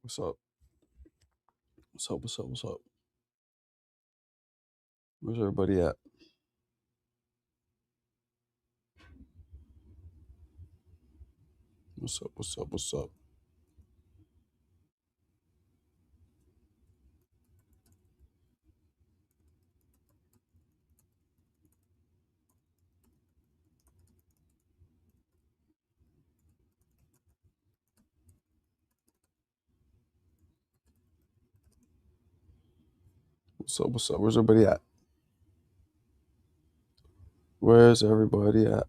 What's up? What's up? What's up? What's up? Where's everybody at? What's up? What's up? What's up? What's up? What's up? Where's everybody at? Where's everybody at?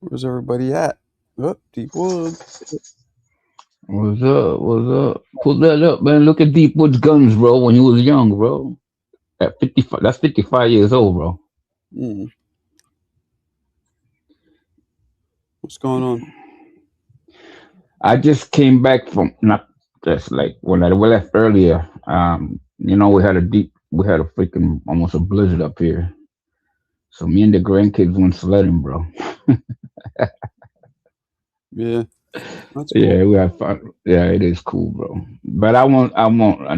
Where's everybody at? Oh, Deepwood. What's up? What's up? Pull that up, man. Look at Deepwood's guns, bro. When he was young, bro. At 55, that's 55 years old, bro. Mm. What's going on? I just came back from not just like when I left earlier. We had a freaking almost a blizzard up here. So me and the grandkids went sledding, bro. Yeah, that's cool. Yeah, we had fun. Yeah, it is cool, bro. But I won't.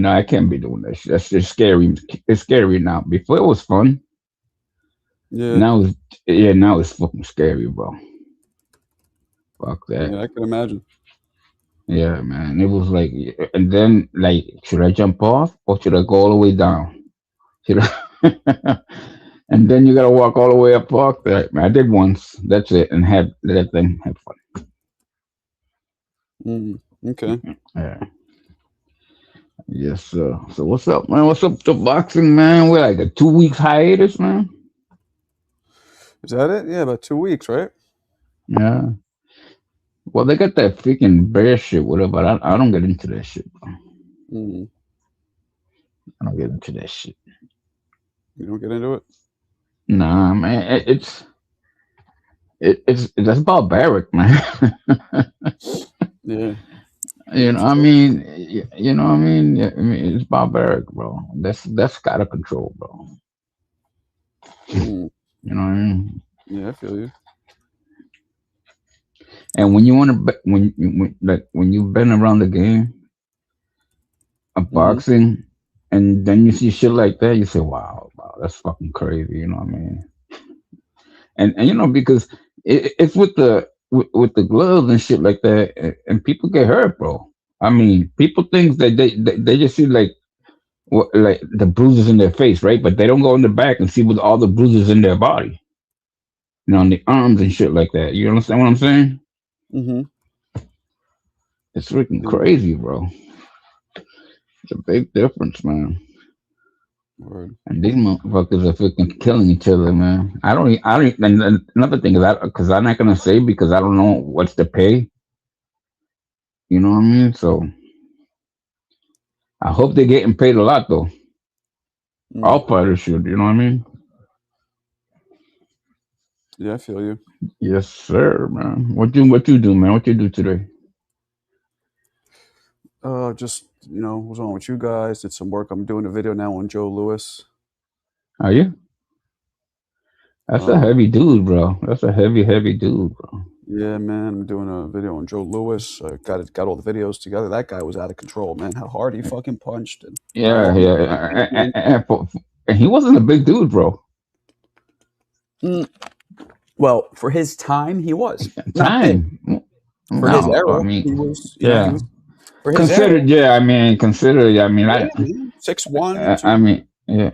No, I can't be doing that shit. That's just scary. It's scary now. Before it was fun. Yeah, Now it's fucking scary, bro. Fuck that. yeah, I can imagine. Yeah, man. It was like, and then like, should I jump off or should I go all the way down? Should I? And then you gotta walk all the way up. Fuck that, man. I did once. That's it, and had that thing. Had fun. Mm. Okay. Yeah. Yes, sir. So what's up, man? What's up to boxing, man? We're like a 2 weeks hiatus, man. Is that it? Yeah, about 2 weeks, right? Yeah. Well, they got that freaking bear shit, whatever. But I don't get into that shit, bro. Mm. I don't get into that shit. You don't get into it? Nah, man. It's that's barbaric, man. Yeah, You I know, I suppose. mean, you know, what I mean, yeah, I mean, it's barbaric, bro. That's out of control, bro. Mm. You know what I mean? Yeah, I feel you. And when you want to, when you've been around the game of Hmm. boxing, and then you see shit like that, you say, wow, that's fucking crazy. You know what I mean? And you know because it's with the gloves and shit like that, and people get hurt, bro. I mean, people think that they just see like the bruises in their face, right? But they don't go in the back and see with all the bruises in their body, on the arms and shit like that. You understand what I'm saying? Hmm. It's freaking Yeah. crazy, bro. It's a big difference, man. Word. And these motherfuckers are freaking killing each other, man. And another thing is that because I'm not gonna say because I don't know what's the pay. You know what I mean? So I hope they're getting paid a lot though. Mm. All fighters should. You know what I mean? Yeah, I feel you. Yes, sir, man. What you do, man? What you do today? Just was on with you guys. Did some work. I'm doing a video now on Joe Lewis. Are you? That's a Um, heavy dude, bro. That's a heavy dude, bro. yeah, man, I'm doing a video on Joe Louis. I got all the videos together. That guy was out of control, man. How hard he fucking punched and how Yeah, long. yeah. And he wasn't a big dude, bro. Mm, well, for his time, he was not big. Time. For his No, I era, he mean, was. He yeah. was for his era. Considered, yeah. I mean, considered. I mean, Yeah, man. 6'1", I mean, yeah.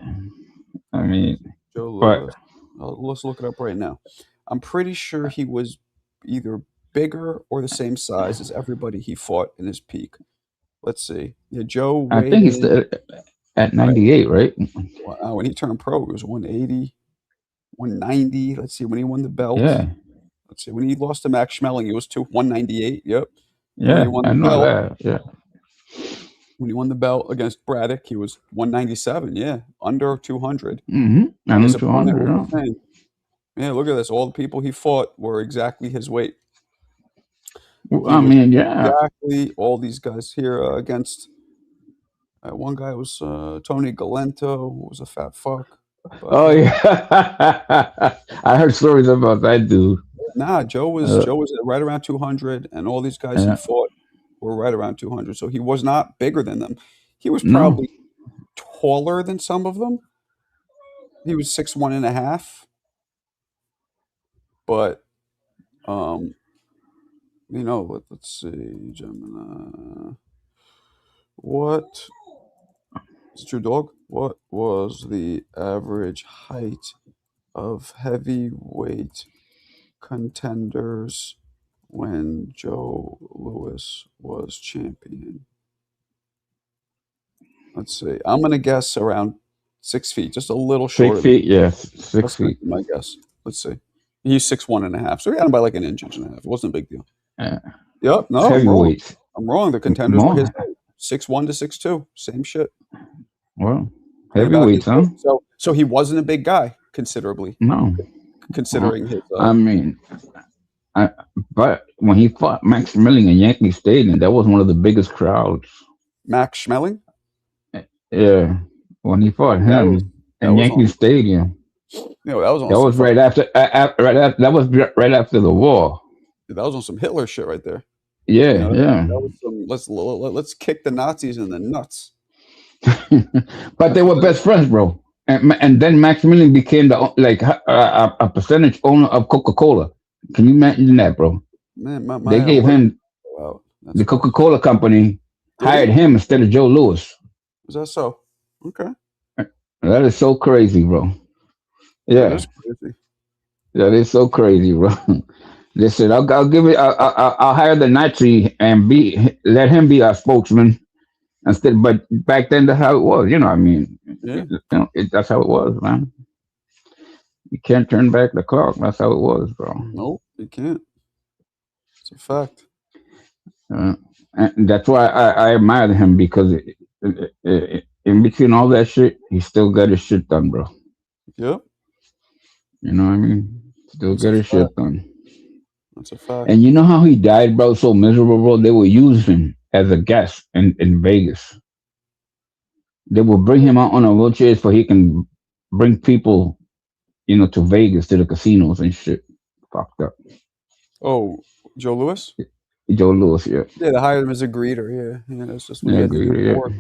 I mean, Joe but Louis. Let's look it up right now. I'm pretty sure he was either bigger or the same size as everybody he fought in his peak. Let's see. Yeah, Joe I weighed think he's in. still at All right. 98, right? When he turned pro, he was 180, 190. Let's see. When he won the belt, Yeah, let's see. When he lost to Max Schmeling, he was 198. Yep. And when he yeah. won I the know belt, that. Yeah. against Braddock, he was 197. Yeah, under 200. And I'm his opponent 200. was Huh? the same. Yeah, look at this. All the people he fought were exactly his weight. Well, He I was mean, yeah. exactly all these guys here against. One guy was Tony Galento, who was a fat fuck. But Oh yeah. I heard stories about that dude. nah, Uh, Joe was right around 200, and all these guys he yeah. fought were right around 200. So he was not bigger than them. He was No. probably taller than some of them. He was 6'1" and a half, but um, let's see, Gemini. What is it your dog? What was the average height of heavyweight contenders when Joe Louis was champion? Let's see. I'm gonna guess around 6 feet, just a little 6 feet. Yes, That's six gonna feet. be my guess. Let's see. He's 6'1" and a half, so he had him by like an inch and a half. It wasn't a big deal. Yeah. Yep. It's No, I'm wrong. heavyweights. I'm wrong. The contenders were his More. height. 6'1" to 6'2". Same shit. Well, Yeah, about his heavyweights, huh? weight. So he wasn't a big guy, considerably, No. Well, considering his I mean, I, but when he fought Max Milling in Yankee Stadium, that was one of the biggest crowds. Max Schmeling. Yeah, when he fought That was him that in was Yankee on. Stadium, That was on that some was right after, that was right after the war. that was on some Hitler shit right there. Yeah, yeah. That was some. Let's kick the Nazis in the nuts. But they That's what were best friends, bro. And then Maximilian became a percentage owner of Coca Cola. Can you imagine that, bro? man. They gave him Wow, that's the wild. Coca Cola company hired him instead of Joe Louis. Is that so? Okay. That is so crazy, bro. That Yeah, is crazy. that is so crazy, bro. They said, I'll give it. I'll hire the Nazi and let him be our spokesman instead." But back then, that's how it was. You know, I mean, Yeah. that's how it was, man. You can't turn back the clock. That's how it was, bro. Nope, you can't. It's a fact. And that's why I admire him because in between all that shit, he still got his shit done, bro. Yep. You know what I mean? Still That's got a his shit fact. done. That's a fact. And you know how he died, bro? So miserable, bro. They would use him as a guest in Vegas. They will bring him out on a wheelchair so he can bring people, to Vegas, to the casinos and shit. Fucked up. Oh, Joe Louis? Joe Louis, yeah. Yeah, they hired him as a greeter. Yeah, that's just what he Yeah, had to do agree, yeah. before.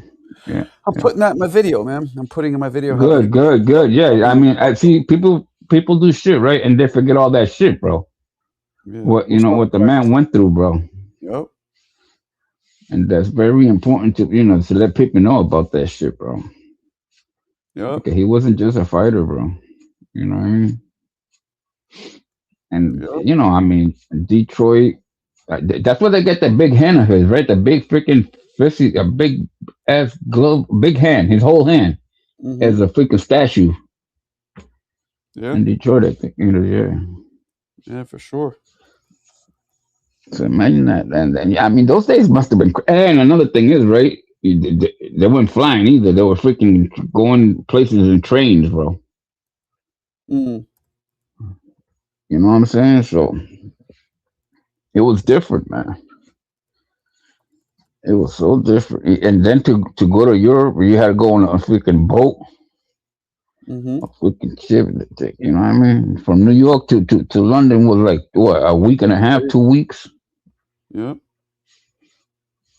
Yeah. I'm putting that in my video, man. I'm putting in my video. how Good, people- good. Yeah. I mean, I see people do shit, right? And they forget all that shit, bro. Yeah. What what the man went through, bro. Yep. And that's very important to to let people know about that shit, bro. Yep. Okay, he wasn't just a fighter, bro. You know what I mean? And Yep. I mean, Detroit. That's where they get that big hand of his, right? The big freaking fist, a big ass glove, big hand, his whole hand Mhm. as a freaking statue Yeah. in Detroit. I think, yeah. Yeah, for sure. So imagine that, and I mean, those days must have been. And another thing is, right? They weren't flying either. They were freaking going places in trains, bro. Mm. You know what I'm saying? So it was different, man. It was so different. And then to go to Europe, you had to go on a freaking boat. Mm-hmm. A freaking ship, you know what I mean? From New York to London was like what, a week and a half, 2 weeks. Yeah.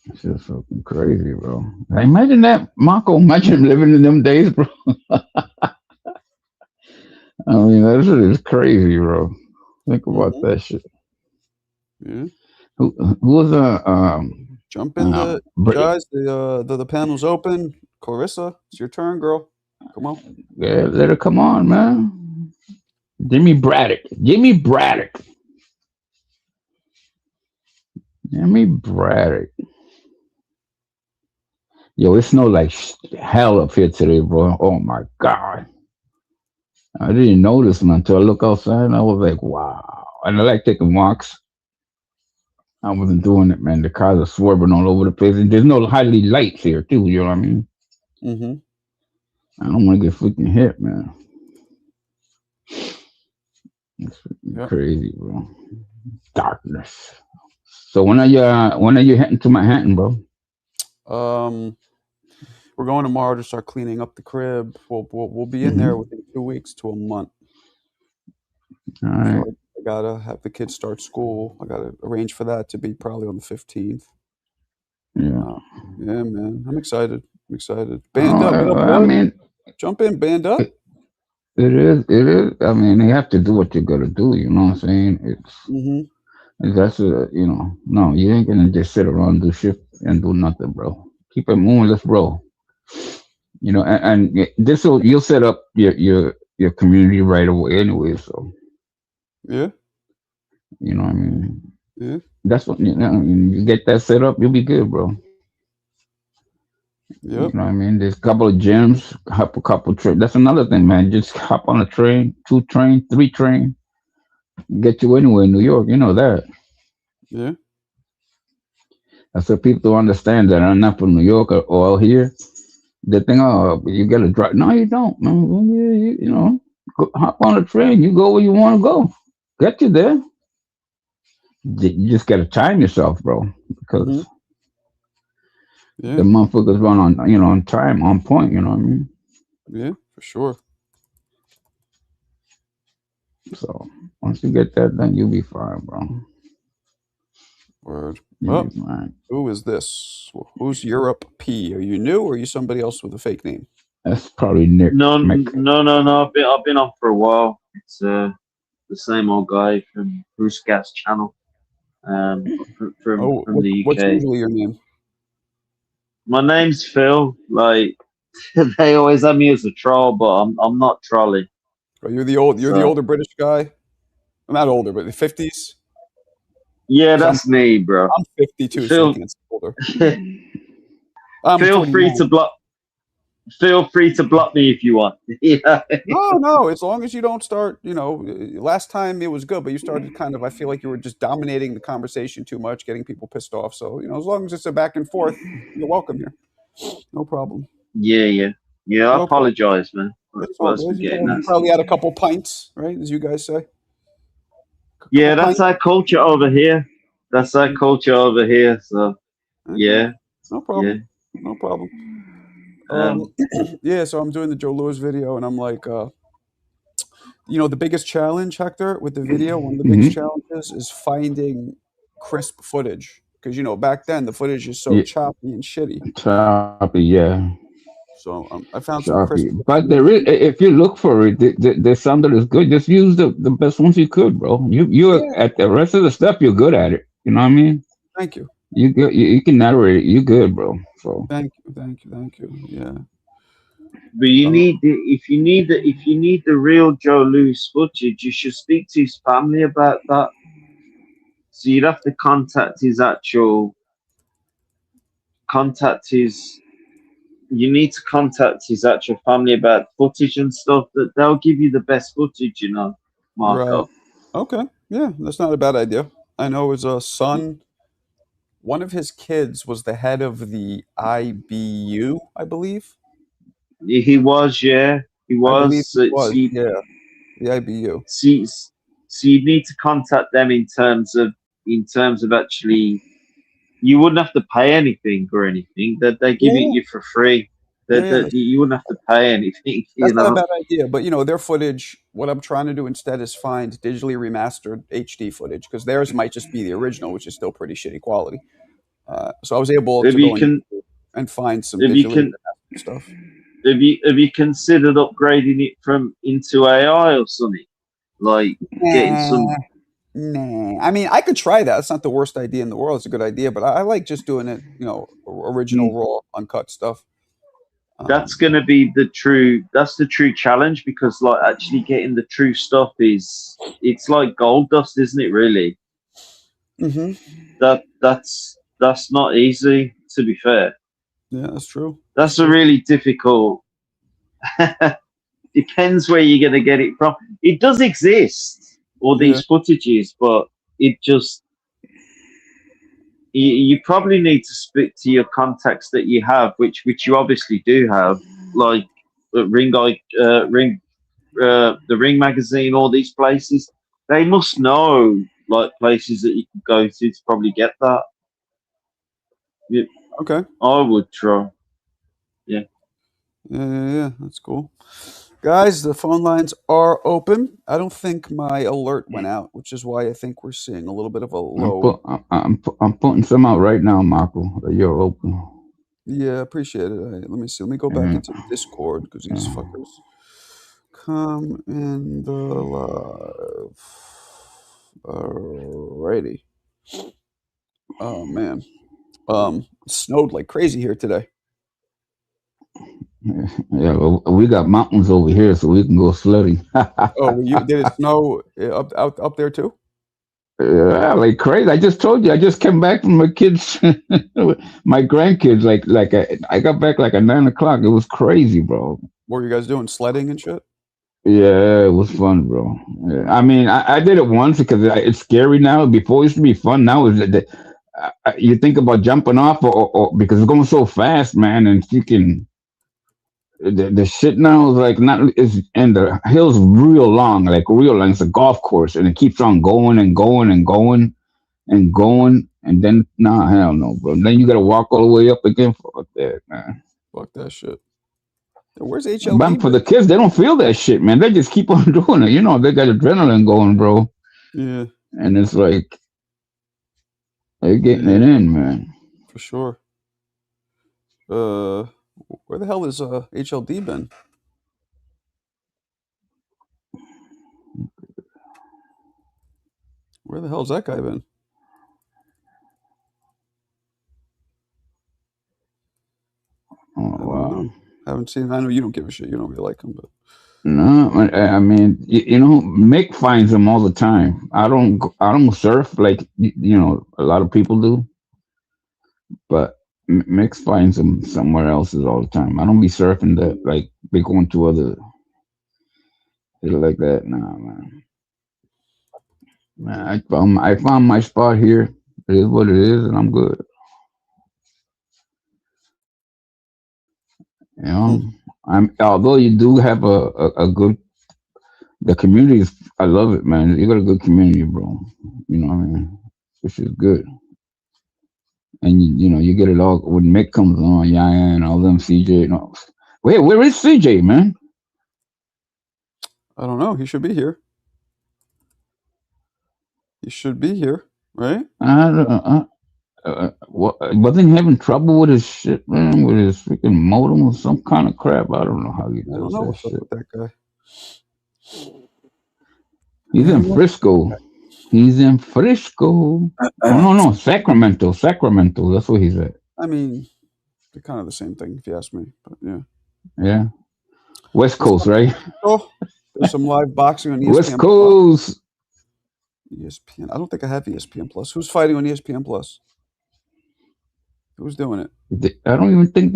It's just fucking crazy, bro. Now, imagine that, Marco. Imagine living in them days, bro. I mean, that shit is crazy, bro. Think about Mm-hmm. that shit. Yeah. Who was Jump in the Brit? guys. The panel's open. Clarissa, it's your turn, girl. Come on. Yeah, let her come on, man. Jimmy Braddock. Jimmy Braddock. Jimmy Braddock. Yo, it snowed like hell up here today, bro. Oh my god. I didn't notice them until I look outside and I was like, wow. And I like taking walks. I wasn't doing it, man. The cars are swerving all over the place. And there's no hardly lights here, too. You know what I mean? Mm-hmm. I don't want to get freaking hit, man. It's freaking Yep. crazy, bro. Darkness. So when are you heading to Manhattan, bro? We're going tomorrow to start cleaning up the crib. We'll be in there Mm-hmm. within 2 weeks to a month. All So right. I gotta have the kids start school. I gotta arrange for that to be probably on the 15th. Yeah. Yeah, man. I'm excited. I'm excited. Band up. What up, I bud? mean, Jump in, band up. it is. It is. I mean, you have to do what you got to do. You know what I'm saying? Mm-hmm. That's no, you ain't gonna just sit around and do shit and do nothing, bro. Keep it moving. Let's roll. And this will you'll set up your community right away anyway. So Yeah. you know what I mean. Yeah. That's what you get that set up, you'll be good, bro. You Yep. know what I mean? There's a couple of gyms, hop a couple train. That's another thing, man. Just hop on a train, 2 train, 3 train, get you anywhere in New York. You know that. Yeah. That's what people don't understand that I'm not from New York or out here. They think, oh, you got to drive. No, you don't, man. Well, go, hop on a train. You go where you want to go. Get you there. You just got to time yourself, bro, Mm-hmm. because the Yeah. motherfuckers run on time, on point. You know what I mean? Yeah. For sure. So once you get that done, you'll be fine, bro. Word. You'll Oh, be fine. who is this? Who's Europe P? Are you new or are you somebody else with a fake name? That's probably Nick No, Mick. no, no, no. I've been on for a while. It's the same old guy from Bruce Gas channel. Oh, From the what's UK. usually your name? My name's Phil. Like they always have me as a troll, but I'm not trolling. Are you the old? You're the So older British guy. I'm not older, but the 50s. yeah, 'Cause that's me, bro. I'm 52, so I Feel can't say older. I'm feel free to 29. block. Feel free to block me if you want. Yeah. No, no. As long as you don't start, last time it was good, but you started kind of. I feel like you were just dominating the conversation too much, getting people pissed off. So as long as it's a back and forth, you're welcome here. No problem. Yeah. I No problem. apologize, man. It's all Words good. for You getting probably, that. you probably had a couple pints, right? As you guys say, a couple Yeah, that's pints. our culture over here. That's our culture over here. So Okay, yeah, no yeah. problem. No problem. Um, Yeah. So I'm doing the Joe Lewis video, and I'm like, the biggest challenge, Hector, with the video, one of the biggest Mm-hmm. challenges is finding crisp footage because back then the footage is so Yeah, choppy and shitty. choppy, yeah, So I found some crisp choppy. But footage. there is, if you look for it, there's some that is good. Just use the best ones you could, bro. You're Yeah, at the rest of the stuff. You're good at it. You know what I mean? thank you, You can narrate it. You good, bro. So thank you. Yeah. but you Uh, need if you need the real Joe Louis footage, you should speak to his family about that. So you'd have to contact his. You need to contact his actual family about footage and stuff. That they'll give you the best footage, right. Marco. Okay. Yeah, that's not a bad idea. I know his son. One of his kids was the head of the IBU, I believe. He was, yeah, he I believe was. he was. Yeah, the IBU. See, so you need to contact them in terms of actually. You wouldn't have to pay anything or anything. That they give it Yeah. you for free. That you wouldn't have to pay anything. That's not a bad idea, but their footage. What I'm trying to do instead is find digitally remastered HD footage because theirs might just be the original, which is still pretty shitty quality. So I was able to go and find some digitally remastered stuff. Have you considered upgrading it into AI or something? Like getting some. Nah, I mean I could try that. It's not the worst idea in the world. It's a good idea, but I like just doing it. Original, raw, uncut stuff. That's gonna be the true challenge because like actually getting the true stuff it's like gold dust, isn't it? Really. Mm-hmm. That's not easy, to be fair. Yeah, that's true. That's a really difficult. Depends where you're gonna get it from. It does exist, all these footages, but it just you probably need to speak to your contacts that you have, which you obviously do have, like the Ring magazine, all these places. They must know like places that you can go to probably get that. Yeah. Okay. I would try. Yeah. Yeah, that's cool. Guys, the phone lines are open. I don't think my alert went out, which is why I think we're seeing a little bit of a low. I'm putting some out right now, Marco. You're open. Yeah, appreciate it. Let me see. Let me go back into Discord because these fuckers come in the live. Alrighty. Oh man. It snowed like crazy here today. Yeah, we got mountains over here, so we can go sledding. Oh, did it snow up there too? Yeah, like crazy. I just told you. I just came back from my kids, my grandkids. I got back like at 9:00. It was crazy, bro. What were you guys doing? Sledding and shit? Yeah, it was fun, bro. Yeah. I mean, I did it once because it's scary now. Before it used to be fun. Now you think about jumping off or because it's going so fast, man, and freaking. The shit now is like not is and the hill's real long, like real long. It's a golf course, and it keeps on going and going and going and going, and then hell no, bro. Then you gotta walk all the way up again. Fuck that, man. Fuck that shit. Where's HLD? But for the kids, they don't feel that shit, man. They just keep on doing it. They got adrenaline going, bro. Yeah. And it's like they're getting it in, man. For sure. Where the hell is HLD been? Where the hell's that guy been? Oh wow. Haven't seen him. I know you don't give a shit. You don't really like him, but no, I mean, Mick finds them all the time. I don't surf like a lot of people do, but Mick finds them somewhere else all the time. I don't be surfing that like be going to other shit like that. Nah, man. Man, I found my spot here. It is what it is, and I'm good. Although you do have a good. The community is. I love it, man. You got a good community, bro. You know what I mean? Which is good. And you get it all when Mick comes on, and all them CJ. Wait, where is CJ, man? I don't know. He should be here. He should be here, right? Wasn't he having trouble with his shit, man? With his freaking modem or some kind of crap? I don't know how he does I don't know what's shit. up with that guy. He's in Frisco. He's in Frisco. No, Sacramento. Sacramento. That's where he's at. I mean, they're kind of the same thing, if you ask me. But yeah. Yeah. West Coast, right? Oh, there's some live boxing on ESPN. West Coast. ESPN. I don't think I have ESPN Plus. Who's fighting on ESPN Plus? Who's doing it? I don't even think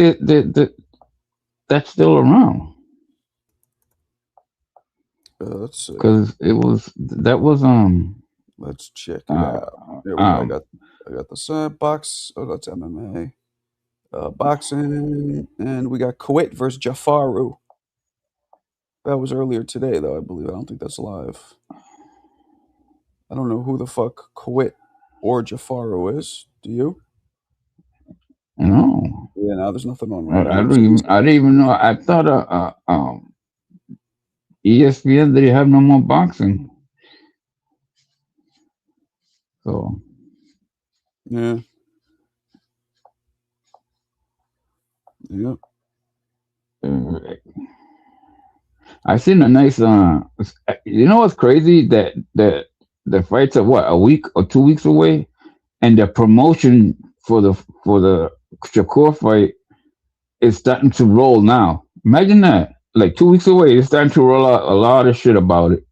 that's still around. Let's see. Because that was Let's check it out. There we go. I got the side box. Oh, that's MMA. Boxing, and we got Kuwait versus Jafaru. That was earlier today, though. I believe. I don't think that's live. I don't know who the fuck Kuwait or Jafaru is. Do you? No. Yeah, Yeah, no, there's nothing on I, what I I want don't to see. even. I didn't even know. I thought ESPN didn't have no more boxing. So Yeah. Yep. I seen a nice. You know what's crazy? That the fights are what, a week or 2 weeks away, and the promotion for the Shakur fight is starting to roll now. Imagine that. Like 2 weeks away, it's starting to roll out a lot of shit about it.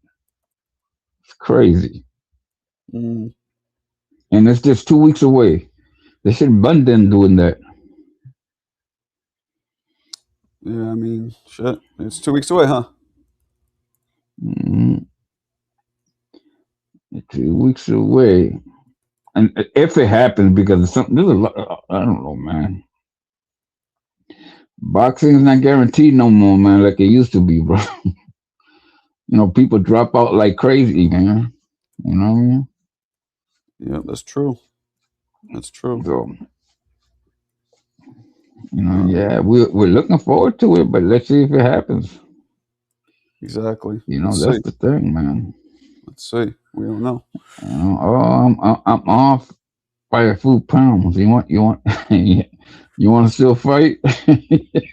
It's crazy, Mm. and it's just 2 weeks away. They should have been done doing that. Yeah, I mean, shit. It's 2 weeks away, huh? Mhm. 2 weeks away, and if it happens, because it's something, there's a lot. I don't know, man. Boxing is not guaranteed no more, man, like it used to be, bro. People drop out like crazy, man. You know what I mean? Yeah, that's true. That's true. So, Uh, yeah, we're looking forward to it, but let's see if it happens. exactly. Let's That's see. the thing, man. Let's see. We don't know. Oh, I'm off by a few pounds. You want you want to still fight?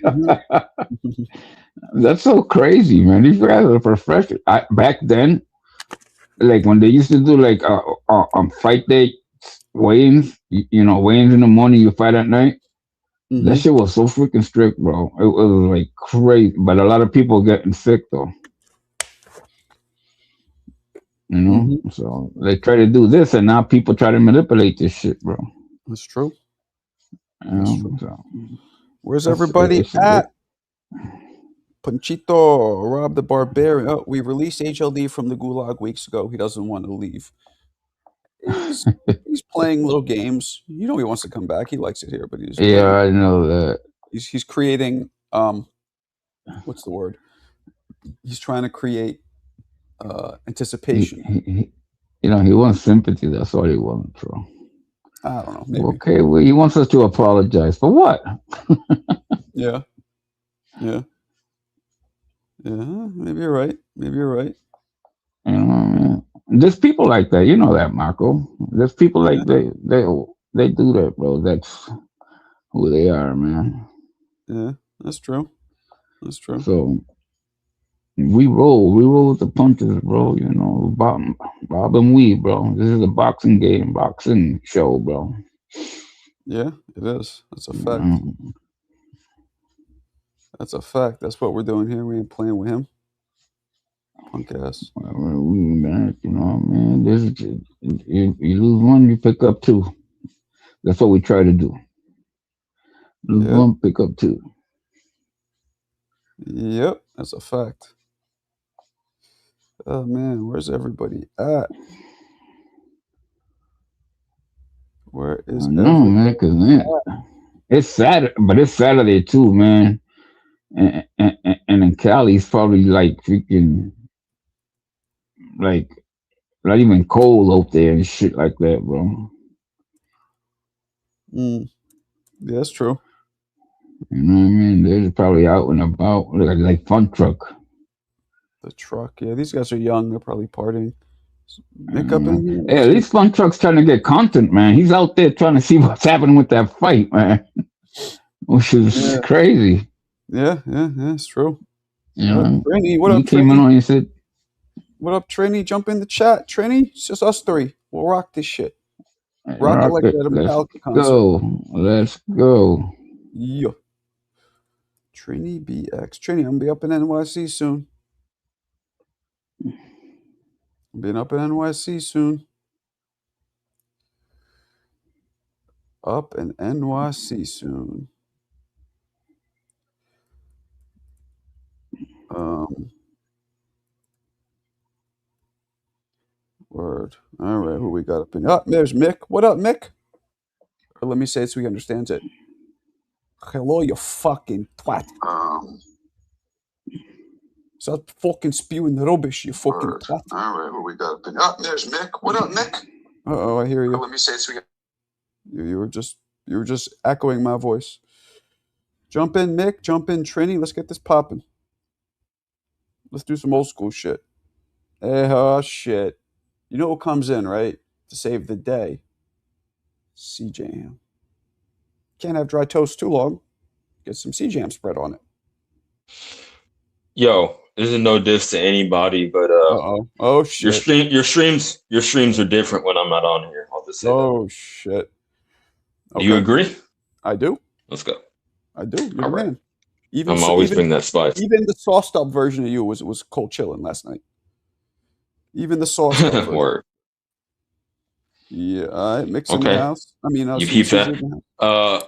Mhm. That's so crazy, man. These guys are professional. Back then, like when they used to do like fight day weigh-ins, weigh-ins in the morning, you fight at night. That Mhm. shit was so freaking strict, bro. It was like crazy, but a lot of people getting sick though. Mhm. So they try to do this, and now people try to manipulate this shit, bro. That's true. That's true. So Where's that's everybody it's at? Panchito, Rob the Barbarian. Oh, we released HLD from the Gulag weeks ago. He doesn't want to leave. He's he's playing little games. You know he wants to come back. He likes it here, but he's yeah, playing. I know that. He's creating. What's the word? He's trying to create He, anticipation. he, he he wants sympathy. That's all he wants, bro. I don't know. Maybe. Okay, well, he wants us to apologize for what? Yeah. Yeah. Yeah. Maybe you're right. Maybe you're right. What I mean? There's people like that. You know that, Marco. There's people Yeah. like they do that, bro. That's who they are, man. Yeah. That's true. That's true. So we roll with the punches, bro. Bob and weave, bro. This is a boxing game, boxing show, bro. Yeah. It is. That's a You fact. know? That's a fact. That's what we're doing here. We ain't playing with him. Punk ass. Man, man. This is, you lose one, you pick up two. That's what we try to do. Lose Yep. one, pick up two. Yep. That's a fact. Oh man, where's everybody at? Where I is know, everybody? man, because it's Saturday, but it's Saturday too, man. And in Cali, it's probably like freaking, like, not even cold up there and shit like that, bro. Mm, yeah, that's true. You know what I mean? They're probably out and about, like fun truck. The truck. Yeah, these guys are young. They're probably partying. Mick up in here. Hey, Let's at see. least Fun Truck's trying to get content, man. He's out there trying to see what's happening with that fight, man. Which is Yeah. crazy. Yeah. It's true. You know, Trini, what he up, came in Trini? on and said, What up, Trini? Jump in the chat, Trini. It's just us three. We'll rock this shit. Rock it like "Rocket, we're at a let's Metallica concert. let's go." Yeah. Trini BX. Trini, I'm gonna be up in NYC soon. Being up in NYC soon. Up in NYC soon. Word. All right, who we got up in? Oh, there's Mick. What up, Mick? Or let me say it so he understands it. Hello, you fucking twat. Stop fucking spewing rubbish, you fucking twat. All right, who we got up in? Oh, there's Mick. What up, Mick? Uh-oh, I hear you. Let me say it so we got. You were just echoing my voice. Jump in, Mick. Jump in, Trini. Let's get this popping. Let's do some old school shit. Oh, shit. You know what comes in, right? To save the day. CJ ham. Can't have dry toast too long. Get some CJ ham spread on it. Yo, this is no diss to anybody, but Uh-oh. Oh, your shit. your streams are different when I'm not on here. I'll just say that. Oh, shit. Do you agree? I do. Let's go. I do. You're All the right. man. Even I'm so- always even- bring that spice. Even the sauced up version of you was cold chilling last night. Even the sauced up version. Word. Yeah, all right. Mix in Okay. the house. I mean, You keep CJ that. in the house.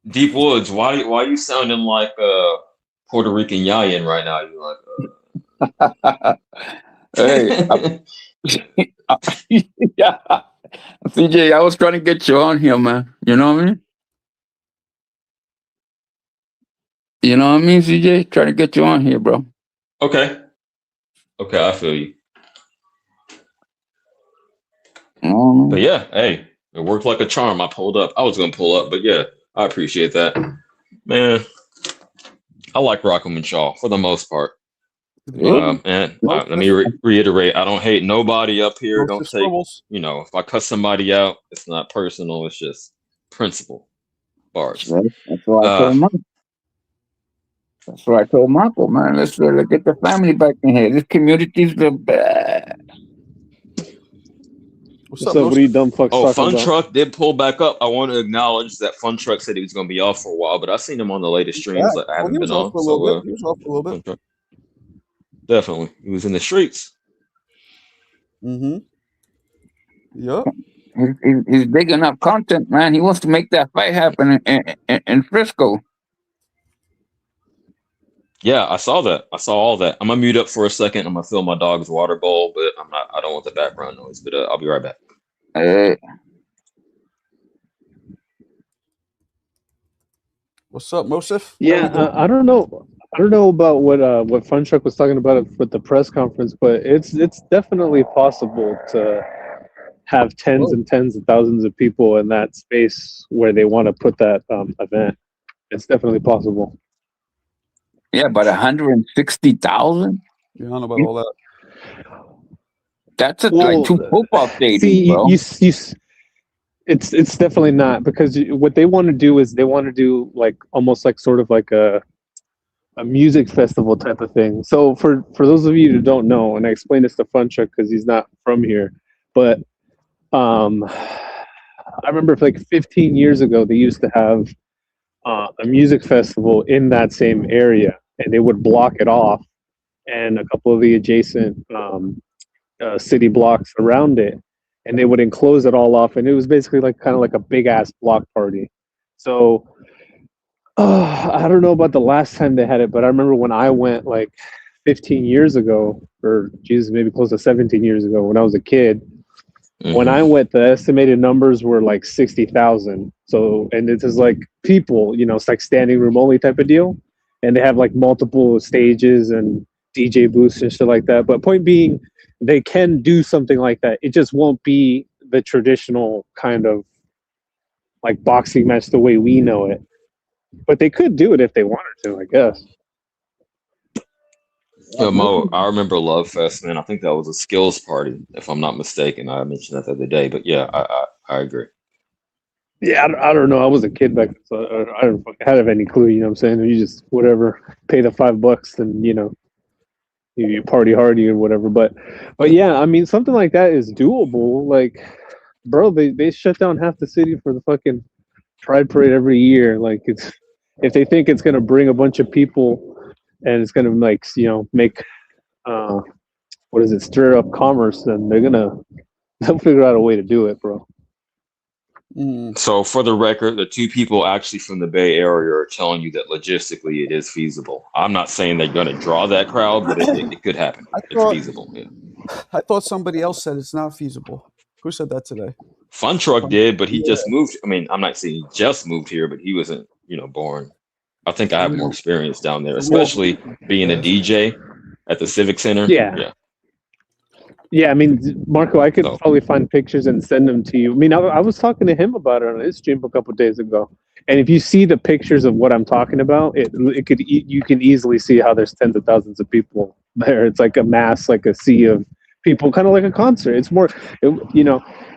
Deep Woods, why you sounding like Puerto Rican Yayan right now? You like Hey, yeah. CJ, I was trying to get you on here, man. You know what I mean? You know what I mean, CJ? Trying to get you on here, bro. Okay, I feel you. But yeah, hey, it worked like a charm. I pulled up. I was gonna pull up, but yeah, I appreciate that, man. I like Rockham and Shaw for the most part. And let me reiterate: I don't hate nobody up here. Most Don't of take, scribbles. if I cuss somebody out, it's not personal. It's just principle. Bars. That's what I told Marco. That's what I told Marco, man. Let's get the family back in here. This community's the best. What's So up, what are Moses? you dumb fucks Oh, talking Fun about? Truck did pull back up. I want to acknowledge that Fun Truck said he was going to be off for a while, but I seen him on the latest streams. Yeah. I haven't He been was off on. for a little So, bit. He was off for a little bit. Fun Truck. Definitely. He was in the streets. Mm-hmm. Yep. He's digging up content, man. He wants to make that fight happen in Frisco. Yeah, I saw that. I saw all that. I'm gonna mute up for a second. I'm gonna fill my dog's water bowl, but I don't want the background noise. But I'll be right back. What's up, Mosif? Yeah, I don't know. I don't know about what Funchuck was talking about with the press conference, but it's definitely possible to have tens and tens of thousands of people in that space where they want to put that event. It's definitely possible. Yeah, but 160,000? You don't know about all that. That's Well, like 2 football stadiums, See, bro. it's definitely not, because what they want to do is they want to do like almost like sort of like a music festival type of thing. So for those of you who don't know, and I explained this to Funchuck because he's not from here, but I remember like 15 years ago they used to have a music festival in that same area, and they would block it off, and a couple of the adjacent city blocks around it, and they would enclose it all off, and it was basically like kind of like a big ass block party. So I don't know about the last time they had it, but I remember when I went like 15 years ago, or Jesus, maybe close to 17 years ago, when I was a kid. When I went, the estimated numbers were like 60,000. So, and this is like people, it's like standing room only type of deal. And they have like multiple stages and DJ booths and shit like that. But point being, they can do something like that. It just won't be the traditional kind of like boxing match the way we know it. But they could do it if they wanted to, I guess. Yeah, Mo, I remember Love Fest, man. I think that was a skills party, if I'm not mistaken. I mentioned that the other day, but yeah, I agree. Yeah, I don't know. I was a kid back then, so I don't have any clue. You know what I'm saying? You just whatever, pay the $5, and you party hardy or whatever. But yeah, I mean, something like that is doable. Like, bro, they shut down half the city for the fucking Pride Parade every year. Like, it's if they think it's gonna bring a bunch of people and it's gonna make stir up commerce, then they'll figure out a way to do it, bro. So for the record, the 2 people actually from the Bay Area are telling you that logistically it is feasible. I'm not saying they're going to draw that crowd, but it could happen. It's feasible. Yeah. I thought somebody else said it's not feasible. Who said that today? Fun Truck did, but he just moved. I mean, I'm not saying he just moved here, but he wasn't, born. I think I have more experience down there, especially being a DJ at the Civic Center. Yeah, I mean, Marco, I could probably find pictures and send them to you. I mean, I was talking to him about it on his stream a couple of days ago, And if you see the pictures of what I'm talking about, you can easily see how there's tens of thousands of people there. It's like a mass, like a sea of people, kind of like a concert. It's more,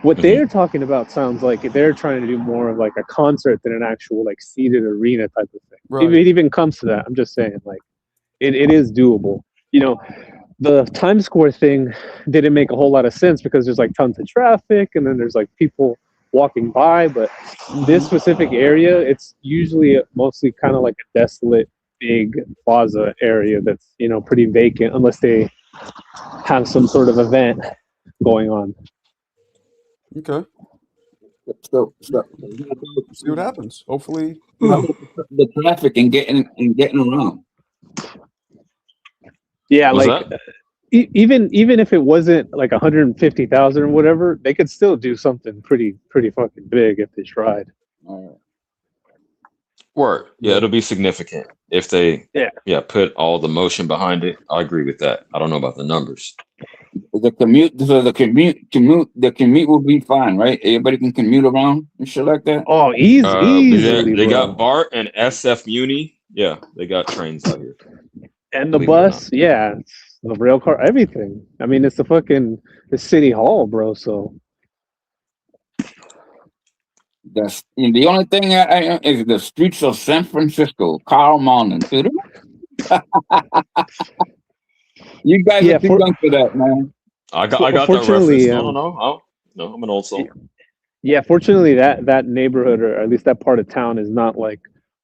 what they're talking about sounds like they're trying to do more of like a concert than an actual like seated arena type of thing. Right. If it even comes to that, I'm just saying, like, it is doable. The Times Square thing didn't make a whole lot of sense because there's like tons of traffic and then there's like people walking by, but this specific area, it's usually mostly kind of like a desolate big plaza area that's pretty vacant unless they have some sort of event going on. Okay. So See what happens. Hopefully, the traffic and getting around. Yeah, What's like even if it wasn't like 150,000 or whatever, they could still do something pretty fucking big if they tried. Word. Yeah, it'll be significant if they put all the motion behind it. I agree with that. I don't know about the numbers. The commute will be fine, right? Everybody can commute around and shit like that. Oh, easily. They bro. got BART and SF Muni. Yeah, they got trains out here. And the bus, the rail car, everything. I mean, it's the city hall, bro. So That's the only thing is the streets of San Francisco, Carl Malden. You guys are too young for that, man. I got that reference. No, I'm an old soul. Yeah, fortunately, that neighborhood, or at least that part of town, is not like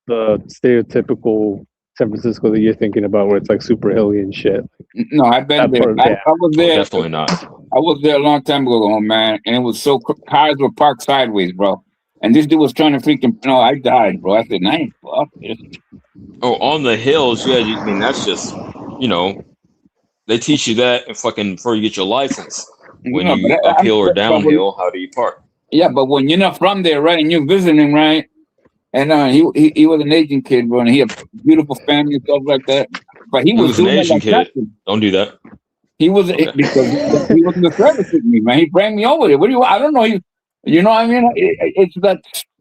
the stereotypical San Francisco that you're thinking about, where it's like super hilly and shit. No, I've been there. I was there. Definitely not. I was there a long time ago, man, and it was so cars were parked sideways, bro. And this dude was trying to freaking. No, I died, bro. I said, "Nice, fuck this." Oh, on the hills, yeah. I mean, that's just they teach you that fucking before you get your license. When you uphill or downhill, how do you park? Yeah, but when you're not from there, right, and you're visiting, right, and he was an Asian kid, bro, and he had beautiful family and stuff like that. But he was an Asian kid. Don't do that. He was because he was in the service with me, man. He brought me over there. What do you? I don't know. You know what I mean? It's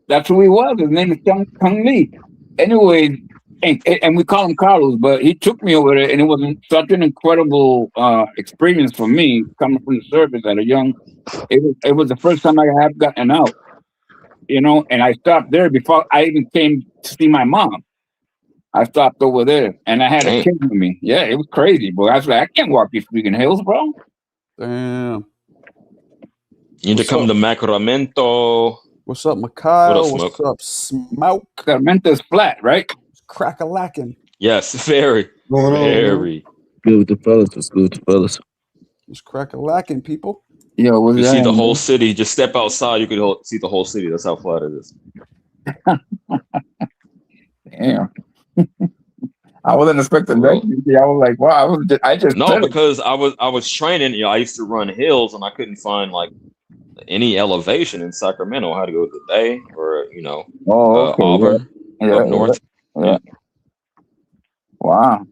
that's who he was. His name is Kung Lee. Anyway, and we call him Carlos, but he took me over there, and it was such an incredible experience for me coming from the service at a young. It was the first time I had gotten out, and I stopped there before I even came to see my mom. I stopped over there, and I had a kid with me. Yeah, it was crazy, bro. I was like, I can't walk these freaking hills, bro. Damn. You need to come to Sacramento. What's up, Mikhail? What's up, Smoke? Sacramento's flat, right? Crack-a-lackin'. Yes, very. Very. Good with the fellas. What's good with the fellas? It's crack-a-lackin', people. Yo, what's You that? see the whole city. Just step outside. You could see the whole city. That's how flat it is. Damn. I wasn't expecting that. I was like, wow. Because I was training. I used to run hills, and I couldn't find like any elevation in Sacramento. I had to go to the Bay or Auburn up north. Yeah. Wow.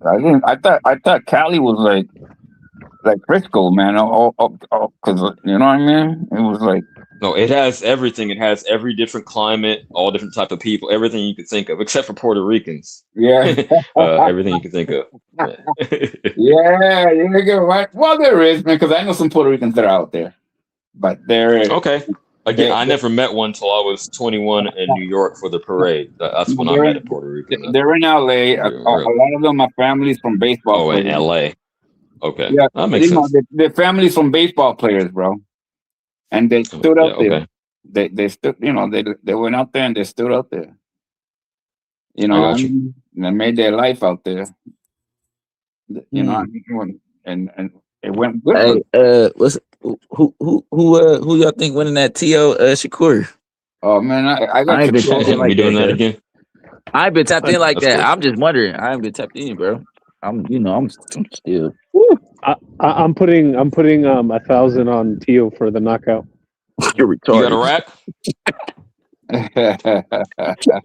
I thought Cali was like Frisco, man. Because you know what I mean. It was like. No, it has everything. It has every different climate, all different type of people, everything you could think of, except for Puerto Ricans. Yeah. Everything you can think of. Yeah, you're right. Well, there is, man, because I know some Puerto Ricans that are out there. But they're okay. Again, I never met one until I was 21 in New York for the parade. That's when I met a Puerto Rican. They're in LA. A lot of them are families from baseball. Oh, in LA. Okay. Yeah, that makes sense. They're families from baseball players, bro. And they stood out there. They stood, they went out there and they stood out there. And they made their life out there. And it went good. Hey, who y'all think winning that T.O. Shakur? Oh man, I got ain't been tapped in like doing that that again. I ain't been tapped in like that. Cool. I'm just wondering. I ain't been tapped in, bro. I'm still. I'm putting 1,000 on Tio for the knockout. You're retarded. You got a rack? I'm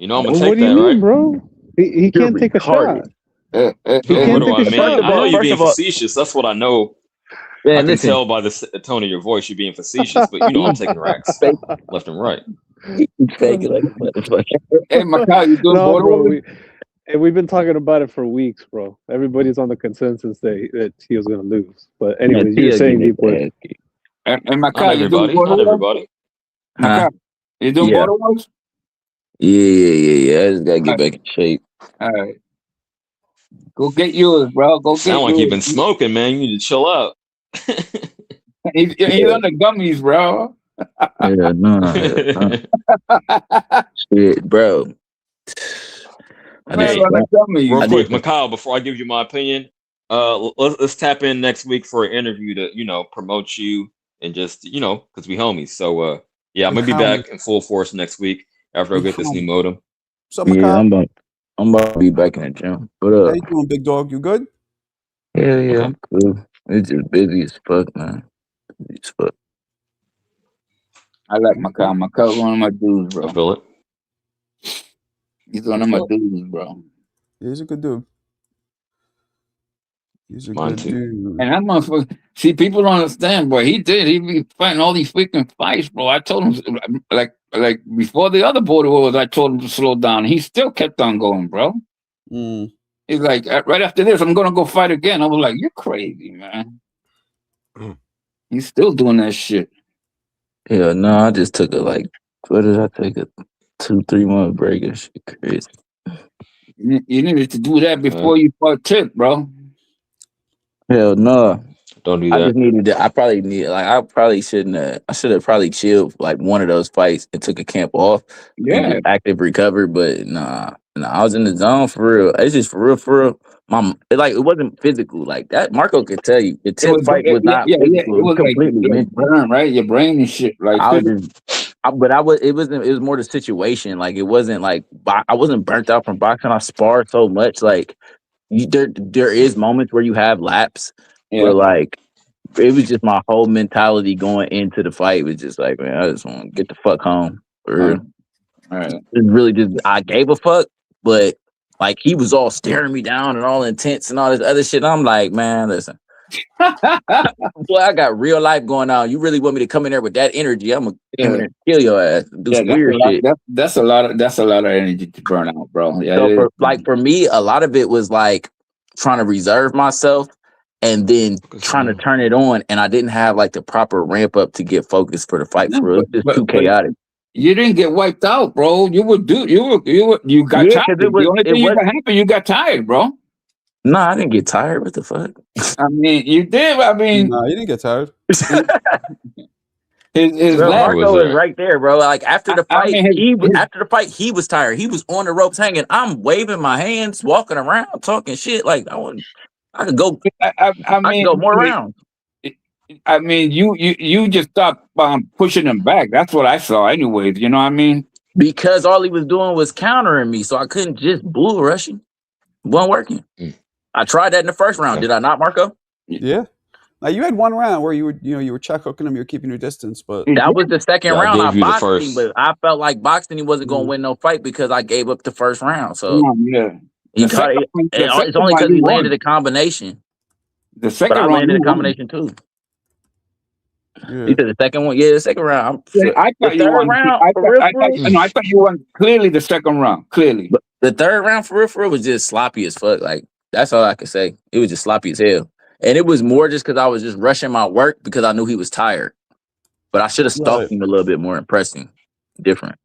gonna take what do you mean, right? bro? He can't take a shot. What do I mean? I know you're being facetious. That's what I know. Man, I can tell by the tone of your voice you're being facetious, but I'm taking racks left and right. You fake it like a motherfucker. Hey, Macau, you doing No, border bro. wars? We've been talking about it for weeks, bro. Everybody's on the consensus that he was gonna lose. But Man, anyways, you're Tia saying get Deep his Woods. ass kicked. And Not Macau, you doing everybody. border Not wars? everybody. Macau, you doing Yeah. border wars? Yeah. I just gotta get back in shape. All right. Go get yours, bro. Go Sound get like you've yours. been smoking, man. You need to chill out. He's on the gummies, bro. Yeah, no. Shit, bro. I Man, just, on the gummies. Real I quick, did- Macau, before I give you my opinion, let's tap in next week for an interview to promote you and just because we homies. So yeah, I'm gonna be back in full force next week after I get this new modem. So, yeah, Macau, I'm about to be back in the gym. What how up? you doing, big dog? You good? Yeah, I'm cool. It's just busy as fuck, man. Busy as fuck. I like Macau. Macau's one of my dudes, I bro. feel it. He's one of my dudes, bro. He's a good dude. He's a Mine good too. dude. And that motherfucker, see, people don't understand, boy. He be fighting all these freaking fights, bro. I told him, like before the other border wars, I told him to slow down. He still kept on going, bro. Mm. He's like, right after this, I'm gonna go fight again. I was like, you're crazy, man. He's still doing that shit. Yeah, no, I just took what did I take? A 2-3 month break and shit crazy. You needed to do that before you fought Tip, bro. Hell no. Don't do I that. just needed to. I probably shouldn't have. I should have probably chilled like one of those fights and took a camp off and Yeah. just active recovery. But nah, I was in the zone for real. It's just for real. It wasn't physical like that. Marco could tell you the Tip fight was not physical. It was completely like mental. burn, right? Your brain and shit. Like It was more the situation. Like it wasn't like I wasn't burnt out from boxing. I sparred so much. Like there is moments where you have laps. But like, it was just my whole mentality going into the fight was just like, man, I just want to get the fuck home. For real. All right. It's really just I gave a fuck, but like he was all staring me down and all intense and all this other shit. I'm like, man, listen. Boy, I got real life going on. You really want me to come in there with that energy? I'm gonna come in there and kill your ass. Do some weird shit. That's a lot of energy to burn out, bro. Yeah. So for me, a lot of it was like trying to reserve myself and then trying to turn it on, and I didn't have like the proper ramp up to get focused for the fight. For real, it's too chaotic. You didn't get wiped out, bro. You got tired. The only thing that happened, you got tired, bro. No, I didn't get tired. What the fuck? I mean, you did. I mean, no, you didn't get tired. His Marco was right there, bro. Like after the fight, he was tired. He was on the ropes hanging. I'm waving my hands, walking around, talking shit. Like I could go. I could go more rounds. I mean, you just stopped pushing him back. That's what I saw, anyways. You know what I mean? Because all he was doing was countering me, so I couldn't just bull rush him. It wasn't working. I tried that in the first round. Did I not, Marco? Yeah. Now you had one round where you were check hooking him, you were keeping your distance, but that was the second round. I boxed him, but I felt like boxing he wasn't going to win no fight because I gave up the first round. So it's only because he landed a combination. The second round, I landed a combination too. Yeah. You did the second one, the second round. I thought you won. I thought you won clearly the second round, clearly. But the third round, for real, was just sloppy as fuck. Like that's all I could say. It was just sloppy as hell. And it was more just because I was just rushing my work because I knew he was tired. But I should have stalked him a little bit more, impressing, different.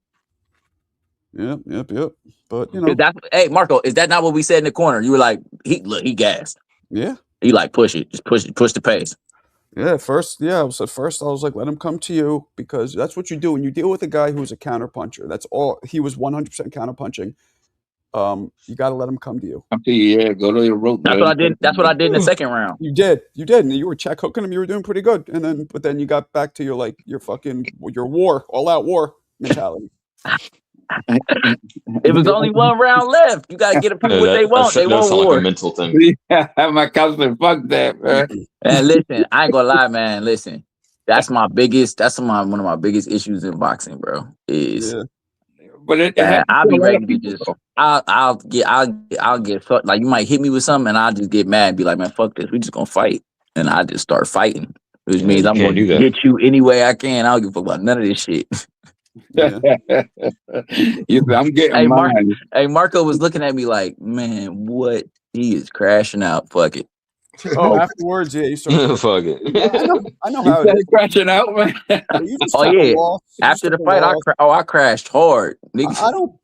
Yep. But hey, Marco, is that not what we said in the corner? You were like, he gassed. Yeah. He like push the pace. Yeah, first I was like, let him come to you because that's what you do when you deal with a guy who's a counterpuncher. That's all. He was 100% counterpunching. You got to let him come to you. Yeah, go to your rope. That's what I did. That's what I did in the second round. You did, and you were check hooking him. You were doing pretty good, but then you got back to your all out war mentality. It was only one round left. You got to get the people what they want. They want war. Like a mental thing. Yeah, my counselor, fuck that, man. And listen, I ain't gonna lie, man. Listen, that's one of my biggest issues in boxing, bro. But I'll be ready to just. I'll get fucked. Like you might hit me with something, and I'll just get mad and be like, man, fuck this. We just gonna fight, and I just start fighting, which means I'm gonna get you any way I can. I don't give a fuck about none of this shit. Yeah. I'm getting Hey, Mark. mine. Hey, Marco was looking at me like, man, what? He is crashing out. Fuck it. Oh, afterwards, yeah, you started. Fuck it. I know You how it started is. crashing out, man. You just Oh took yeah. a loss. You just After the took a fight, loss. I crashed hard. Nigga.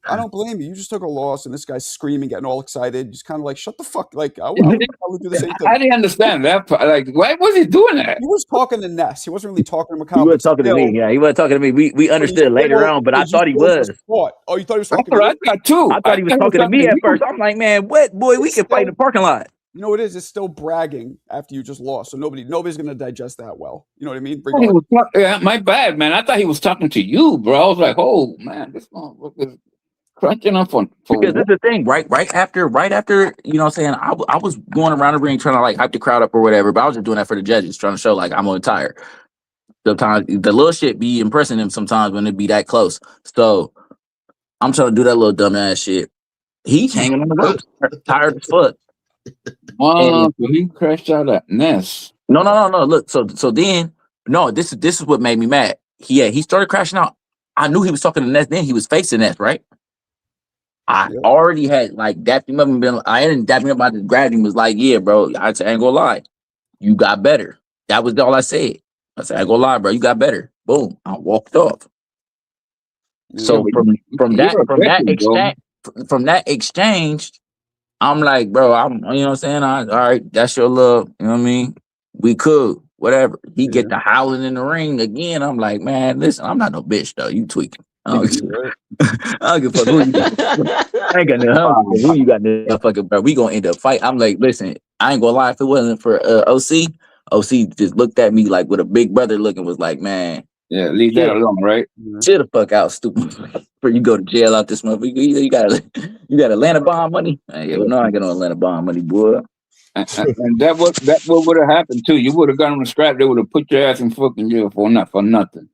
I don't blame you. You just took a loss, and this guy's screaming, getting all excited. Just kind of like, shut the fuck. Like I would probably do the same thing. I didn't understand that part. Like, why was he doing that? He was talking to Ness. He wasn't really talking to Macau. He but was talking to still, me. Yeah, he wasn't talking to me. We understood later on, but I thought he was. Fought. Oh, you thought he was talking All to right, you? I got two. I thought he was talking to me at first. I'm like, man, what? Boy, we can fight in the parking lot. You know what it is? It's still bragging after you just lost. So nobody's going to digest that well. You know what I mean? I thought he was yeah, my bad, man. I thought he was talking to you, bro. I was like, oh man, this motherfucker is crunching up for Because that's the thing, right after, you know what I'm saying, I was going around the ring trying to like hype the crowd up or whatever, but I was just doing that for the judges, trying to show like I'm on tired. Sometimes the little shit be impressing them sometimes when it be that close. So I'm trying to do that little dumbass shit. He's hanging on the ropes, tired as fuck. Oh, so he crashed out at Ness. No. Look, so then, no, this is what made me mad. He started crashing out. I knew he was talking to Ness. Then he was facing Ness, right? I already had like dapped him up and been. I hadn't dapped him up. I just grabbed him. Was like, yeah, bro. I ain't gonna lie, you got better. That was all I said. I said, I ain't gonna lie, bro. You got better. Boom. I walked off. So from that exchange, I'm like, bro, you know what I'm saying? All right, that's your love. You know what I mean? We could, whatever. He get the howling in the ring again. I'm like, man, listen, I'm not no bitch though. You tweaking. I don't give a fuck who you I ain't got no who you got no fucking bro. We gonna end up fight. I'm like, listen, I ain't gonna lie, if it wasn't for OC just looked at me like with a big brother looking, was like, man. Yeah, leave that alone, right? Chill the fuck out, stupid. Before you go to jail out this motherfucker. You got Atlanta bond money? No, I got no Atlanta bond money, boy. And that would have happened too. You would have gotten on the scrap. They would have put your ass in fucking jail for nothing.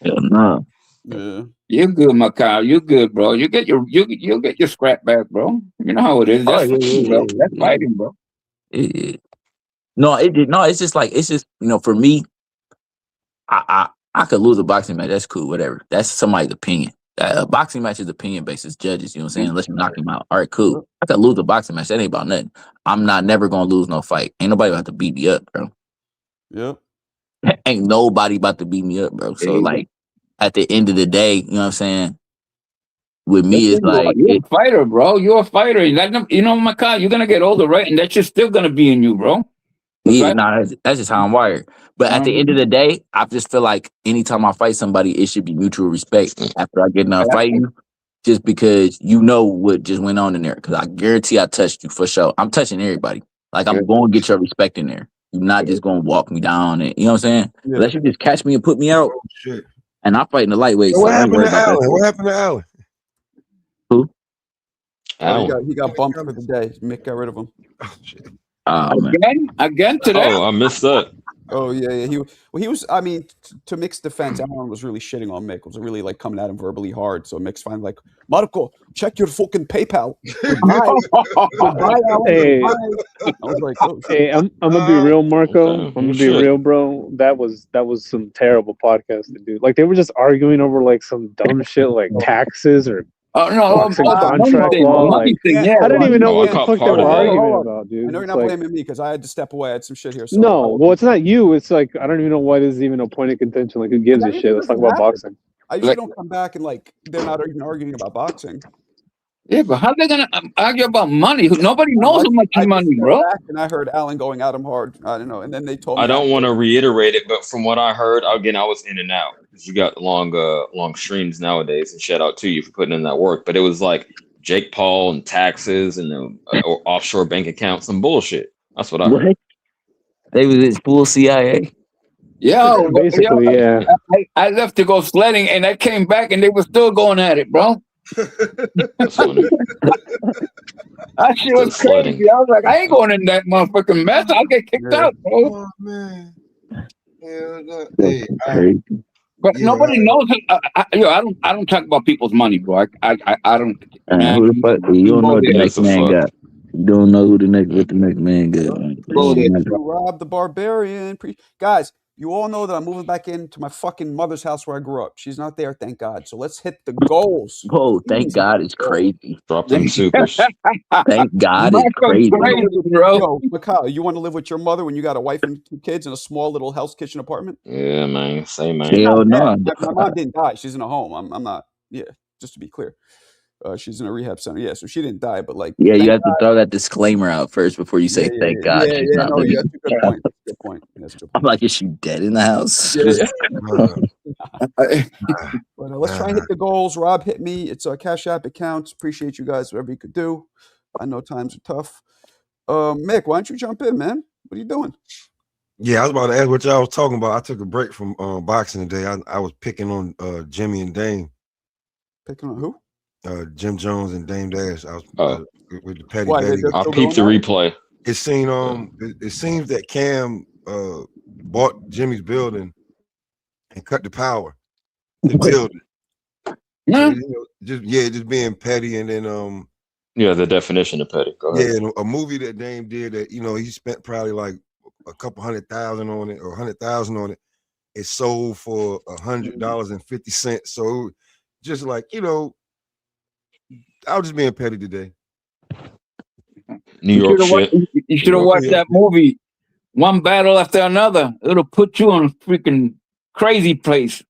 Hell no. Yeah. You're good, Macau. You're good, bro. You'll get your scrap back, bro. You know how it is. That's bro. That's fighting, bro. No, it's just like, it's just, you know, for me, I could lose a boxing match. That's cool, whatever. That's somebody's opinion. A boxing match is opinion based. It's judges, you know what I'm saying? Unless you knock him out. All right, cool. I could lose a boxing match. That ain't about nothing. I'm never gonna lose no fight. Ain't nobody about to beat me up, bro. Yep. Ain't nobody about to beat me up, bro. So like, at the end of the day, you know what I'm saying? With me, it's like you're a fighter, bro. You're a fighter. You know, Macau, you're gonna get older, right? And that shit's still gonna be in you, bro. Yeah, that's just how I'm wired. But at the end of the day, I just feel like anytime I fight somebody, it should be mutual respect after I get done fighting you, just because you know what just went on in there. Because I guarantee I touched you for sure. I'm touching everybody. Like, I'm going to get your respect in there. You're not just going to walk me down. And, you know what I'm saying? Yeah. Unless you just catch me and put me out. Oh, shit. And I fight in the lightweight. What happened to Allen? What happened to Allen? Who? He got bumped for the day. Mick got rid of him. Oh, shit. Again today. Oh, I missed that. Oh yeah. He was. I mean, to Mick's defense, Alan was really shitting on Mick. Was really like coming at him verbally hard. So Mick's finally like, Marco, check your fucking PayPal. Hey, I was like, oh, hey, I'm gonna be real, Marco. I'm gonna be real, bro. That was some terrible podcast to do. Like, they were just arguing over like some dumb shit like taxes or contract law. Like, I don't even know what the fuck they were arguing about, dude. I know you're not blaming me because I had to step away. I had some shit here. So no, well, it's not you. It's like, I don't even know why there's even a point of contention. Like, who gives a shit? Let's talk about boxing. I usually don't come back and like they're not even arguing about boxing. Yeah, but how are they gonna argue about money? Nobody knows how much money, bro. And I heard Alan going at him hard. I don't know. And then they told me. I don't want to reiterate it, but from what I heard, again, I was in and out because you got long streams nowadays. And shout out to you for putting in that work. But it was like Jake Paul and taxes and offshore bank accounts and bullshit. That's what I heard. They was full CIA. Yeah, basically, yeah. I left to go sledding, and I came back, and they were still going at it, bro. That's funny. That shit was crazy. I was like, I ain't going in that motherfucking mess. I'll get kicked out, bro. Oh man. Hey, but nobody knows it. I don't talk about people's money, bro. I don't. Who the fuck? You don't know what the next man got. You don't know what the next man got. Rob the Barbarian. Guys, You all know that I'm moving back into my fucking mother's house where I grew up. She's not there, thank God. So let's hit the goals. Oh, thank Please, God it's go. crazy. Drop them supers. Thank God it's Michael crazy. crazy, bro. Yo, Mikhail, you want to live with your mother when you got a wife and 2 kids in a small little Hell's Kitchen apartment? Yeah, man. Same, man. She's Hell not no. dead. My mom didn't die. She's in a home. I'm not. Yeah, just to be clear, she's in a rehab center. Yeah, so she didn't die, but like, Yeah, you thank have to throw that disclaimer out first before you say thank God she's not no, living. yeah, that's a good point. That's a good point. That's a good I'm point. like, is she dead in the house? Yeah. Uh, But let's try and hit the goals. Rob hit me. It's a Cash App accounts. Appreciate you guys, whatever you could do. I know times are tough. Mick, why don't you jump in, man? What are you doing? yeah, I was about to ask what y'all was talking about. I took a break from boxing today. I was picking on Jimmy and Dame. Picking on who? Jim Jones and Dame Dash. I was with the Petty Why, Betty. they're I still peeped the doing that? replay. It seemed it seems that Cam bought Jimmy's building and cut the power. The building. Yeah. So, just being petty, and then Yeah, the definition of petty. Go ahead. yeah, and a movie that Dame did that he spent probably like a couple $100,000 on it or $100,000 on it. It sold for $100.50. So just like I was just being petty today. New York shit. You should have watched that movie, one battle after another. It'll put you on a freaking crazy place.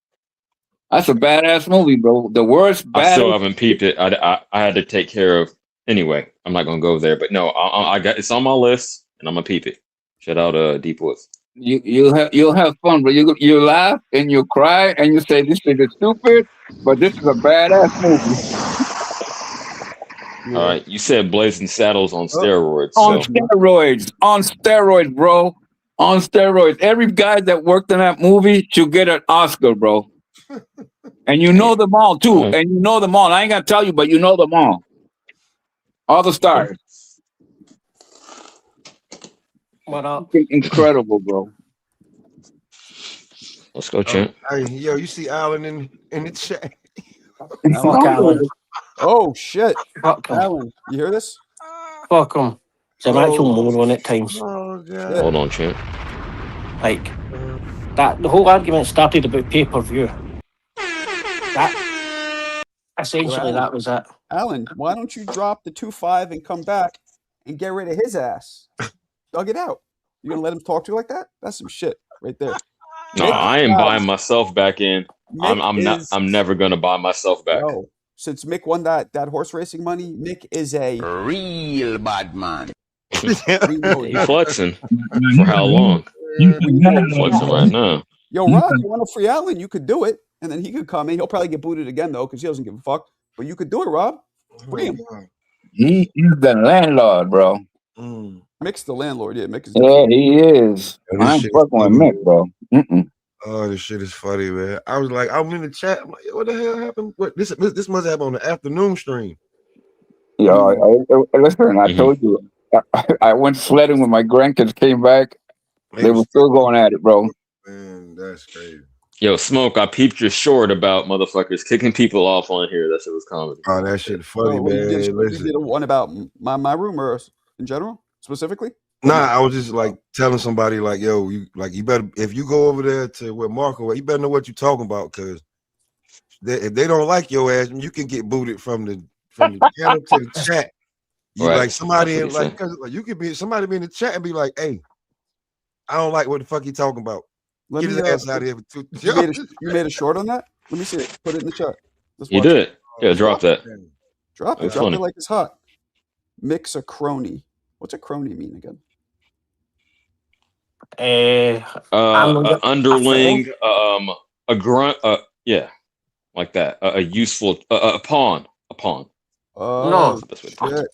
That's a badass movie, bro. The worst I still battle. haven't peeped it. I had to take care of. Anyway, I'm not gonna go there. But no, I got it's on my list, and I'm gonna peep it. Shout out Deep Woods. You'll have fun, but you laugh and you cry and you say this thing is stupid, but this is a badass movie. All right, you said Blazing Saddles on steroids. On So steroids, bro. On steroids. Every guy that worked in that movie should get an Oscar, bro. And you know them all too. Right. And you know them all. I ain't gonna tell you, but you know them all. All the stars. What up? Incredible, bro. let's go, champ. Hey, yo, you see Alan in the chat? Fuck Alan. Oh shit, Fuck him. Alan, you hear this? Fuck him. It's an actual moron at times. Oh god. Hold on, champ. Like that. The whole argument started about pay-per-view. That essentially that was it. Alan, why don't you drop the 2-5 and come back and get rid of his ass? Dug it out. You gonna let him talk to you like that? That's some shit right there. No, I ain't buying myself back in. Mick I'm never gonna buy myself back. No. Since Mick won that horse racing money, Mick is a real bad man. He flexing for how long? Flexing right now. Yo, Rob, you want to free Alan? You could do it, and then he could come in. He'll probably get booted again though, because he doesn't give a fuck. But you could do it, Rob. Free him. He's the landlord, bro. Mick's the landlord. Yeah, Mick is. Yeah, he is. I'm fucking with Mick, bro. Oh, this shit is funny, man. I was like, I'm in the chat. I'm like, what the hell happened? What this must happen on the afternoon stream. Yo, listen, I told you, I went sledding with my grandkids, came back. They were still going at it, bro. Man, that's crazy. Yo, Smoke, I peeped your short about motherfuckers kicking people off on here. That shit was comedy. Oh, that shit funny, man. You did one about my room or in general, specifically? Nah, I was just like telling somebody like, yo, you better, if you go over there to where Marco, you better know what you're talking about, because if they don't like your ass, you can get booted from the channel to the chat. You Right. like somebody That's in, what like, cause like, you could be somebody be in the chat and be like, hey, I don't like what the fuck you talking about. Get his ass out of here. You made a short on that? Let me see it. Put it in the chat. Let's You watch did. it. Yeah, drop that. Drop it. That's Drop funny. it like it's hot. Mix a crony. What's a crony mean again? Underling, a grunt, yeah, like that. A useful, a pawn, No, That's the best way to put it.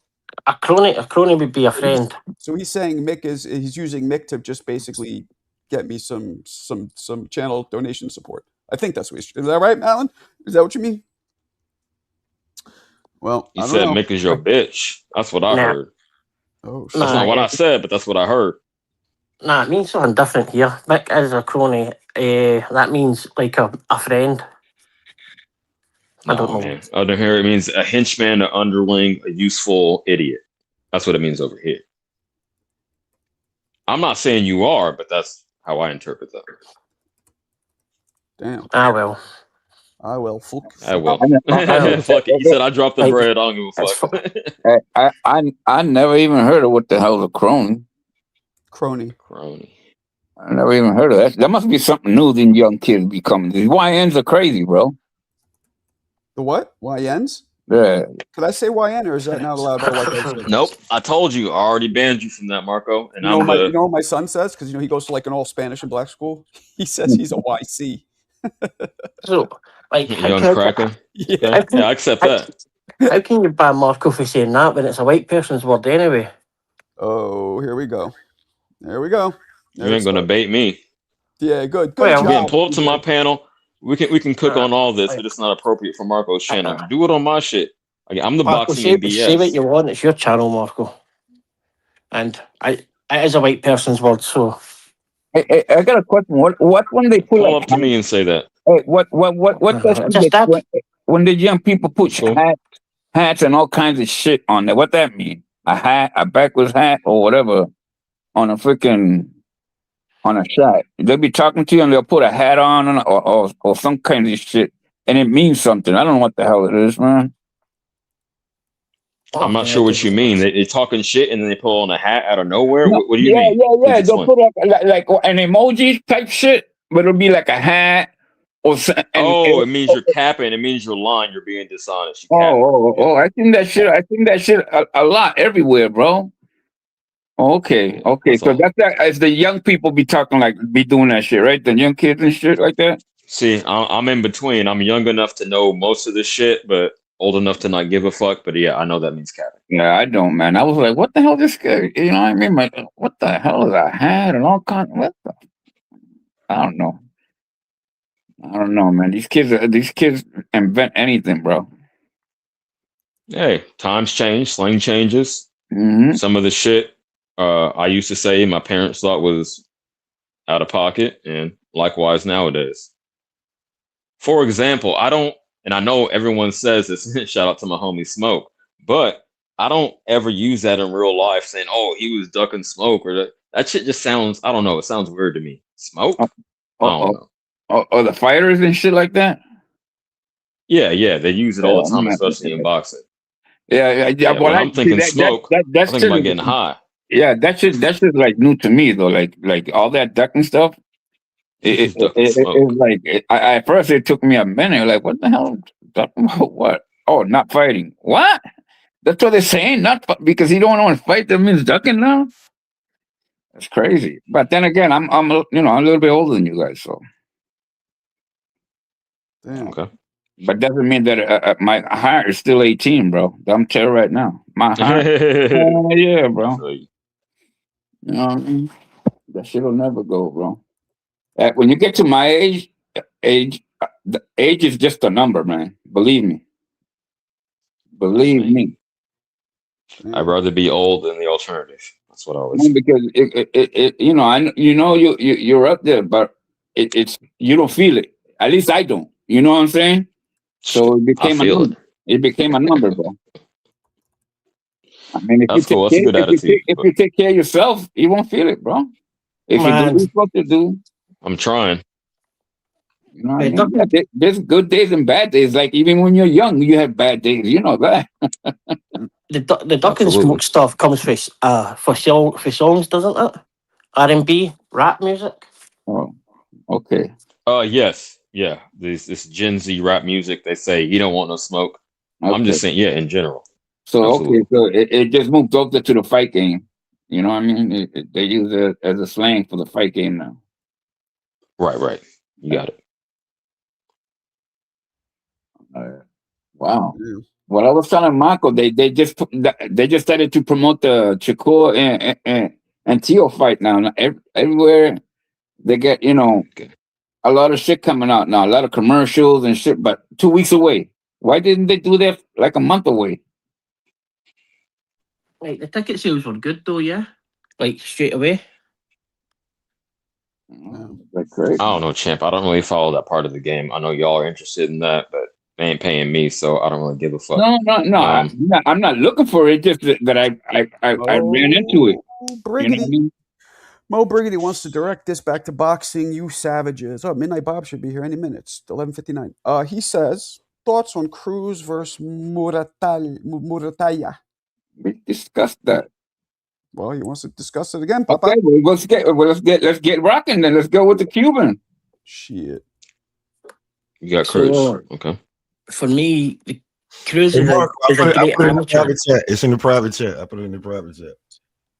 a crony would be a friend. So he's saying he's using Mick to just basically get me some channel donation support. I think that's what is that right, Alan? Is that what you mean? Well, You I don't said know. Mick is your bitch. That's what I Nah. heard. Oh, That's not what I said, but that's what I heard. Nah, it means something different here. Mick is a crony. That means like a friend. I don't know. Man. Under here, it means a henchman, an underling, a useful idiot. That's what it means over here. I'm not saying you are, but that's how I interpret that. Damn. Ah, well. I will. Fuck. I will. I Fuck it. He said I dropped the Like, bread. I don't give a that's fuck. I never even heard of what the hell is a crony. Crony. Crony. I never even heard of that. That must be something new than young kids becoming. These YNs are crazy, bro. The what? YNs? Yeah. Could I say YN or is that not allowed to like I said? Nope. I told you. I already banned you from that, Marco. And You know, I'm you know what my son says? Because, you know, he goes to like an all Spanish and black school. He says he's a YC. So, like, Young cracker. Yeah. Yeah, I accept that. How can you ban Marco for saying that when it's a white person's word anyway? Oh, here we go. There we go. You ain't gonna bait me. Yeah, good. Good Well, job. Again, pull up to my panel. We can cook on all this, but it's not appropriate for Marco's channel. Do it on my shit. I'm the Marco, boxing and say what BS. you want. It's your channel, Marco. And it is a white person's word, so. Hey, I got a question. What when they put Pull like up to me and say that. Hey, what does when the young people put Cool. hats and all kinds of shit on there? What that mean? A hat, a backwards hat, or whatever on a shot. They'll be talking to you and they'll put a hat on or some kind of shit, and it means something. I don't know what the hell it is, man. I'm not sure what you mean. They're talking shit and then they pull on a hat out of nowhere. No, What do you mean? Yeah. They'll put like an emoji type shit, but it'll be like a hat or something. It means you're capping. It means you're lying. You're being dishonest. I think that shit a lot everywhere, bro. Okay. So that's as the young people be doing that shit, right? The young kids and shit like that. See, I'm in between. I'm young enough to know most of this shit, but old enough to not give a fuck. But yeah, I know that means capping. Yeah, I don't, man. I was like, what the hell this guy? You know what I mean? Like, what the hell is a hat and all kinds? What the? I don't know, man. These kids invent anything, bro. Hey, times change, slang changes. Mm-hmm. Some of the shit I used to say my parents thought was out of pocket, and likewise nowadays. For example, and I know everyone says this, shout out to my homie Smoke, but I don't ever use that in real life saying, oh, he was ducking smoke, or that shit just sounds, I don't know, it sounds weird to me. Smoke? I don't know. Oh, the fighters and shit like that? Yeah, they use it all the time, especially in boxing. Yeah. When I'm thinking smoke, I'm thinking about getting high. Yeah, that shit like new to me though. Like all that ducking stuff. It's like at first it took me a minute. Like, what the hell? Talking about what? Oh, not fighting. What? That's what they're saying. Not because you don't want to fight. That means ducking now. That's crazy. But then again, I'm a little bit older than you guys, so. Damn. Okay. But doesn't mean that my heart is still 18, bro. I'm telling you right now. My heart. Yeah, bro. You know what I mean? That shit will never go, bro. When you get to my age, the age is just a number, man. Believe me. I'd rather be old than the alternative. That's what I always say. Because you're up there, but it's you don't feel it. At least I don't. You know what I'm saying? So it became a number. It became a number, bro. I mean, if you take care of yourself, you won't feel it, bro. If you do what you're supposed to do. I'm trying. You know what I mean? There's good days and bad days. Like even when you're young, you have bad days. You know that. The duck and smoke stuff comes for songs, doesn't it? R&B, rap music. Oh, okay. Yes, yeah. This Gen Z rap music. They say you don't want no smoke. Okay. I'm just saying, yeah, in general. So absolutely. Okay, so it just moved over to the fight game. You know what I mean? They use it as a slang for the fight game now. Right. You got it. Wow. Yeah. Well, I was telling Marco, they just started to promote the Shakur and Tio fight now. Everywhere they get, a lot of shit coming out now, a lot of commercials and shit. But 2 weeks away. Why didn't they do that like a month away? Like the ticket sales were good though, yeah. Like straight away. That's great. I don't know, champ. I don't really follow that part of the game. I know y'all are interested in that, but they ain't paying me, so I don't really give a fuck. No. I'm not looking for it. Just that I ran into it. Briggity. You know what I mean? Mo Briggity wants to direct this back to boxing, you savages. Oh, Midnight Bob should be here any minute. It's 11:59. He says, thoughts on Cruz versus Murataya. We discussed that. Well, he wants to discuss it again, Papa. Okay, well, let's get rocking then. Let's go with the Cuban. Shit. You got Cruz. So, Okay. For me, the Cruz Hey, is Mark, a great I put it in the amateur. private chat. It's in the private chat. I put it in the private chat.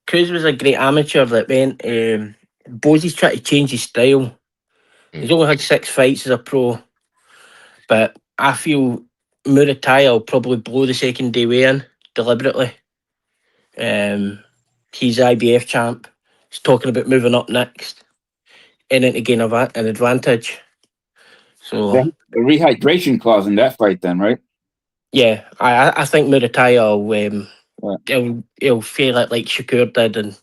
Cruz was a great amateur that went. Bosey's trying to change his style. He's only had 6 fights as a pro, but I feel Murataya will probably blow the second day weigh-in deliberately. He's IBF champ. He's talking about moving up next, and then to gain an advantage. So The rehydration clause in that fight, then, right? yeah, I think Murataya will he'll fail it like Shakur did and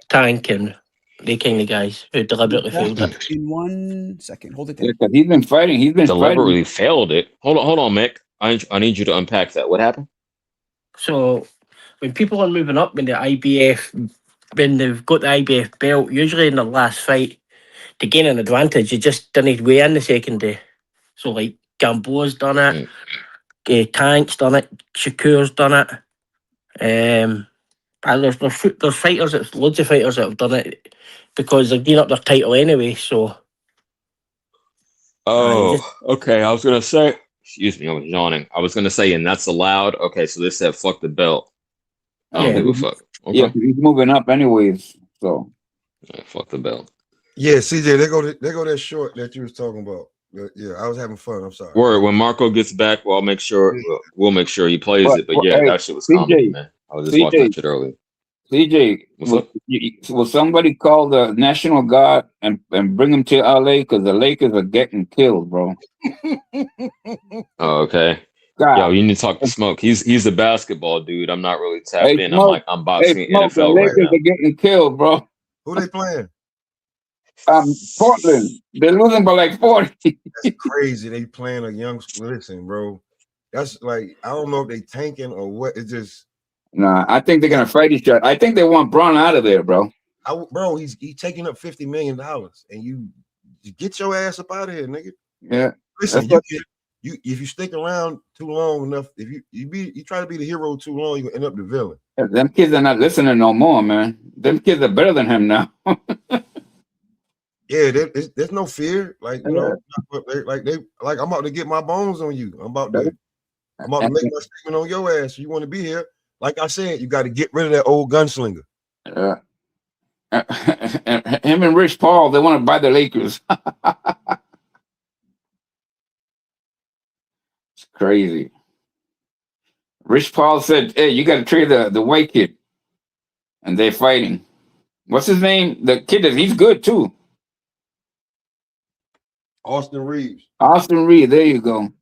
Tank and the kind of guys who deliberately failed it. In 1 second. Hold it there. Yeah, 'cause he's been fighting. He's been Deliberately fighting. failed it. Hold on, Mick. I need you to unpack that. What happened? So when people are moving up when they've got the IBF belt, usually in the last fight, to gain an advantage, you just didn't weigh in the second day. So like Gamboa's done it, Tank's done it, Shakur's done it. And there's fighters, loads of fighters that have done it because they're getting up their title anyway. So okay. I was gonna say, excuse me, I was yawning. I was gonna say, and that's allowed. Okay, so this said fuck the belt. I don't give a fuck. Okay. Yeah, he's moving up anyways. So yeah, fuck the belt. Yeah, CJ, they go that short that you was talking about. Yeah, I was having fun. I'm sorry. Word. When Marco gets back, we'll make sure he plays it. But yeah, hey, that shit was comedy, man. I was just watching that shit earlier. CJ, will somebody call the National Guard and bring him to LA because the Lakers are getting killed, bro? Oh, okay. God. Yo, you need to talk to Smoke. He's a basketball dude. I'm not really tapped Hey, in. Smoke. I'm boxing Smoke, the NFL Lakers right now. are getting killed, bro. Who they playing? Portland. They're losing by like 40. That's crazy. They playing a young. Listen, bro. That's like I don't know if they tanking or what. It's just. Nah, I think they're gonna fight each other. I think they want Braun out of there, bro. Bro, he's taking up $50 million, and you get your ass up out of here, nigga. Yeah. Listen, if you stick around too long enough, if you try to be the hero too long, you gonna end up the villain. Yeah, them kids are not listening no more, man. Them kids are better than him now. Yeah, there's no fear. Like you know, like I'm about to get my bones on you. I'm about to make my statement on your ass. You want to be here? Like I said, you got to get rid of that old gunslinger. Yeah. Him and Rich Paul, they want to buy the Lakers. It's crazy. Rich Paul said, "Hey, you got to trade the white kid," and they're fighting. What's his name? The kid he's good too. Austin Reeves. Austin Reeves. There you go.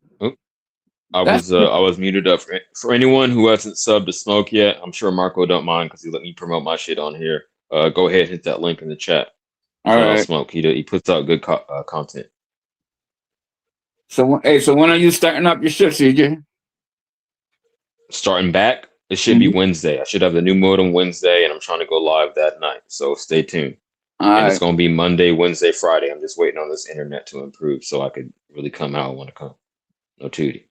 I was muted up for anyone who hasn't subbed to Smoke yet. I'm sure Marco don't mind because he let me promote my shit on here. Go ahead, hit that link in the chat. All right. Smoke. He puts out good content. So when are you starting up your shit, CJ? Starting back, it should be Wednesday. I should have the new modem Wednesday, and I'm trying to go live that night. So stay tuned. It's going to be Monday, Wednesday, Friday. I'm just waiting on this internet to improve so I could really come out when I come. No tootie.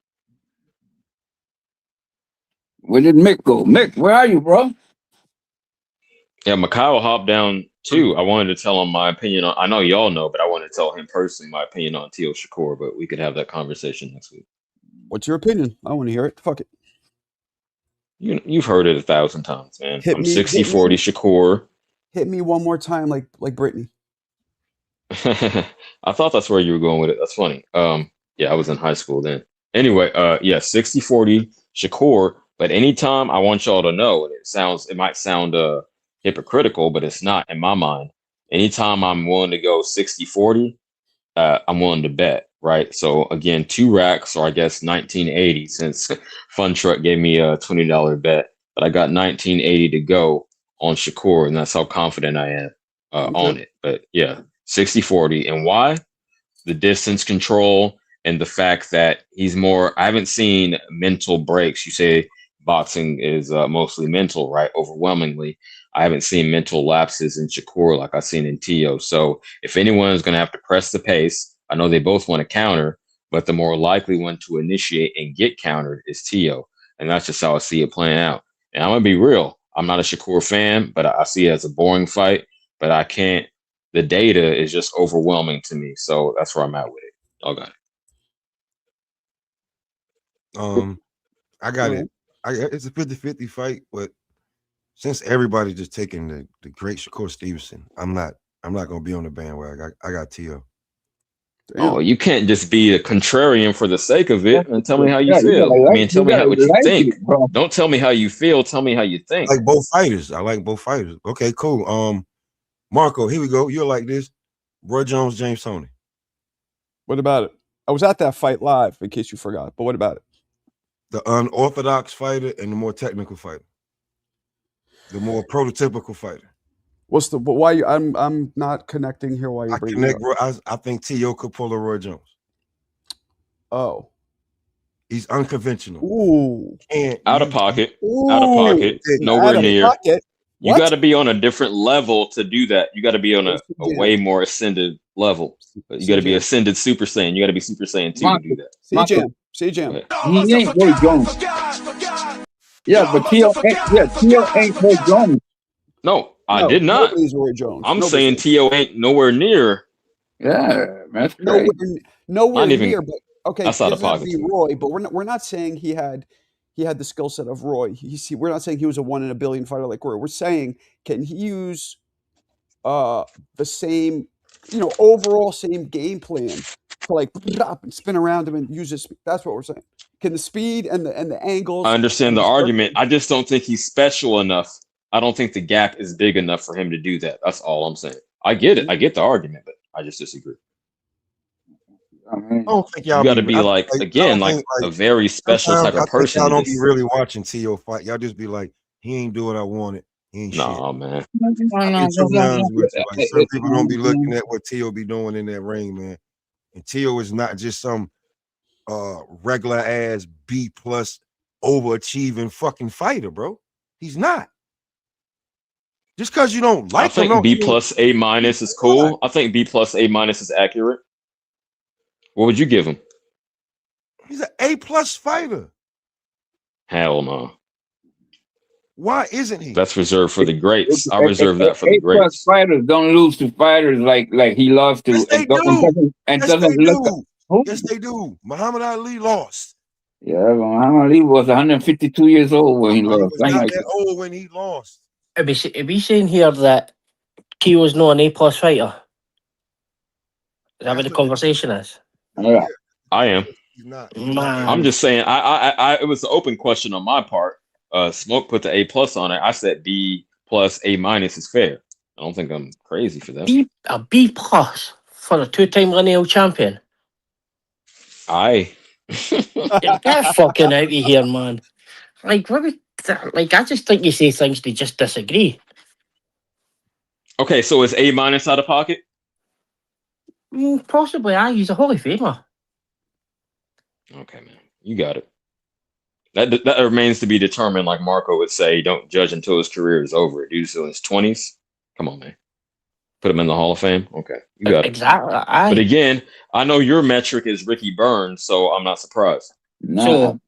Where did Mick go? Mick, where are you, bro? Yeah, Mikhail hopped down too. I wanted to tell him my opinion on. I know y'all know, but I wanted to tell him personally my opinion on Teal Shakur. But we could have that conversation next week. What's your opinion? I want to hear it. Fuck it. You've heard it 1,000 times, man. I'm 60-40 Shakur. Hit me one more time, like Britney. I thought that's where you were going with it. That's funny. Yeah, I was in high school then. Anyway, yeah, 60-40 Shakur. But anytime I want y'all to know, and it might sound hypocritical, but it's not in my mind. Anytime I'm willing to go 60-40, I'm willing to bet, right? So again, 2 racks, or I guess 1980, since Fun Truck gave me a $20 bet, but I got 1980 to go on Shakur, and that's how confident I am on it. But yeah, 60-40. And why? The distance control and the fact that he's more, I haven't seen mental breaks. You say boxing is mostly mental, right? Overwhelmingly, I haven't seen mental lapses in Shakur like I've seen in Tio. So if anyone is going to have to press the pace, I know they both want to counter, but the more likely one to initiate and get countered is Tio, and that's just how I see it playing out. And I'm gonna be real. I'm not a Shakur fan, but I see it as a boring fight. But I can't. The data is just overwhelming to me, so that's where I'm at with it. Y'all got it. I got it. It's a 50-50 fight, but since everybody's just taking the great Shakur Stevenson, I'm not gonna be on the bandwagon. I got Tio. Oh, you can't just be a contrarian for the sake of it and tell me how you feel. I mean, tell me what you think. Don't tell me how you feel. Tell me how you think. I like both fighters. I like both fighters. Okay, cool. Marco, here we go. You're like this. Roy Jones, James Toney. What about it? I was at that fight live, in case you forgot. But what about it? The unorthodox fighter and the more technical fighter. The more prototypical fighter. What's the? But why? I'm not connecting here. Why you bringing it up? I think Tio could pull a Roy Jones. Oh, he's unconventional. Ooh, out of pocket. Out of pocket. Nowhere near. Pocket. You got to be on a different level to do that. You got to be on a way more ascended level. You got to be ascended Super Saiyan. You got to be Super Saiyan 2 to do that. C-Jam. He ain't Roy Jones. Yeah, but Tio ain't Roy Jones. No, I did not. Roy Jones. I'm saying Tio ain't nowhere near. Yeah, that's great. Nowhere near. But okay, that's out of pocket. Be Roy, but we're not saying he had the skill set of Roy. We're not saying he was a 1 in a billion fighter like Roy. We're saying, can he use the same, overall same game plan to like and spin around him and use his? That's what we're saying. Can the speed and the angles? I understand the argument. I just don't think he's special enough. I don't think the gap is big enough for him to do that. That's all I'm saying. I get it. I get the argument, but I just disagree. I don't think you got to be like a very special type of person. Y'all don't be really watching Tio fight. Y'all just be like, he ain't do what I wanted. He ain't shit. Man. Some people don't be looking at what Tio be doing in that ring, man. And Tio is not just some regular ass B+ overachieving fucking fighter, bro. He's not. Just because you don't like him. I think B+ A- is cool. I think B+ A- is accurate. What would you give him? He's an A+ fighter. Hell no. Why isn't he? That's reserved for the greats. I reserve that for the greats. A+ fighters don't lose to fighters like he loves to. Yes, they do. Who? Yes, they do. Muhammad Ali lost. Yeah, Muhammad Ali was 152 years old when he lost. He was not that old when he lost. Are we saying here that Tio's not an A+ fighter? Is that what the conversation is? Yeah. I am. He's not. I'm just saying. I it was an open question on my part. Smoke put the A+ on it. I said B+ A- is fair. I don't think I'm crazy for that. A B+ for a 2-time lineal champion. Get fucking out of here, man. Like what? I just think you say things to just disagree. Okay, so is A- out of pocket? Possibly. He's a Hall of Famer. Okay, man, you got it. That remains to be determined. Like Marco would say, don't judge until his career is over. Dude's in his 20s. Come on, man. Put him in the Hall of Fame. Okay, you got it. Exactly. But again, I know your metric is Ricky Burns, so I'm not surprised. So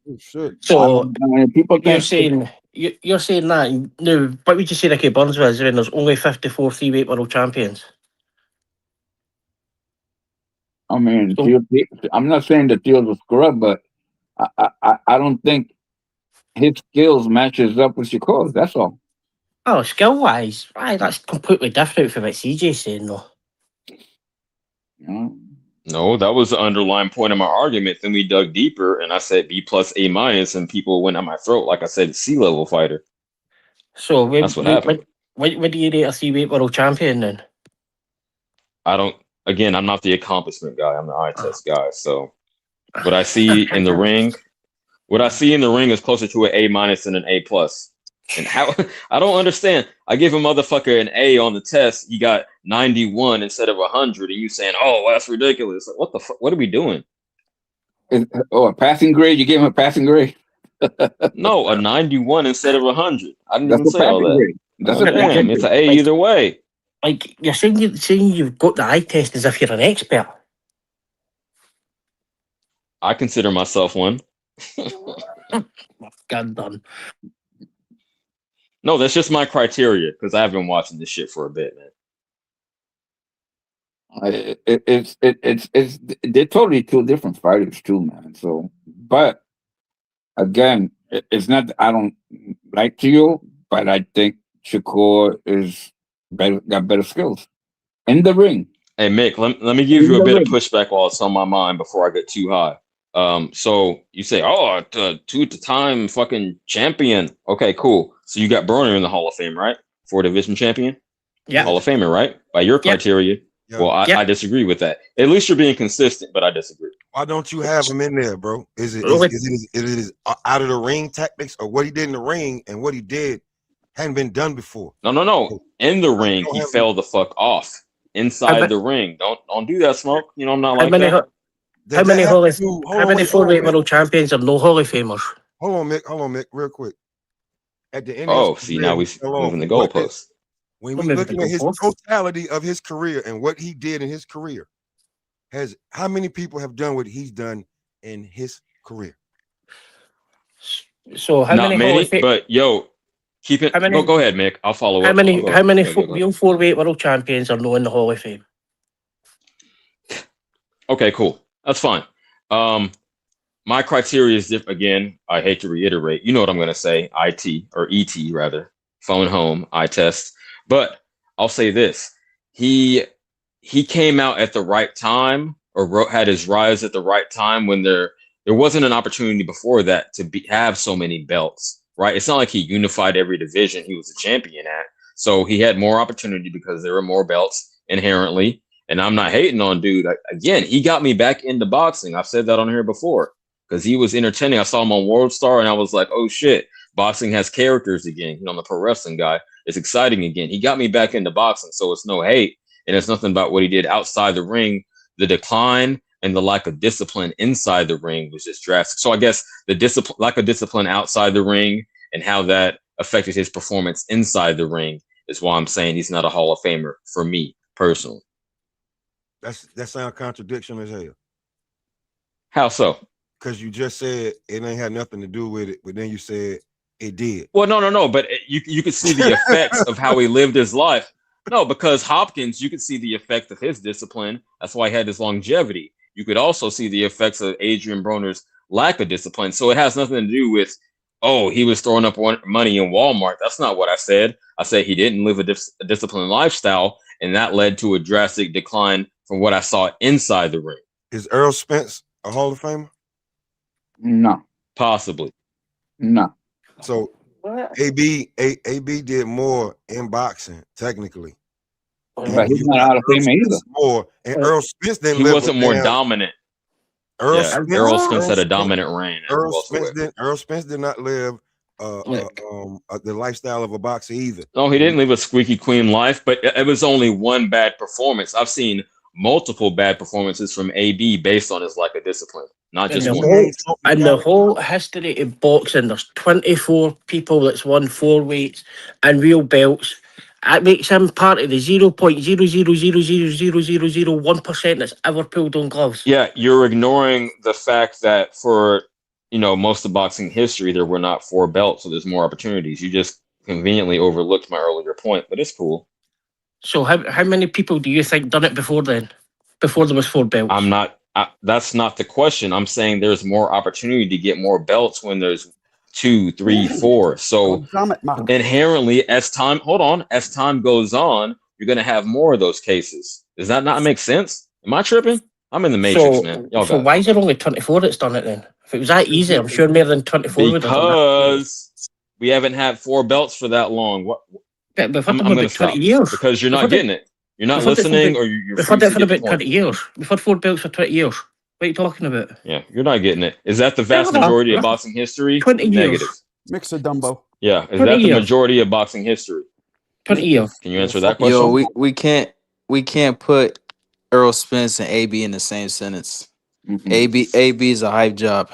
people you're saying that no, what would you say Ricky Burns was when there's only 54 3-weight world champions? I mean, I'm not saying that Tio's a scrub, but I don't think his skills matches up with Shakur's. That's all. Oh, skill wise, that's completely different from what CJ's saying, though. No, that was the underlying point of my argument. Then we dug deeper, and I said B+ A-, and people went on my throat like I said, C-level fighter. So that's what happened. What do you rate a 3-weight world champion then? I'm not the accomplishment guy. I'm the eye test guy. So what I see in the ring is closer to an A- than an A+. And how I don't understand. I give a motherfucker an A on the test. You got 91 instead of 100, and you saying, "Oh, well, that's ridiculous." Like, what the fuck? What are we doing? A passing grade? You gave him a passing grade? No, a 91 instead of 100. I didn't That's even a say all passing that. grade. That's Oh, a passing damn, it's grade. an A Like, either way. like you're saying you've got the eye test as if you're an expert. I consider myself one. God done. No, that's just my criteria because I've been watching this shit for a bit, man. It's they're totally two different fighters too, man. So, but again, it's not that I don't like Tio, but I think Shakur is got better skills in the ring. Hey, Mick, let me give In you a the bit of ring. pushback while it's on my mind before I get too high. So you say, oh, two-time fucking champion. Okay, cool. So you got Broner in the Hall of Fame, right? 4-division champion? Yeah. Hall of Famer, right? By your criteria. Yeah. Well, I disagree with that. At least you're being consistent, but I disagree. Why don't you have him in there, bro? Is it his out of the ring tactics, or what he did in the ring and what he did hadn't been done before? No. In the ring, he fell the fuck off. Inside the ring. Don't do that, Smoke. You know I'm not like that. How many 4-weight world champions are no Hall of Famers? Hold on, Mick, real quick. At the end Oh, of his see, career, now we he fell off. moving the goalposts. When we looking at his totality of his career and what he did in his career, how many people have done what he's done in his career? So how Not many many, but yo, keep it. Go ahead, Mick. I'll follow How up. many Go ahead. real 4-weight world champions are no in the Hall of Fame? Okay, cool. That's fine. My criteria is different. Again, I hate to reiterate. You know what I'm going to say. IT or ET rather. Phone home. Eye test. But I'll say this: he came out at the right time, or had his rise at the right time when there wasn't an opportunity before that to have so many belts. Right? It's not like he unified every division he was a champion at. So he had more opportunity because there were more belts inherently. And I'm not hating on dude. Again, he got me back into boxing. I've said that on here before because he was entertaining. I saw him on World Star and I was like, oh shit, boxing has characters again. You know, I'm a pro wrestling guy. It's exciting again. He got me back into boxing. So it's no hate. And it's nothing about what he did outside the ring. The decline and the lack of discipline inside the ring was just drastic. So I guess the lack of discipline outside the ring and how that affected his performance inside the ring is why I'm saying he's not a Hall of Famer for me personally. That sounds contradiction as hell. How so? Because you just said it ain't had nothing to do with it, but then you said it did. Well, no, but you could see the effects of how he lived his life. No, because Hopkins, you could see the effect of his discipline. That's why he had his longevity. You could also see the effects of Adrian Broner's lack of discipline. So it has nothing to do with, oh, he was throwing up money in Walmart. That's not what I said. I said he didn't live a disciplined lifestyle, and that led to a drastic decline from what I saw inside the ring. Is Errol Spence a Hall of Famer? No. Possibly. No. So AB did more in boxing, technically. But he's not Hall of Famer either. More, and Errol Spence didn't He live wasn't more dominant. Errol Spence had a dominant reign. Errol Spence did not live the lifestyle of a boxer either. No, he didn't live a squeaky clean life, but it was only one bad performance. I've seen multiple bad performances from AB based on his lack of discipline, not just one. And the whole history of boxing, there's 24 people that's won 4 weights and real belts. That makes him part of the 0.0000001% that's ever pulled on gloves. Yeah, you're ignoring the fact that for most of boxing history, there were not 4 belts, so there's more opportunities. You just conveniently overlooked my earlier point, but it's cool. So how many people do you think done it before then? Before there was 4 belts? That's not the question. I'm saying there's more opportunity to get more belts when there's 2, 3, 4. So inherently, as time goes on, you're gonna have more of those cases. Does that not make sense? Am I tripping? I'm in the matrix, man. So why is there only 24 that's done it then? If it was that easy, I'm sure more than 24 would have done that. Because we haven't had 4 belts for that long. What? But we've had them about 20 years. Because you're not getting it. You're not listening, or you're. We've had that for about 20 years. We've had 4 belts for 20 years. What are you talking about? Yeah, you're not getting it. Is that the vast majority of boxing history? 20 years. Negative. Mix a Dumbo. Yeah, is that the majority of boxing history? 20 years. Can you answer that question? Yo, we can't put Errol Spence and AB in the same sentence. AB is a hype job.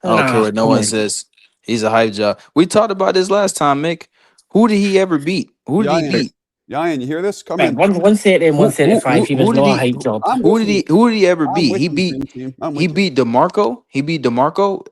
I don't care what no one says. He's a hype job. We talked about this last time, Mick. Who did he ever beat? Who did he Yan, beat? Yan, you hear this? Come Right, in. 130 and 135. He was not a hype job. Who did he ever I'm beat? with He you, beat Dream Team. I'm with he you. beat DeMarco. He beat DeMarco.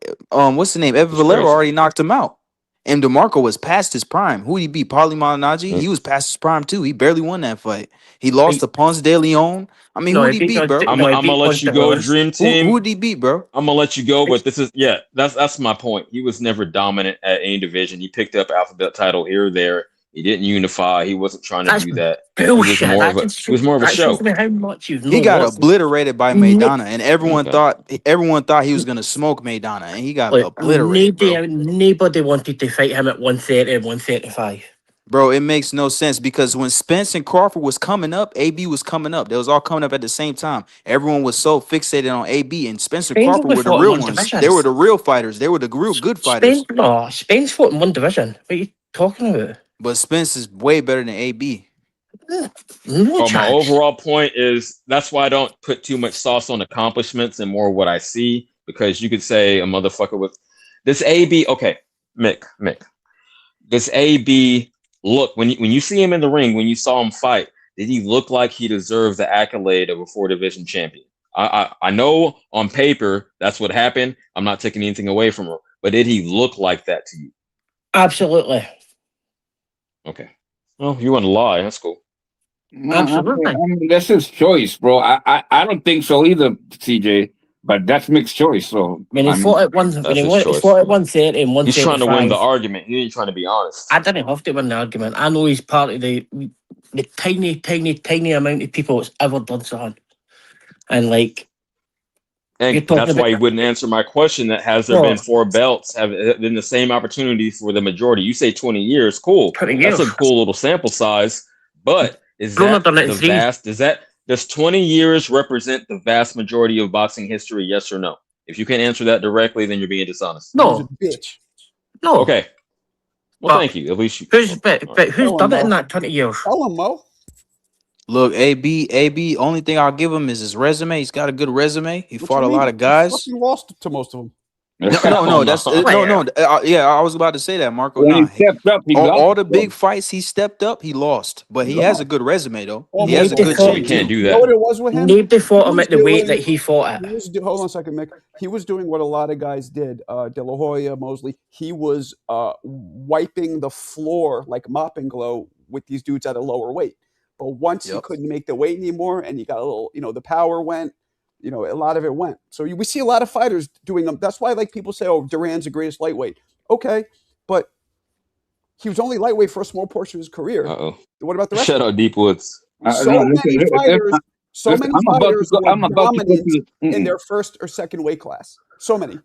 What's the name? Evan That's Valero crazy. already knocked him out. And DeMarco was past his prime. Who did he beat? Paulie Malignaggi. Mm. He was past his prime too. He barely won that fight. He lost He- to Ponce de Leon. I mean, No, who he did he beat beat, bro? Ponce- I'm No, he gonna beat let Ponce you de go, Leon. Dream Team. Who did he beat, bro? I'm gonna let you go, but this is that's my point. He was never dominant at any division. He picked up alphabet title here or there. He didn't unify. He wasn't trying to That's do that. bullshit. It That was more of a that show. shows me how much you've He known got what's obliterated by Nick- Maidana, and everyone thought he was gonna smoke Maidana, and he got Look, obliterated, bro. nobody wanted to fight him at 130 and 135. Bro, it makes no sense because when Spence and Crawford was coming up, AB was coming up. They was all coming up at the same time. Everyone was so fixated on AB, and Spence and Spence Crawford only were the fought in real one ones. division. They were the real fighters. They were the real good fighters. Spence fought in one division. What are you talking about? But Spence is way better than AB. No Well, my chance. overall point is that's why I don't put too much sauce on accomplishments and more what I see, because you could say a motherfucker with this AB. Okay, Mick, this AB look when you see him in the ring, when you saw him fight, did he look like he deserved the accolade of a 4-division champion? I know on paper that's what happened. I'm not taking anything away from him, but did he look like that to you? Absolutely. Okay. Well, you want to lie? That's cool. Absolutely. I mean, that's his choice, bro. I don't think so either, CJ. But that's Mick's choice. So When he fought at one, when he fought at 130 and 135. He's trying to win the argument. He ain't trying to be honest. I didn't have to win the argument. I know he's part of the tiny amount of people that's ever done something. And like, And that's why he wouldn't answer my question. That has there been 4 belts, have been the same opportunity for the majority? You say 20 years, cool. 20 years. That's a cool little sample size. But is Broner that done it in the 3. vast? Does 20 years represent the vast majority of boxing history? Yes or no? If you can't answer that directly, then you're being dishonest. No, bitch. No. Okay. Well, thank you. At least you. Who's done it in that 20 years? Tell him, Mo. Look, AB. Only thing I'll give him is his resume. He's got a good resume. He What fought you a mean? lot of He guys. fucking lost to most of them. No. That's no. Yeah, I was about to say that, Marco. When he Nah, stepped up, he all lost. the big fights he stepped up, he lost. But he has a good resume though. Oh, He has a good Maybe chin. can't too. do You know that. what it was with him? Nobody fought him was at the weight doing- that he fought at. Hold on a second, Mick. He was doing what a lot of guys did. De La Hoya, Mosley. He was wiping the floor like mopping glow with these dudes at a lower weight. But once he couldn't make the weight anymore, and he got a little, the power went. A lot of it went. So we see a lot of fighters doing them. That's why, like, people say, "Oh, Duran's the greatest lightweight." Okay, but he was only lightweight for a small portion of his career. Uh-oh. What about the rest? Shout out Deep Woods. So many fighters were dominant in in their first or second weight class. So many,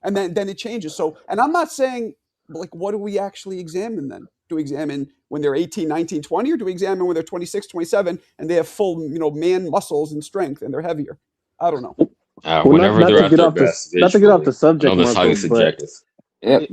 and then it changes. So, and I'm not saying, like, what do we actually examine then? Do we examine when they're 18, 19, 20, or do we examine when they're 26, 27, and they have full, man muscles and strength and they're heavier? I don't know. Whenever they're at their best. Not to get off the subject, I know that's highly Marco, but subjective.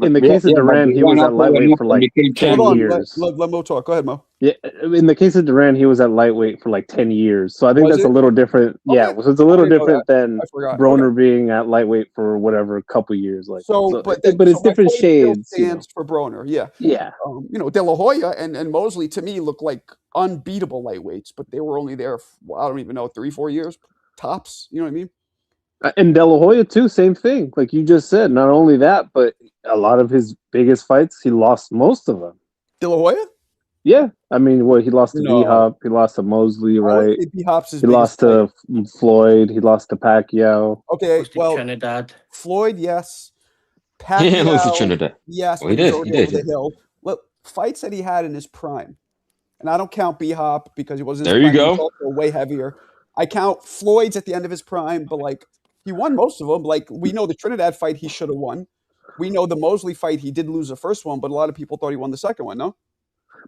in the case of Duran, he was at lightweight for like 10 Hold on, years. let Mo talk. Go ahead, Mo. Yeah, in the case of Duran, he was at lightweight for like 10 years. So I think Was that's it? a little different. Okay. Yeah, so it's a little I didn't know different than I forgot. Broner being at lightweight for whatever couple years. Like But it's my different point still shades. stands for Broner. Yeah. Yeah. De La Hoya and Mosley to me look like unbeatable lightweights, but they were only there for, I don't even know, 3-4 years tops. You know what I mean? And De La Hoya too, same thing. Like you just said, not only that, but a lot of his biggest fights, he lost most of them. De La Hoya? Yeah, I mean, he lost to No. B-Hop, he lost to Mosley, right? B-Hop's his He lost to Floyd, he lost to Pacquiao. Okay, well, Trinidad. Floyd, yes. He didn't lose to Pacquiao, Trinidad. yes. Well, he but did. over He did. the hill. Look, fights that he had in his prime, and I don't count B-Hop because he wasn't. There you go. He was also way heavier. I count Floyd's at the end of his prime, but like he won most of them. Like we know the Trinidad fight he should have won. We know the Mosley fight he did lose the first one, but a lot of people thought he won the second one. No.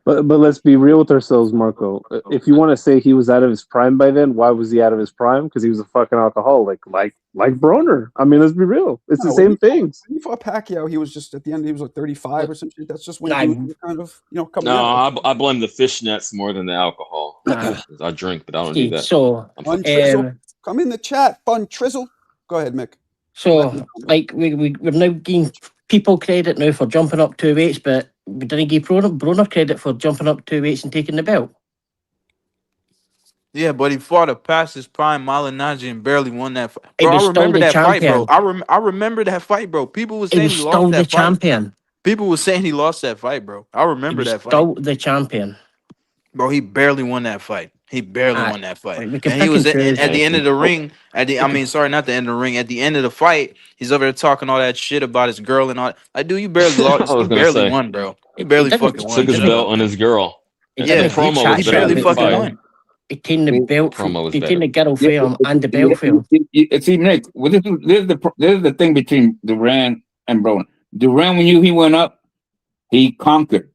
But let's be real with ourselves, Marco. If you want to say he was out of his prime by then, why was he out of his prime? Because he was a fucking alcoholic, like Broner. I mean, let's be real. It's the same things. When he fought Pacquiao, he was just at the end. He was like 35 or something. That's just when Nah, he was kind of coming No, out. I blame the fishnets more than the alcohol. I drink, but I don't do that. So, Fun Trizzle, come in the chat. Fun Trizzle. Go ahead, Mick. So, like we're now getting people credit now for jumping up 2 weights, but we didn't give Broner credit for jumping up 2 weights and taking the belt. Yeah, but he fought a past his prime Malignaggi and barely won that fight. He Bro, I was still remember the that fight, bro. champion. I remember that fight, bro. People were He saying was he still lost the that fight. champion. People were saying he lost that fight, bro. I He remember was that fight. still the champion. Bro, he barely won that fight. He barely Aye. won that fight. Right, we can And he pick was and choose. at the end of the ring. Sorry, not the end of the ring. At the end of the fight, he's over there talking all that shit about his girl and all. Like, dude, you barely I lost. was You gonna barely say won, bro. You barely didn't- fucking won. took his Shut belt up. on his girl. He Yeah, The didn't promo chat was he better barely than the fucking fight. won. He taken the belt. Promo was He taken better. the girl for him and the belt for him. See, Nick, well, this is the thing between Duran and Broner. Duran, when he went up, he conquered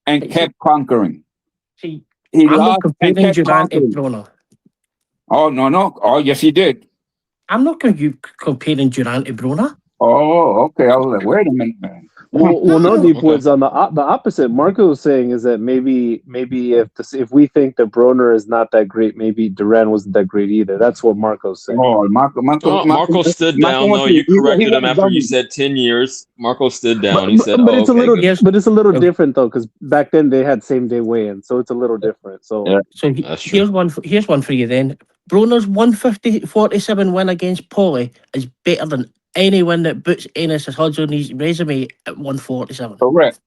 and kept conquering. See, He I'm not lost and comparing kept Durant and conquering. Broner. Oh no! Oh yes, he did. I'm not comparing Durant to Broner. Oh, okay. I was like, wait a minute, man. Well, no, No. Deep Woods. On the opposite, Marco was saying is that maybe if we think that Broner is not that great, maybe Duran wasn't that great either. That's what Marco's saying. Oh, Marco stood down. No, you corrected him after you said 10 years. Marco stood down. He said, But "Oh, it's a okay, little, good." but it's a little different though, because back then they had same day weigh-in, so it's a little different. So Yeah. So That's true. here's one for you then. Broner's 150-47 win against Paulie is better than any win that Butch Ennis has had on his resume at 147. Correct.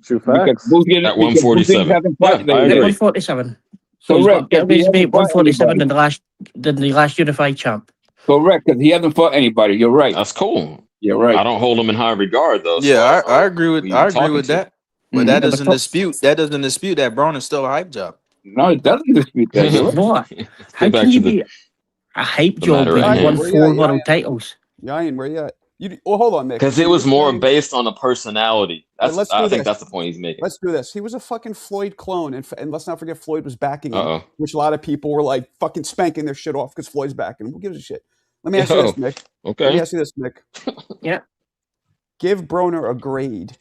true Because facts. At 147. haven't Yeah, fought I lately. At agree. 147. So he's got a Correct. better 'Cause he resume hasn't at fought 147 than anybody. the last unified champ. Correct, because he hasn't fought anybody. You're right. That's cool. You're right. I don't hold him in high regard though. so Yeah, don't I know agree with who you're talking to. that. But Mhm. that Yeah, doesn't but dispute that Broner's still a hype job. No, it doesn't dispute that. You're right. What? How Get back can to you the be a hype the job matter when at you Ryan, won hand. where you 4 at? world titles? Ryan, where you at? Hold on, Mick. Because So it was you're more saying- based on a personality. All right, let's do I think this. that's the point he's making. Let's do this. He was a fucking Floyd clone, and let's not forget Floyd was backing him, Uh-oh. which a lot of people were like fucking spanking their shit off because Floyd's backing him. Who gives a shit? Let me ask you this, Mick. Let me Okay. ask you this, Mick. Yeah. Give Broner a grade.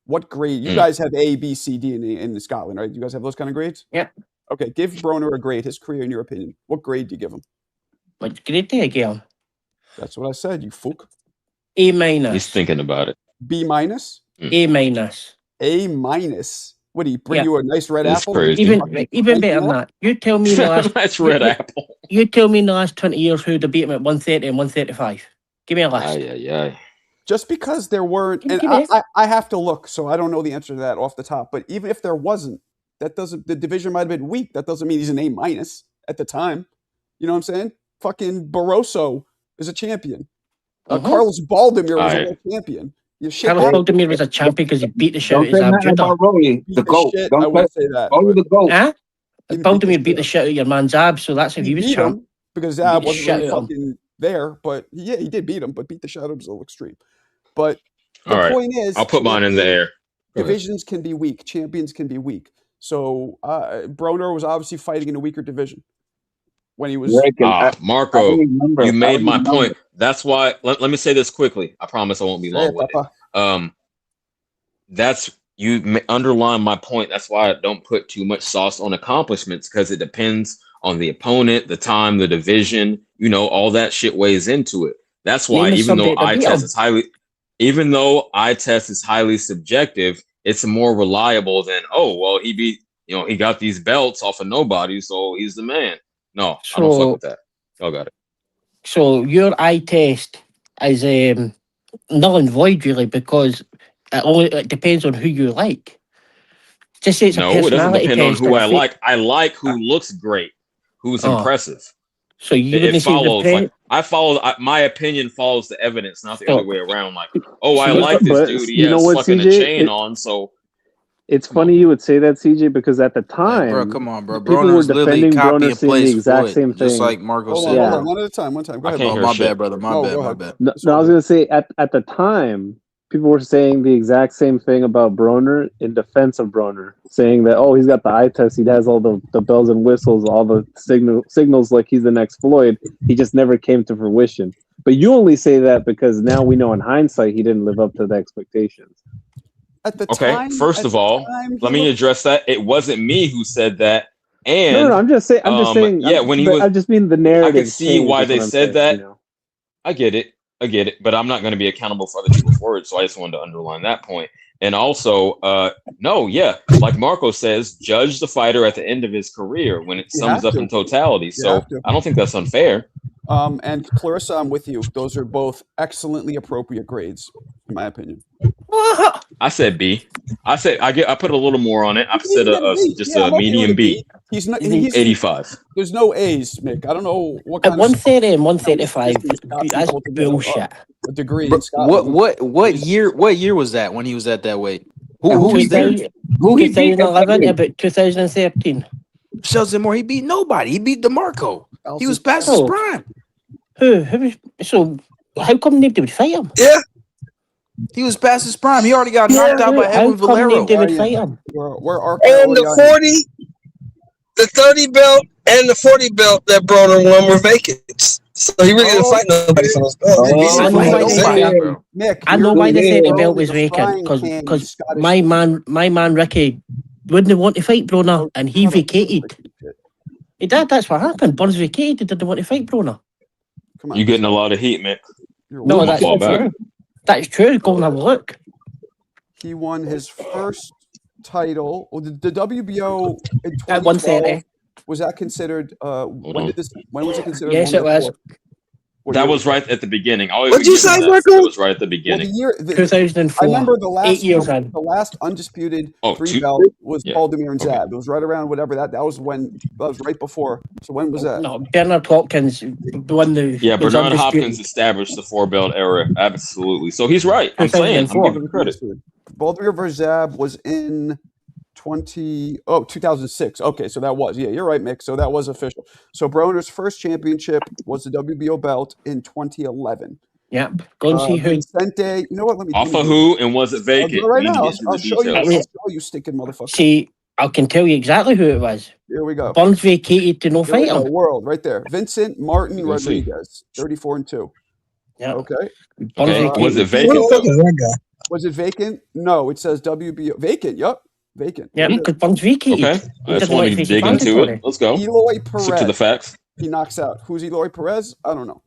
What grade? You guys have A, B, C, D in Scotland, right? You guys have those kind of grades? Yeah. Okay, give Broner a grade, his career in your opinion. What grade do you give him? What grade do you give him? That's what I said, you fook. A He's minus. thinking about it. B minus? A minus. A minus? What, do he bring Yeah. you a nice red It's apple? crazy. Even Fucking better crank than you up? that. You tell me in the last That's red apple. you tell me in the last 20 years who'd have beat him at 130 and 135. Give me a list. Ay. Just because there weren't, and Give me I have to look, so I don't know the answer to that off the top. But even if there wasn't, that doesn't. The division might have been weak. That doesn't mean he's an A minus at the time. You know what I'm saying? Fucking Barroso is a champion. Carlos Baldomir was a Aye. world champion. You shit. Carlos happens. Baldomir was a champion because he beat the shit out Don't of say Zab nothing Judah. about Rolly, Beat the the GOAT. shit. I Don't wouldn't say say that. Rolly, but the GOAT. Huh? he didn't beat the Baldomir beat shit the out. shit out of your man Zab, so that's if He he was beat champ. him because Beat Zab the wasn't shit really out of him. fucking there. But yeah, he did beat him. But beat the shit out of him is a little extreme. But the All right. point is, I'll put mine in the air. Go ahead. divisions can be weak. Champions can be weak. So Broner was obviously fighting in a weaker division when he was. Rick, and I Marco, don't remember. you I made don't my remember. point. That's why. Let me say this quickly. I promise I won't be Say it, long-winded. Papa. That's you underline my point. That's why I don't put too much sauce on accomplishments because it depends on the opponent, the time, the division. You know, all that shit weighs into it. That's why Name us even though somebody to eye beat test him. is highly subjective, it's more reliable than he got these belts off of nobody, so he's the man. No, I don't fuck So with that. Y'all got it. so your eye test is null and void really because it depends on who you like. Just say it's a No, it doesn't personality depend on test. who and I like. I like who looks great, who's Oh. impressive. So you It wouldn't say follows. the Like my opinion follows the evidence, not the So- other way around. Like, So I like this but dude. He you know has what, fucking a CJ? chain on, so It's come on. funny you would say that, CJ, because at the Like, time, bro, come on, bro. people Broner were was literally defending copy Broner and saying the paste exact Floyd, same just thing. like Marco Hold said, on, Yeah. hold on. bro. One at a time. One time. Go I ahead, can't Bob. hear My shit. bad, brother. My No, bad. go My ahead. bad. No, It's no, I all was good. gonna say at the time, people were saying the exact same thing about Broner in defense of Broner, saying that he's got the eye test, he has all the bells and whistles, all the signals like he's the next Floyd. He just never came to fruition. But you only say that because now we know in hindsight he didn't live up to the expectations. At the Okay, time, first at of the all, time, he let me looked. address that. It wasn't me who said that, No, and I'm just saying. I'm just saying. yeah, when he but was, I just mean the I narrative could see changed, why is they what I'm said saying, that. I get it. I get it, but I'm not going to be accountable for other people's words. So I just wanted to underline that point. And also, no, yeah, like Marco says, judge the fighter at the end of his career when it sums up in totality. So I don't think that's unfair. And Clarissa, I'm with you. Those are both excellently appropriate grades, in my opinion. I said B. I put a little more on it. I said a medium B. He's 85. There's no A's, Mick. I don't know what At kind of 130 and 135, that's bullshit. a degree in Bro, Scotland. what year was that when he was at that weight? Who was there? 2011 about 2013. Shelton Moore, he beat nobody. He beat DeMarco. He was past his prime. So how come nobody would fight him? Yeah. He was past his prime. He already got knocked out by Edwin Valero. Nobody would fight him? And the 40, the 30 belt and the 40 belt that Broner won were vacants. So he really didn't fight nobody for those belts. I know why they said the belt was vacant, because my man Ricky wouldn't want to fight Broner, and he vacated. He did. That's what happened. Burns vacated. He didn't want to fight Broner. You're getting a lot of heat, Mick. No, that's true. That's true. Go and have a look. He won his first title. Well, the WBO in At 2012, 130. was that considered? When was it considered? Yes, it was. That was right at the beginning. What'd you say, Marco? That was right at the beginning. 2004. I remember the last 8 years in. the last undisputed Oh, three two- belt was yeah. Vladimir and Zab. It was right around whatever that was right before. So when was that? No, Bernard Hopkins won the. Yeah, was Bernard undisputed. Hopkins established the 4-belt era. Absolutely. So he's right. I'm saying. I'm 2004. giving him credit. Vladimir versus Zab was in 2006. Okay, so that was, you're right, Mick. So that was official. So Broner's first championship was the WBO belt in 2011. Yep. Go and see who. Vicente, you know what? Let me Off of who and was it I'll vacant? go right We need now. to get into I'll the show you. details. I'll show you, stinking motherfucker. See, I can tell you exactly who it was. Here we go. Burns vacated to no Here we fight go. him. World, right there. Vincent Martin Let's see. Rodriguez, 34-2. Yeah. Okay. Okay. Was it Who vacant the fuck though? is that guy? Was it vacant? No, it says WBO vacant. Yup, vacant. Yeah, because Burns vacated. Okay. He I just didn't want want to face dig the into mandatory. it. Let's go. Eloy Stick to the Perez. facts. He knocks out. Who's Eloy Perez? I don't know.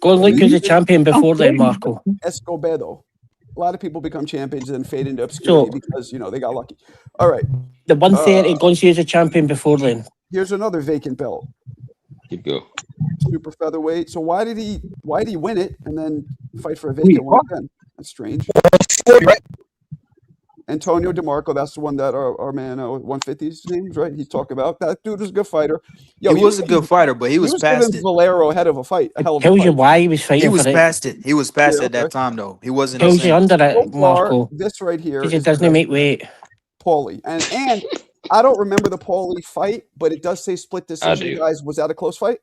Go and look who's the champion before then, Marco. Escobedo. A lot of people become champions and then fade into obscurity because they got lucky. All right. The 130, go and see who's the champion before then. Here's another vacant belt. Keep go. Super featherweight. So why did he win it and then fight for a vacant one again? That's strange. Antonio DeMarco, that's the one that our man 150's names, right? He's talking about. That dude was a good fighter. Yo, He was a good fighter, but he was past giving it. Valero ahead of a fight. A hell of a Tells fight. you why he was fighting He was for it. past it. He was past Yeah, it at that okay. time, though. He wasn't. Tells you under So it, far, Marco. this right here Because it is doesn't make weight. Paulie. And I don't remember the Paulie fight, but it does say split I decision, do. guys. Was that a close fight?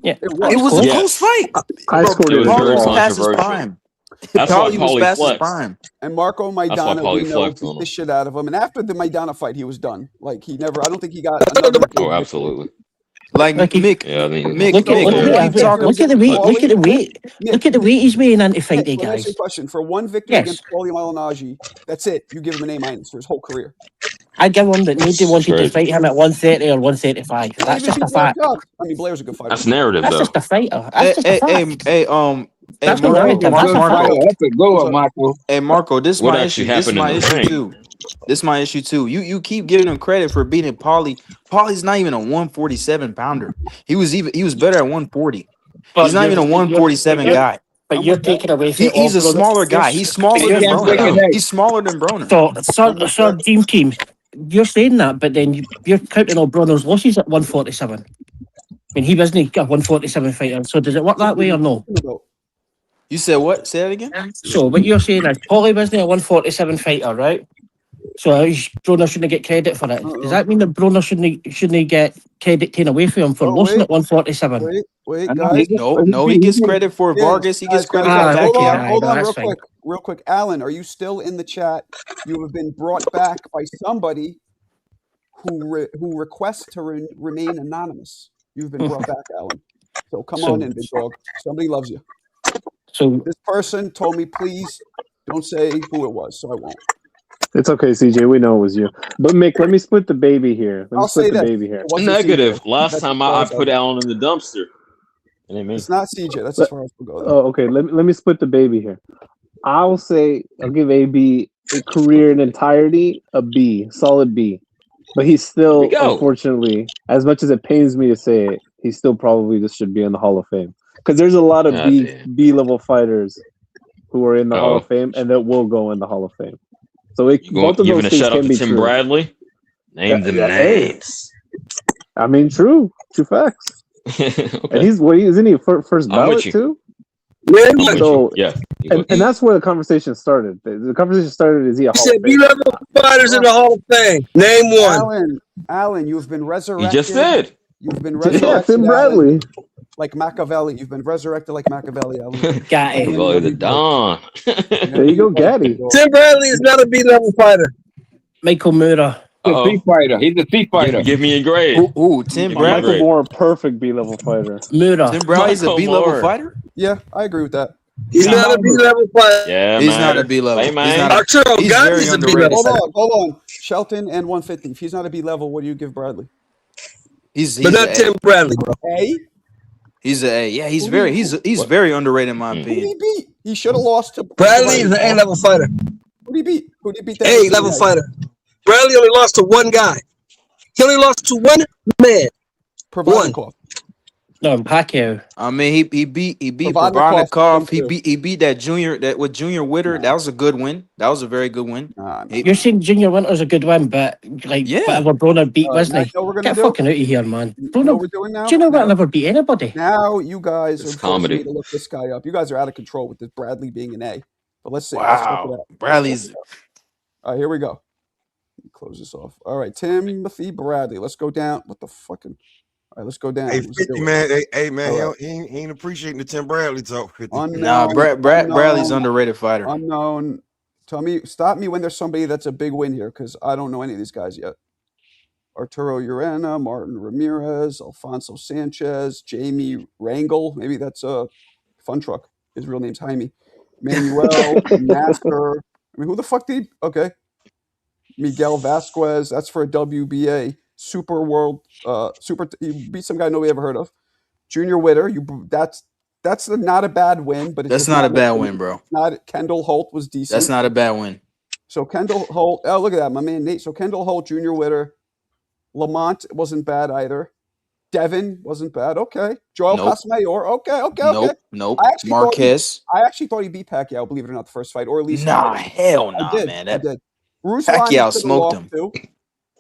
Yeah. It It was a Yes. close fight. I scored It it was as very Paulie was well. past his controversial. prime. That's why Paulie was Paulie past his flexed. prime. And Marco That's why Maidana, Paulie we know, flexed beat on the him. shit out of him. And after the Maidana fight, he was done. Like, I don't think he got another big Oh, victory. absolutely. Like Like he- Mick, Yeah, I mean, Mick, Look at Mick, look you at keep talking. look at the weight. Paulie- Look at the weight. Nick, Look at the weight he's weighing in to fight Nick, the let me ask you guys. a question. For one victory Yes. against Paulie Malignaggi, that's it. You give him an A- for his whole career. I give him that nobody wanted to Crazy. fight him at 130 or 135. He That's even just a beat Blair fact. Cobb. I mean, Blair's a good fighter. that's narrative That's though. just a fighter. Hey, That's just a hey, fact. Marco, That's not narrative. That's a Marco, fact. That's a good one, Michael. hey, Marco, this is What my actually issue. This is happened my in the issue ring? too. This is my issue too. You keep giving him credit for beating Paulie. Paulie's not even a 147 pounder. He was better at 140. But He's not even a you're- 147 you're- guy. But you're taking away from He's a all- smaller guy. He's smaller But than you're- Broner. He's smaller than Broner. So Dream Team, you're saying that, but then you're counting all Broner's losses at 147. I mean, he wasn't a 147 fighter. So does it work that way or no? You said what? Say that again. So what you're saying is Paulie wasn't a 147 fighter, right? So Broner shouldn't get credit for it. Does that mean that Broner shouldn't get credit taken away from him for losing wait. at 147? Wait, guys. No, he gets credit for Vargas. He gets credit guys, for hold backhand. on, hold on, that's real fine. quick, real quick. Alan, are you still in the chat? You have been brought back by somebody who requests to remain anonymous. You've been brought back, Alan. So come on in, big dog. Somebody loves you. So this person told me, please don't say who it was, so I won't. It's okay, CJ. We know it was you. But Mick, let me split the baby here. Let me I'll split say the that. baby here. It wasn't Negative. CJ. Last That's time what I was. put Allen in the dumpster. It ain't me. It's not CJ. That's as far as we'll go. Oh, okay. Let me split the baby here. I'll give AB a career in entirety a B, solid B. But he's still, unfortunately, as much as it pains me to say it, he still probably just should be in the Hall of Fame. Because there's a lot of B level fighters who are in the Hall of Fame and that will go in the Hall of Fame. So both of those things can be true. Tim Bradley? Name them names. I mean, true facts. Okay. And isn't he first ballot too? Yeah. So, yeah. And that's where the conversation started. The conversation started, is he a Hall of Fame? B-level fighters in the Hall of Fame. Name one. Alan, you've been resurrected. You just said. You've been resurrected. Tim Bradley. Like Machiavelli. You've been resurrected like Machiavelli, Alan. Machiavelli the Don. There you go, Gaddy. Tim Bradley is not a B-level fighter. Michael Moura. He's a thief fighter. He's a thief fighter. Give me a grade. Ooh, Tim Bradley. Michael Moore, perfect B-level fighter. Moura. Tim Bradley's a B-level fighter? Yeah, I agree with that. He's not a B-level fighter. Yeah, he's not a B-level. Hey, man. He's not Arturo he's Gatti very is a underrated. B-level. Hold on. Shelton and 150. If he's not a B level, what do you give Bradley? He's But not Tim Bradley, bro. A? He's a Yeah, he's very underrated in my Who opinion. did he beat? He should have lost to Bradley is an A-level fighter. Who did he beat? Who did he beat? A-level fighter. Bradley only lost to one guy. He only lost to one man. Provodnikov. No, Pacquiao. I mean, he beat Provodnikov, Provodnikov. He beat that Junior Witter. That was a good win. That was a very good win. You're saying Junior Winter's a good win, but whatever Broner beat, wasn't he? Get fucking out of here, man. Broner, we're doing now? Junior Winter never beat anybody. Now you guys are forcing comedy. me to look this guy up. You guys are out of control with this Bradley being an A. But let's see. Wow. Let's look it up. Bradley's. All right, here we go. Let me close this off. All right, Timothy Bradley. Let's go down. What the fucking? All right, let's go down. Hey, Let's 50, do it. man. Hey, man. All right. He ain't appreciating the Tim Bradley talk. 50. Nah, Bradley's underrated fighter. Unknown. Stop me when there's somebody that's a big win here, because I don't know any of these guys yet. Arturo Urena, Martin Ramirez, Alfonso Sanchez, Jamie Rangel. Maybe that's a fun truck. His real name's Jaime. Manuel Master. I mean, who the fuck did he? Okay. Miguel Vasquez. That's for a WBA. Super World. You beat some guy nobody ever heard of. Junior Witter. That's not a bad win, but That's not a bad win, bro. Not Kendall Holt was decent. That's not a bad win. So Kendall Holt. Oh, look at that, my man Nate. So Kendall Holt, Junior Witter. Lamont wasn't bad either. Devin wasn't bad. Okay. Joel Casamayor. Okay. Nope. Marquez. I actually thought he beat Pacquiao, believe it or not, the first fight, or at least hell no, man. I did. Bruce Pacquiao smoked him. Too.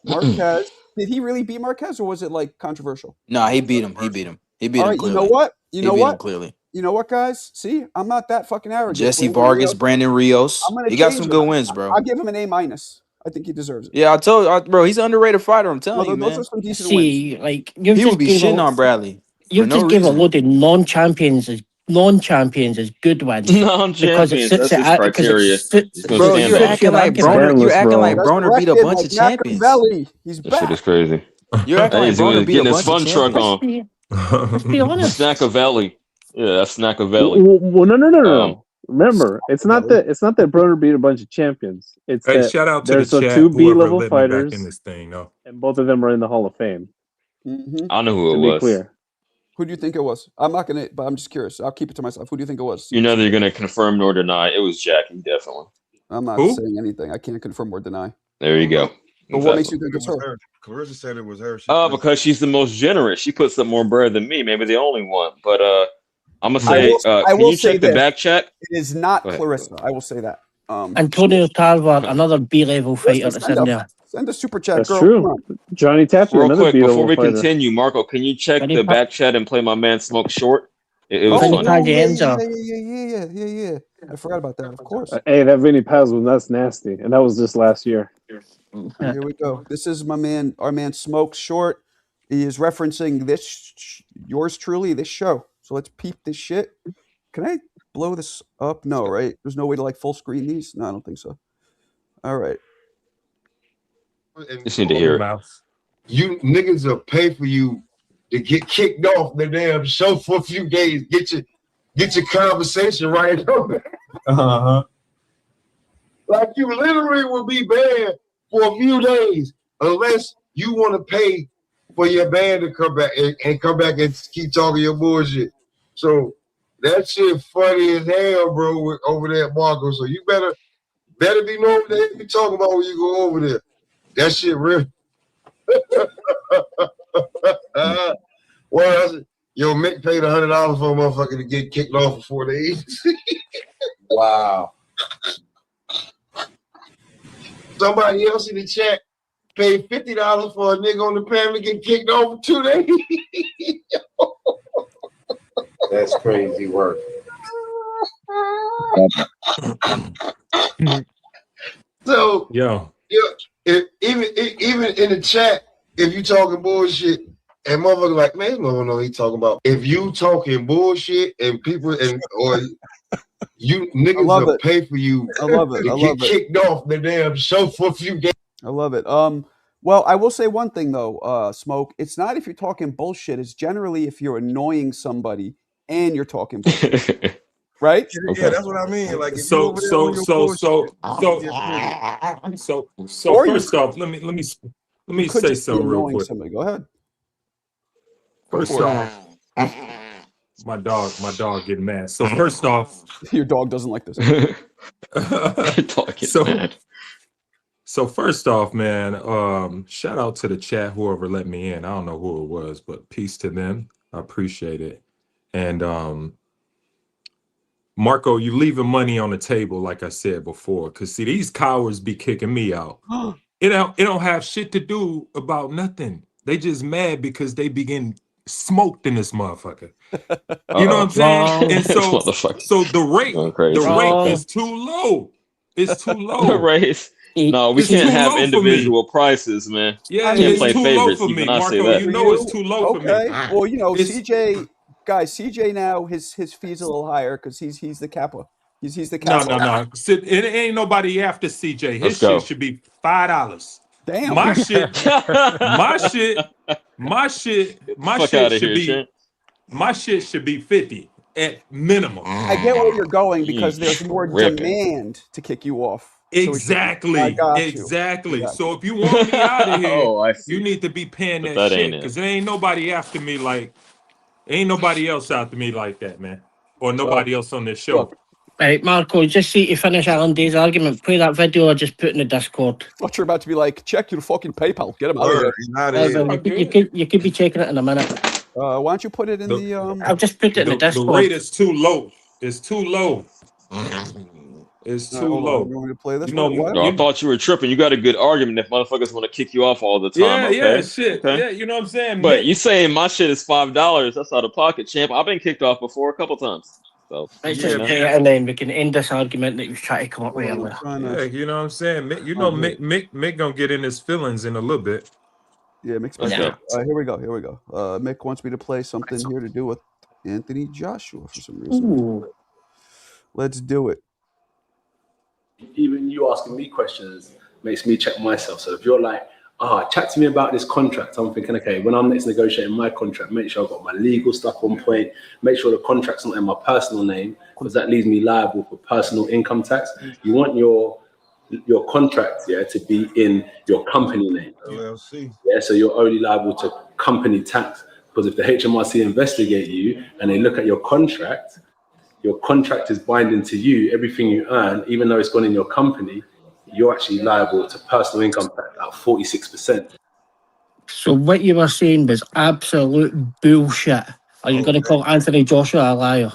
Marquez. Did he really beat Marquez, or was it like controversial? No, he beat him. He beat him All right, clearly. You know what? You know what? Clearly. You know what, guys? See, I'm not that fucking arrogant. Jesse Vargas, Brandon Rios. He got some good wins, bro. I'll give him an A-. I think he deserves it. Yeah, I told you, bro. He's an underrated fighter. I'm telling you, man. Those are some decent See, wins. like He would be shitting on Bradley. You just gave a load of non-champions as good ones. Non-champions. That's his criteria. Bro, you're acting like Broner beat a bunch of champions. He's back. That shit is crazy. You're acting like Broner beat a getting his bunch of fun truck champions. on. Let's be honest. Snackavelli. Yeah, that's Snackavelli. Well, no. Remember, it's not that Broner beat a bunch of champions. It's Hey, that shout out to there's the the chat, two whoever B-level let me back fighters, in this thing, though. and both of them are in the Hall of Fame. I know who it To be was. clear. Who do you think it was? I'm not gonna, but I'm just curious. I'll keep it to myself. Who do you think it was? You're neither going to confirm nor deny. It was Jackie, definitely. I'm not Who? saying anything. I can't confirm or deny. There you go. But what makes you think it's her? Clarissa said it was her. Because she's the most generous. She puts up more bread than me. Maybe the only one. But I'm gonna say, can you check the back chat? It is not Go ahead. Clarissa. I will say that. Antonio Tarver, another B-level fighter that's in there. Send a super chat, That's girl. true. Come on. Johnny Tapia, Real another quick, B-level before we fighter. continue, Marco, can you check Johnny the Pa- back chat and play my man Smoke Short? It was Vinny fun. Paglienzo. Yeah. I forgot about that. Of course. Hey, that Vinny Paz was that's nasty, and that was just last year. Here we go. This is our man Smoke Short. He is referencing yours truly, this show. So let's peep this shit. Can I blow this up? No, right? There's no way to like full screen these? No, I don't think so. All right. Just need to hear it. You niggas will pay for you to get kicked off the damn show for a few days. Get your conversation right. Like you literally will be banned for a few days unless you want to pay for your band to come back and come back and keep talking your bullshit. So that shit funny as hell, bro, over there at Marco. So you better be knowing what the hell you talking about when you go over there. That shit real. Well, yo, Mick paid $100 for a motherfucker to get kicked off for 4 days. Wow. Somebody else in the chat paid $50 for a nigga on the panel to get kicked off for 2 days. That's crazy work. So Yo. Even in the chat, if you talking bullshit and motherfucker like, man, no, he talking about. If you talking bullshit and people or you niggas will pay for you. I love it. To get kicked off the damn show for a few days. I love it. Well, I will say one thing though, Smoke. It's not if you're talking bullshit. It's generally if you're annoying somebody and you're talking bullshit. Right? Yeah, that's what I mean. Like, if So you over there on your so first off, let me say something real quick. Somebody. Go ahead. First off, my dog getting mad. So first off, your dog doesn't like this. So first off, man, shout out to the chat, whoever let me in. I don't know who it was, but peace to them. I appreciate it. And Marco, you leaving money on the table, like I said before, because see, these cowards be kicking me out. It don't have shit to do about nothing. They just mad because they begin smoked in this motherfucker. You know what I'm saying? And so the rate is too low. It's too low. The rate. No, we can't have individual prices, man. Yeah, can't it's play too favorites. low for You me, cannot say Marco. that. You know it's too low for me. Well, you know, CJ now his fee's a little higher because he's the capo. He's the capo. No. It ain't nobody after CJ. His shit should be $5. Damn. My shit should be 50 at minimum. I get where you're going because there's more demand to kick you off. Exactly. So if you want me out of here, you need to be paying that shit because there ain't nobody after me ain't nobody else after me like that, man, or nobody else on this show. Right, Marco, just see to finish Alan Day's argument, play that video or just put in the Discord. I thought you're about to be like, check your fucking PayPal. Get him out of here. You could be checking it in a minute. Why don't you put it in the I'll just put it in the Discord. The rate is too low. It's too low. It's too low. You want me to play this? I thought you were tripping. You got a good argument if motherfuckers want to kick you off all the time. Yeah, shit. Okay. Yeah, you know what I'm saying? But you saying my shit is $5, that's out of pocket, champ. I've been kicked off before a couple times. So let's just play it and then we can end this argument that you try to come up with earlier. Yeah, you know what I'm saying? Mick gonna get in his feelings in a little bit. Yeah, Mick's here we go. Mick wants me to play something here to do with Anthony Joshua for some reason. Ooh. Let's do it. Even you asking me questions makes me check myself. So if you're like, chat to me about this contract, I'm thinking, okay, when I'm next negotiating my contract, make sure I've got my legal stuff on point, make sure the contract's not in my personal name, because that leaves me liable for personal income tax. You want your contract, to be in your company name. LLC. Yeah, so you're only liable to company tax, because if the HMRC investigate you and they look at your contract is binding to you. Everything you earn, even though it's gone in your company, you're actually liable to personal income tax at 46%. So what you were saying was absolute bullshit. Are you going to call Anthony Joshua a liar?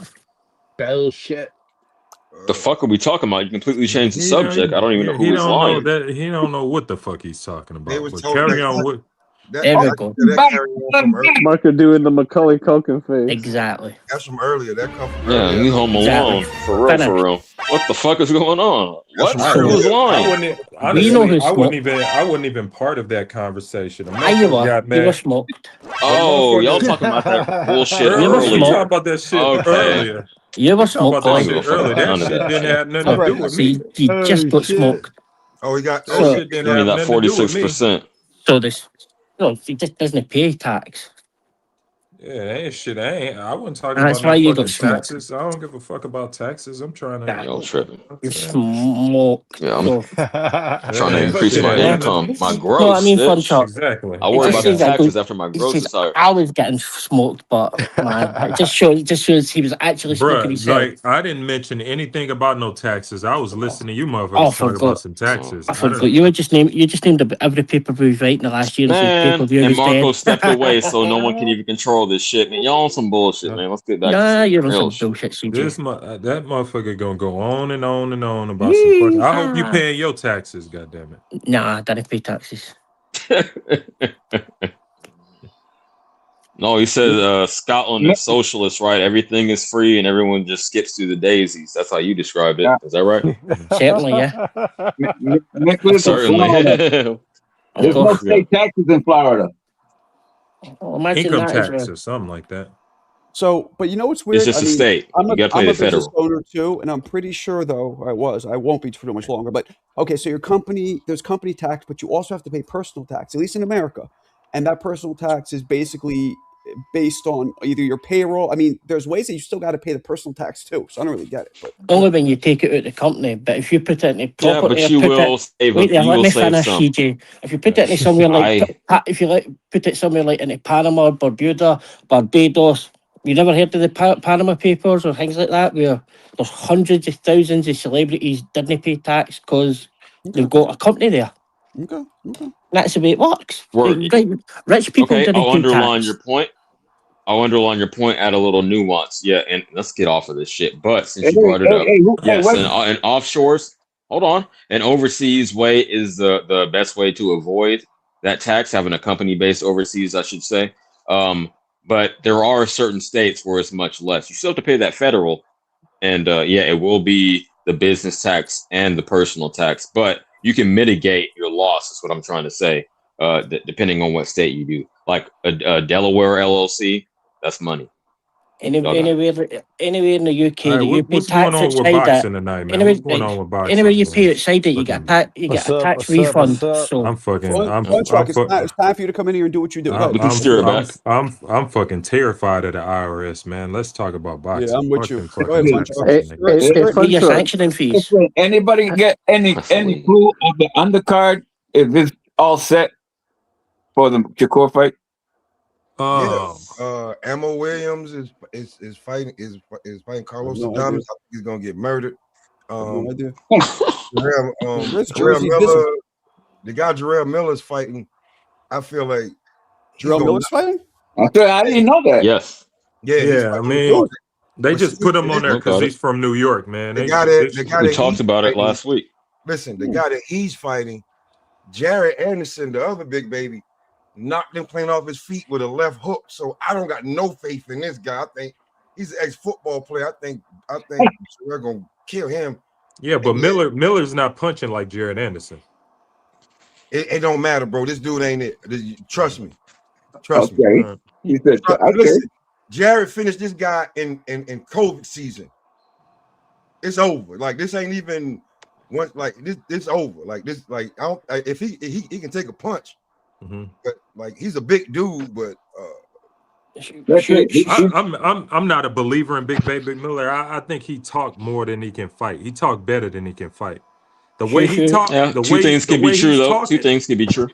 Bullshit. The fuck are we talking about? You completely changed the subject. I don't even know who is lying. He don't know what the fuck he's talking about. But carry on with. There we go. Marco doing the Macaulay Culkin face. Exactly. That's from earlier. That come from Yeah, earlier. you home alone. For real. What the fuck is going on? What? Who was lying? I wasn't even part of that conversation. You were smoked. Oh, y'all talking about that bullshit earlier. We talking about that shit earlier. You were smoked. That shit didn't have nothing to do with me. You just got smoked. Oh, he got. Shit didn't have that nothing to do with me. 46%. So he just doesn't pay tax. Yeah, ain't shit. I wasn't talking That's about why no you got fucking smoked. taxes. I don't give a fuck about taxes. I'm trying to. Y'all tripping. You smoked. Yeah, I'm So, trying to Yeah, increase my shit. income, my no, I gross, mean, fun bitch. talk. Exactly. I It worry just about the seems like taxes after my he gross says is higher. I was getting smoked, but man, it just shows he was actually smoking Bruh, himself. like I didn't mention anything about no taxes. I was listening to you Oh, motherfuckers talk about forgot. some taxes. I I forgot. don't. You just named every pay-per-view right in the last year and said Man, pay-per-view and was Marco dead. stepped away so no one can even control this shit, man. Y'all on some bullshit, man. Let's get back to Nah, some you're on real some shit. bullshit, CJ. That motherfucker gonna go on and on and on about some fucking. I hope you Yeehaw. paying your taxes, goddammit. Nah, I didn't pay taxes. No, he said Scotland is socialist, right? Everything is free and everyone just skips through the daisies. That's how you described it. Is that right? Certainly, yeah. Nicholas, Florida. Certainly. There's Of no course. state taxes in Florida. Well, imagine Income that as tax well. or something like that. So, but you know what's It's weird? just I a mean, state. You got to pay I'm the a business federal. owner too, and I'm pretty sure though I won't be for much longer. But okay, so your company, there's company tax, but you also have to pay personal tax, at least in America, and that personal tax is basically based on either your payroll. I mean, there's ways that you still got to pay the personal tax too. So I don't really get it, but Only when you take it out of the company, but if you put it into Yeah, property but or you put will it, save wait there, you let will me save finish, some. CJ. If you put it into somewhere like, I if you like put it somewhere like into Panama, Bermuda, Barbados, you never heard of the Panama Papers or things like that, where there's hundreds of thousands of celebrities didn't pay tax because they've got a company there. Okay. That's the way it works. Word. Rich people Okay, didn't I'll pay underline tax. your point. I'll underline your point, add a little nuance. Yeah, and let's get off of this shit. But since you brought it up, yes, and offshores, hold on, an overseas way is the best way to avoid that tax, having a company based overseas, I should say. But there are certain states where it's much less. You still have to pay that federal, and yeah, it will be the business tax and the personal tax, but you can mitigate your loss. Is what I'm trying to say. Depending on what state you do, like a Delaware LLC, that's money. Anywhere in the UK All right, that you pay what's going tax on with outside that, boxing tonight, man? What's going on with boxing? anywhere you man? pay outside that, you get you get a tax refund. So I'm fucking. Fun truck. It's time for you to come in here and do what you do. Go ahead. I'm fucking terrified of the IRS, man. Let's talk about boxing. Yeah, I'm with Fuck you. them Go fucking ahead, Fun taxes, Truck. nigga. Pay your sanctioning fees. Listen, anybody get any clue of the undercard? Is this all set for the Shakur fight? Ammo Williams is fighting Carlos No Adames. idea. I think he's gonna get murdered. No idea. Jarrell Jersey Miller, the guy Jarrell Miller's fighting. I feel like Jarrell Miller's fighting. I didn't know that. Yes. Yeah. I mean, they just put him on there because he's from New York, man. The guy that we talked about it fighting, last week. Listen, the guy that he's fighting, Jared Anderson, the other big baby, knocked him clean off his feet with a left hook. So I don't got no faith in this guy. I think he's an ex-football player. I think we're gonna kill him. Yeah, but Miller's not punching like Jared Anderson. It don't matter, bro. This dude ain't it. Trust me. Trust me. He said, Listen, Jared finished this guy in COVID season. It's over. Like this ain't even once. Like this over. Like this. Like I don't. If he can take a punch, but like he's a big dude. But I'm not a believer in Big Baby Miller. I think he talked more than he can fight. He talked better than he can fight. The way he talked, two things can be true though. Two things can be true.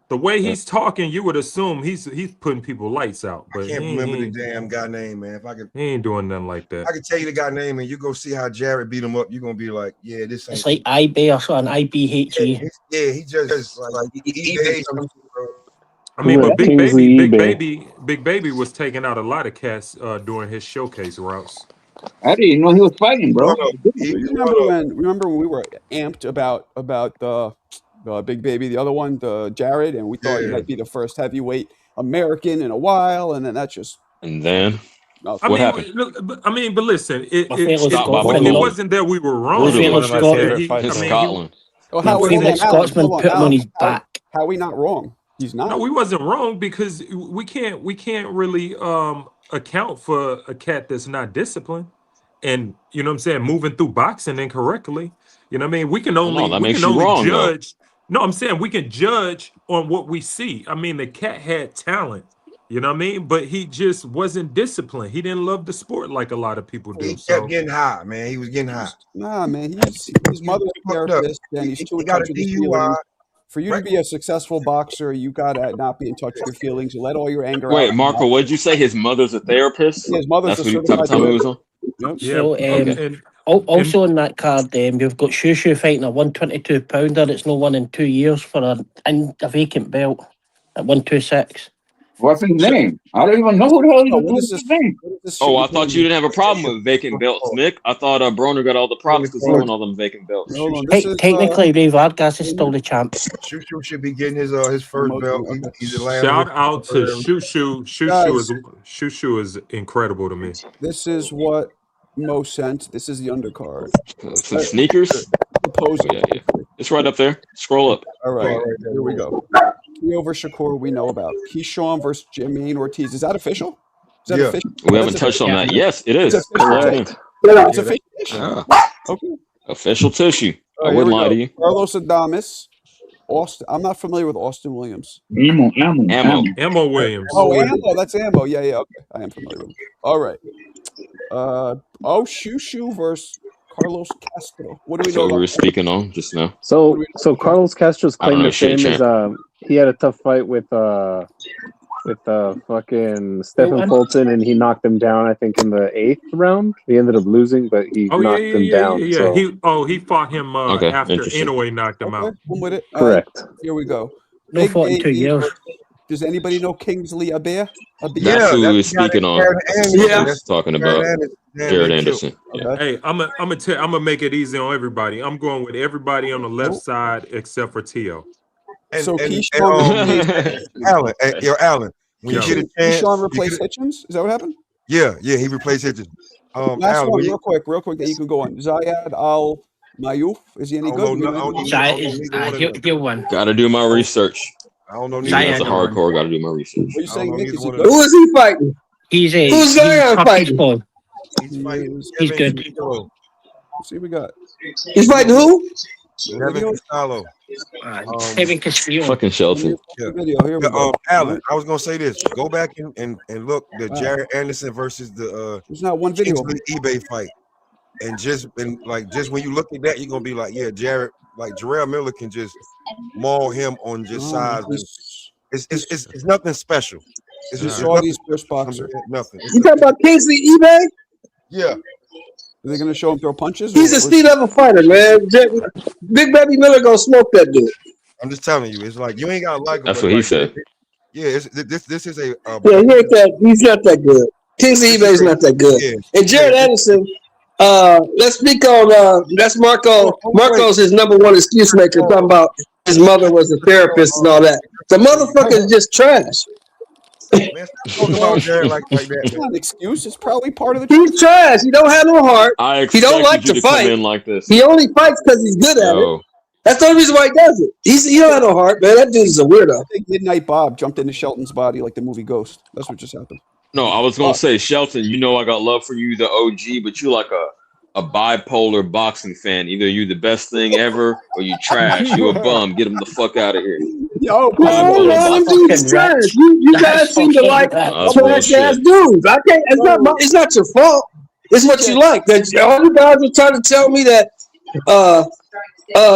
The way he's talking, you would assume he's putting people lights out. But I can't remember the damn guy name, man. If I could, he ain't doing nothing like that. I could tell you the guy name, and you go see how Jared beat him up. You're gonna be like, yeah, this ain't. It's like IB or something, IBHE. Yeah, he just like eBay. I mean, but Kingsley Big Baby was taking out a lot of cats during his showcase routes. I didn't know he was fighting, bro. Remember when we were amped about the Big Baby, the other one, the Jared, and we thought he might be the first heavyweight American in a while, and then that's just. And then what happened? But listen, it wasn't that we were wrong. One of my favorite fights in Scotland. Well, how Scotsman put him on his back. How are we not wrong? He's not. No, we wasn't wrong because we can't really account for a cat that's not disciplined, and you know what I'm saying, moving through boxing incorrectly. You know what I mean? We can only judge. No, I'm saying we can judge on what we see. I mean, the cat had talent. You know what I mean? But he just wasn't disciplined. He didn't love the sport like a lot of people do. He So kept getting high, man. He was getting high. Nah, man. His mother's a fucked up. therapist, and he's too He in got touch a with his DUI. feelings. For you to Right. be a successful boxer, you gotta not be in touch with your feelings. You let all your anger out. Wait, Marco, what'd you say? His mother's a therapist? His mother's That's a what type of certified time he was on? Yep. yeah, So, Okay. and also on that card, we've got Shushu fighting a 122 pounder. It's no one in 2 years for a vacant belt at 126. What's his name? I don't even know who the hell Oh, what who's is this? his name. What is this Oh, I shit thought you didn't have a problem with vacant belts, Nick. I thought Broner got all the props because he won all them vacant belts. Hold on. This is Technically, Ray Vargas is still the champ. Shushu should be getting his first belt. He's the last shout one. out to Shushu. Guys. Shushu is incredible to me. This is what Mo sent. This is the undercard. Some sneakers? Proposal. Oh, yeah. It's right up there. Scroll up. All right, here we go. Keo versus Shakur, we know about. Keyshawn versus Jermaine Ortiz. Is that official? Is that Yeah. official? We haven't That's touched on official. that. Yes, it is. It's official. Correct. It's official. Yeah. Okay. Official tissue. All I right, wouldn't here we lie go. to you. Carlos Adames. Austin. I'm not familiar with Austin Williams. Ammo Williams. Oh, Ammo. That's Ammo. Yeah, okay. I am familiar with him. All right. Shushu versus Carlos Castro. What do we So know we about were that? speaking on just now. So Carlos Castro's I don't claim know to shit, fame is champ. he had a tough fight with fucking Stephen Fulton, and he knocked him down. I think in the 8th round, he ended up losing, but he knocked him down. So He fought him Okay, after interesting. Inoue knocked him out. I'm with it. correct. Here we go. No Big fought in 2 Baby years. versus- Does anybody know Kingsley Abear? That's who we were speaking on. That's what I was talking about. Jared Anderson. Yeah. Hey, I'm gonna make it easy on everybody. I'm going with everybody on the left side except for Tio. So And Keyshawn, Allen, Allen, when you get a chance, Keyshawn replaced Hitchens? Is that what happened? yeah, he replaced Hitchens. Last Allen, one, when real quick that you can go on. Zayed Al Mayouf. Is he any I good? don't know, We I know- don't Zayed know is neither one of them. he'll win. Gotta do my research. I don't know Even neither as a one of them. hardcore, gotta do my research. What are you saying, know Nick? neither Is he one of good? Who is he fighting? He's Who's Zion Turkish fighting? born. He's fighting He's Kevin good. Costello. See, we got. He's fighting who? Kevin Costello. Kevin Castillo. Fucking Shelton. Yeah. Video. Here we go. Allen, I was gonna say this. Go back and look the Jared Anderson versus the There's not one video. Kingsley eBay fight, and just when you look at that, you're gonna be like, yeah, Jared, like Jarrell Miller can just maul him on just size. It's nothing special. It's He's just Saudi's first boxer. nothing. You talking about Kingsley eBay? Yeah. Are they going to show him throw punches? He's a C-level fighter, man. Big Baby Miller gonna smoke that dude. I'm just telling you, it's like you ain't gotta like him. That's but what he like, said. Yeah, this is a Yeah, he ain't that. He's not that good. Kingsley eBay's not that good. Yeah. And Jared Anderson. Let's speak on. That's Marco. Marco's his number one excuse maker. Talking about his mother was a therapist and all that. The motherfucker is just trash. talking about Jared like that. It's not an excuse. It's probably part of the. He's trash. He don't have no heart. I He don't like expected you to to come fight. in like this. He only fights because he's good at it. Yo, That's the only reason why he does it. He don't have no heart, man. That dude is a weirdo. I think Midnight Bob jumped into Shelton's body like the movie Ghost. That's what just happened. no, I was gonna say, Shelton, you know I got love for you, the OG, but you like a bipolar boxing fan. Either you the best thing ever or you trash. You a bum. Get him the fuck out of here. Yo, No, man, them dudes trash. You guys seem to like That's trash ass bullshit. dudes. I can't. It's not your fault. It's what you like. That all you guys are trying to tell me that.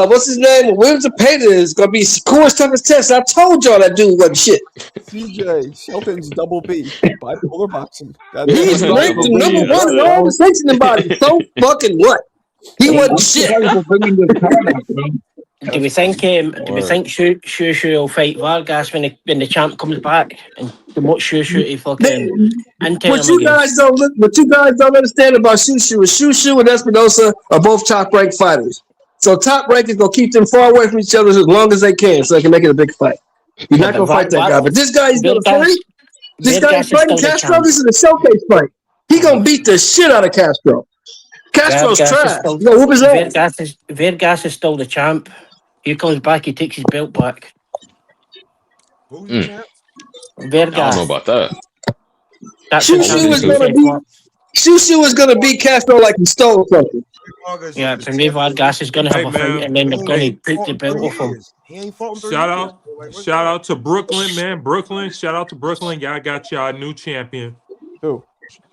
What's his name? Williams Zapata is gonna be Shakur's toughest test. I told y'all that dude wasn't shit. CJ Shelton's double B, bipolar boxing. He's ranked the number one in all the sanctioning bodies. So fucking what? He wasn't shit. Do we think Shushu will fight Vargas when the champ comes back and promote Shushu to fucking enter What him you again? guys don't understand about Shushu is Shushu and Espinosa are both top ranked fighters. So top rank is gonna keep them far away from each other as long as they can, so they can make it a big fight. You're not gonna fight that guy, but this guy is gonna fight. This guy is fighting Castro. This is a showcase fight. He gonna beat the shit out of Castro. Castro's trash. No, whoop his ass. Vargas is still the champ. He comes back, he takes his belt back. I Vargas. don't know about that. That's the Shushu champ. is gonna beat Castro like he stole something. Vargas Yeah, is for me, Vargas is going to Hey, have a fight, man. and then they're going He to take the fought in belt 3 off him. years. He ain't fought in 3 Shout years. out, Like, what's shout going out to Brooklyn, man. Brooklyn, shout out to Brooklyn. Y'all got y'all new champion. Who?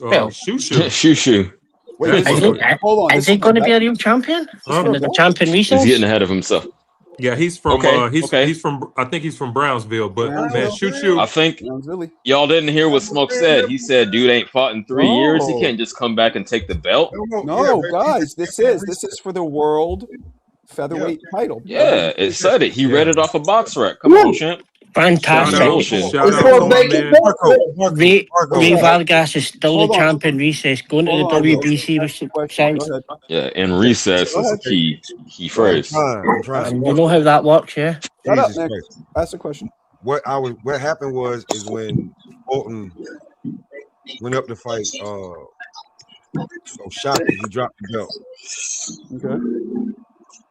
Shushu. Shushu. Wait, That this Is is fucker. he, hold on. is This he is going to be that, a real champion? Huh? When the champion He's getting recess? ahead of himself. Yeah, he's from Okay, okay. he's from I think he's from Brownsville, but man, Brownsville. Shushu. I think Brownsville. y'all didn't hear what Smoke said. He said, "Dude ain't fought in 3 years. He No. can't just come back and take the belt." No, guys, this is for the world featherweight title. Yeah, it said it. He read it off a box rack. Come Woo. on, champ. Fantastic. Bullshit. Shout It's out for to my vacant man. belt. Ray Vargas is still Hold the on. champion recess, going to the Hold on, WBC question. Go side. ahead. Yeah, and recess Go is a ahead. key phrase. I'm trying. And you know how that works, yeah? Shut up, Jesus Nick. Christ. Ask the question. What happened is when Fulton went up to fight Shaka, he dropped the belt. Okay.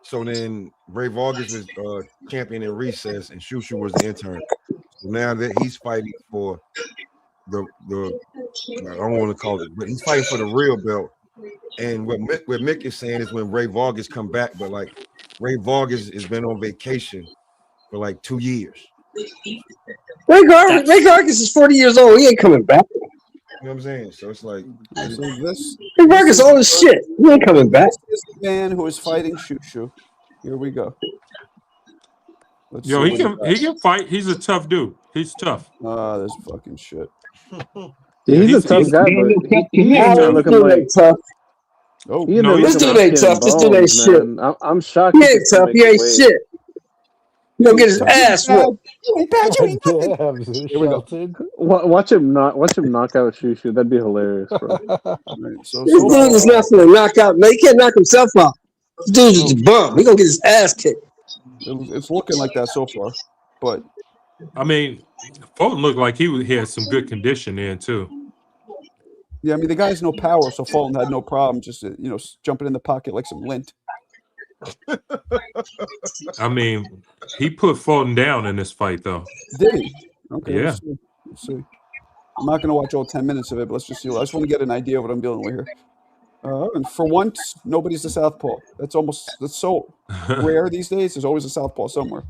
So then Ray Vargas was champion in recess and Shushu was the intern. So now that he's fighting for the I don't want to call it, but he's fighting for the real belt. And what Mick is saying is when Ray Vargas come back, but like Ray Vargas has been on vacation for like 2 years. Ray Vargas is 40 years old. He ain't coming back. You know what I'm saying? So it's like So this Ray Vargas old as shit. He ain't coming back. this is the man who is fighting Shushu. Here we go. Let's Yo, see he what can fight. He's a tough dude. He's tough. this fucking shit. Yeah, he's a tough guy, but he ain't there looking like tough. Oh, he in No, there he's This looking dude like ain't skin tough. and This dude ain't bones, shit. man. I'm shocked. He He ain't could still tough. make He the ain't weight. shit. He gonna get his ass whooped. You ain't bad. You ain't nothing. Damn, Here we go. Shelton. Watch him knock out Shushu. That'd be hilarious, bro. Right, so This dude is not gonna knock out. Man, he can't knock himself out. This dude's just a bum. He gonna get his ass kicked. it's looking like that so far, but I mean, Fulton looked like he had some good condition in too. yeah, I mean the guy has no power, so Fulton had no problem just jumping in the pocket like some lint. I mean, he put Fulton down in this fight, though. Did he? Okay, Yeah. Let's see. I'm not going to watch all 10 minutes of it, but let's just see. I just want to get an idea of what I'm dealing with here. And for once, nobody's a southpaw. That's so rare these days. There's always a southpaw somewhere.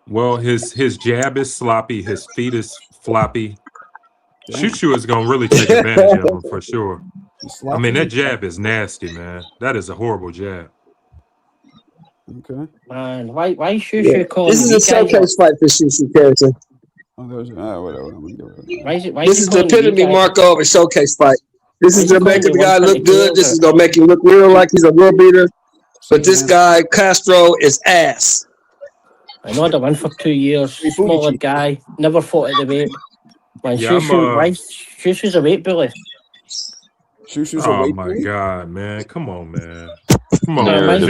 Well, his jab is sloppy. His feet is floppy. Damn. Shushu is gonna really take advantage of him for sure. He's I mean, sloppy. that jab is nasty, man. That is a horrible jab. Okay. Man, why Shushu calling This is a these guys showcase fight for Shushu Carrington. Oh, there's whatever. I'm gonna give it. Why is it? Why This is is he the calling these epitome guys? Marco of a showcase fight. This Why is is he gonna make calling the me guy look 122 good. This older? is gonna make him look real like he's a real beater. But this guy Castro is ass. I know the one for 2 years. Smaller guy, never fought at the weight. Man, Yeah, Shushu's a weight bully. Shushu's Oh my god, man! Come on, man! Come on, Man, man!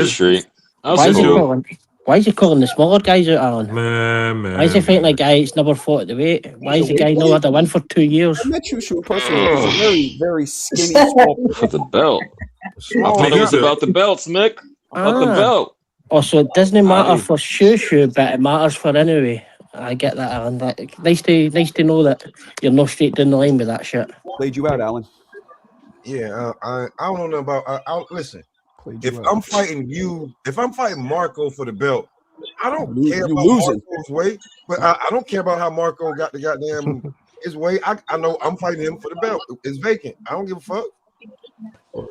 Why is he calling the smaller guys out, Alan? Man. Why is he fighting a guy that's never fought at the weight? Why is the guy not had the one for 2 years? I met Shushu personally. He's a very, very skinny, small. For the belt. Small. I thought it was about the belts, Mick. About the belt. Oh, so it doesn't matter Aye. for Shushu, but it matters for anyway. I get that, Alan. Nice to know that you're not straight down the line with that shit. Played you out, Alan. Yeah, I don't know nothing about. Listen, Played if you I'm out. fighting you, if I'm fighting Marco for the belt, I don't You care about losing. Marco's weight, but I don't care about how Marco got the goddamn his weight. I know I'm fighting him for the belt. It's vacant. I don't give a fuck.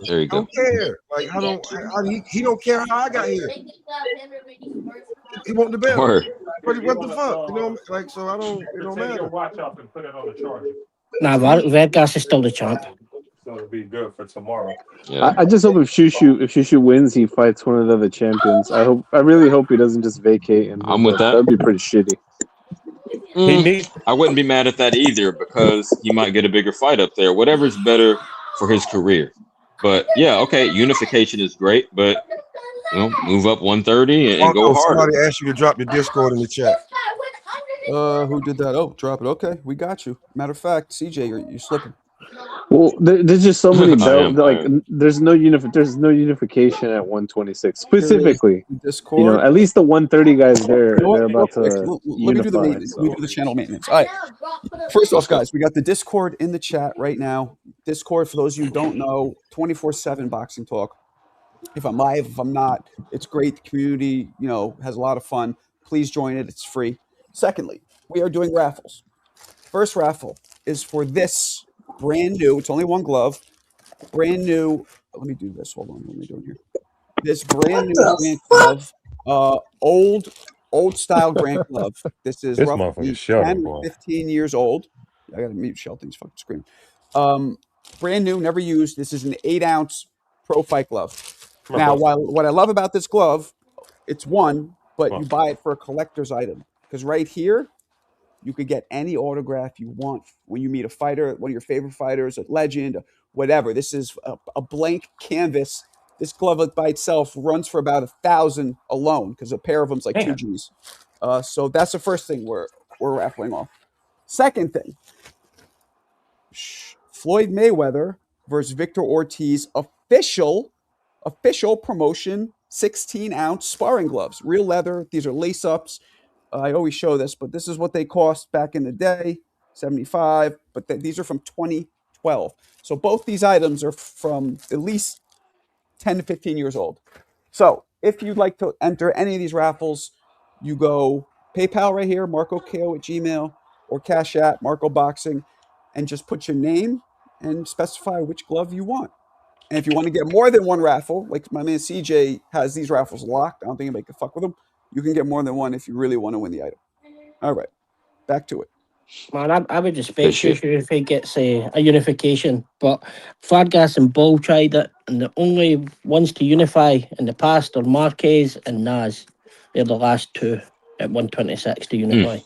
There you I go. don't care. Like he don't care how I got here. He want the belt. Word. What the fuck? You know, like so I don't. It don't matter. Watch up and put it on the charger. Nah, Vargas is still the champ. So it'll be good for tomorrow. I just hope if Shushu wins, he fights one of the other champions. I really hope he doesn't just vacate. And I'm with that. That'd be pretty shitty. I wouldn't be mad at that either because he might get a bigger fight up there. Whatever's better for his career. But yeah, okay, unification is great, but move up 130 and go Marco, harder. somebody asked you to drop the Discord in the chat. Who did that? Oh, drop it. Okay, we got you. Matter of fact, CJ, you're slipping. Well, there's just so many I am. belts. Like, there's no unification at 126 specifically. Discord. At least the 130 guys there. You know what? They're about Real to quick, let me do the unify. maintenance. Let me do the channel maintenance. All right. First off, guys, we got the Discord in the chat right now. Discord, for those of you who don't know, 24/7 boxing talk. If I'm live, if I'm not, it's great. The community, you know, has a lot of fun. Please join it. It's free. Secondly, we are doing raffles. First raffle is for this brand new. It's only one glove. Brand new. Let me do this. Hold on. What am I doing here? This brand new Grant glove. Old style Grant glove. This is This roughly motherfucker Sheldon, 10 boy. or 15 years old. I gotta mute Shelton's fucking screen. Brand new, never used. This is an 8-ounce pro fight glove. Come on, Now, bro. what I love about this glove, it's one, but Come you on. buy it for a collector's item. Because right here, you could get any autograph you want when you meet a fighter, one of your favorite fighters, a legend, whatever. This is a blank canvas. This glove by itself runs for about $1,000 alone because a pair of them's like Damn. 2 Gs. So that's the first thing we're raffling off. Second thing, Floyd Mayweather versus Victor Ortiz official promotion 16-ounce sparring gloves, real leather. These are lace ups. I always show this, but this is what they cost back in the day, 75. But these are from 2012. So both these items are from at least 10 to 15 years old. So if you'd like to enter any of these raffles, you go PayPal right here, MarcoKO at Gmail, or Cash App, Marco Boxing, and just put your name and specify which glove you want. And if you want to get more than one raffle, like my man CJ has these raffles locked, I don't think anybody can fuck with them. You can get more than one if you really want to win the item. All right, back to it. Man, I would respect Shushu if he gets a unification, but Fladgas and Ball tried it, and the only ones to unify in the past are Marquez and Nas. They're the last two at 126 to unify.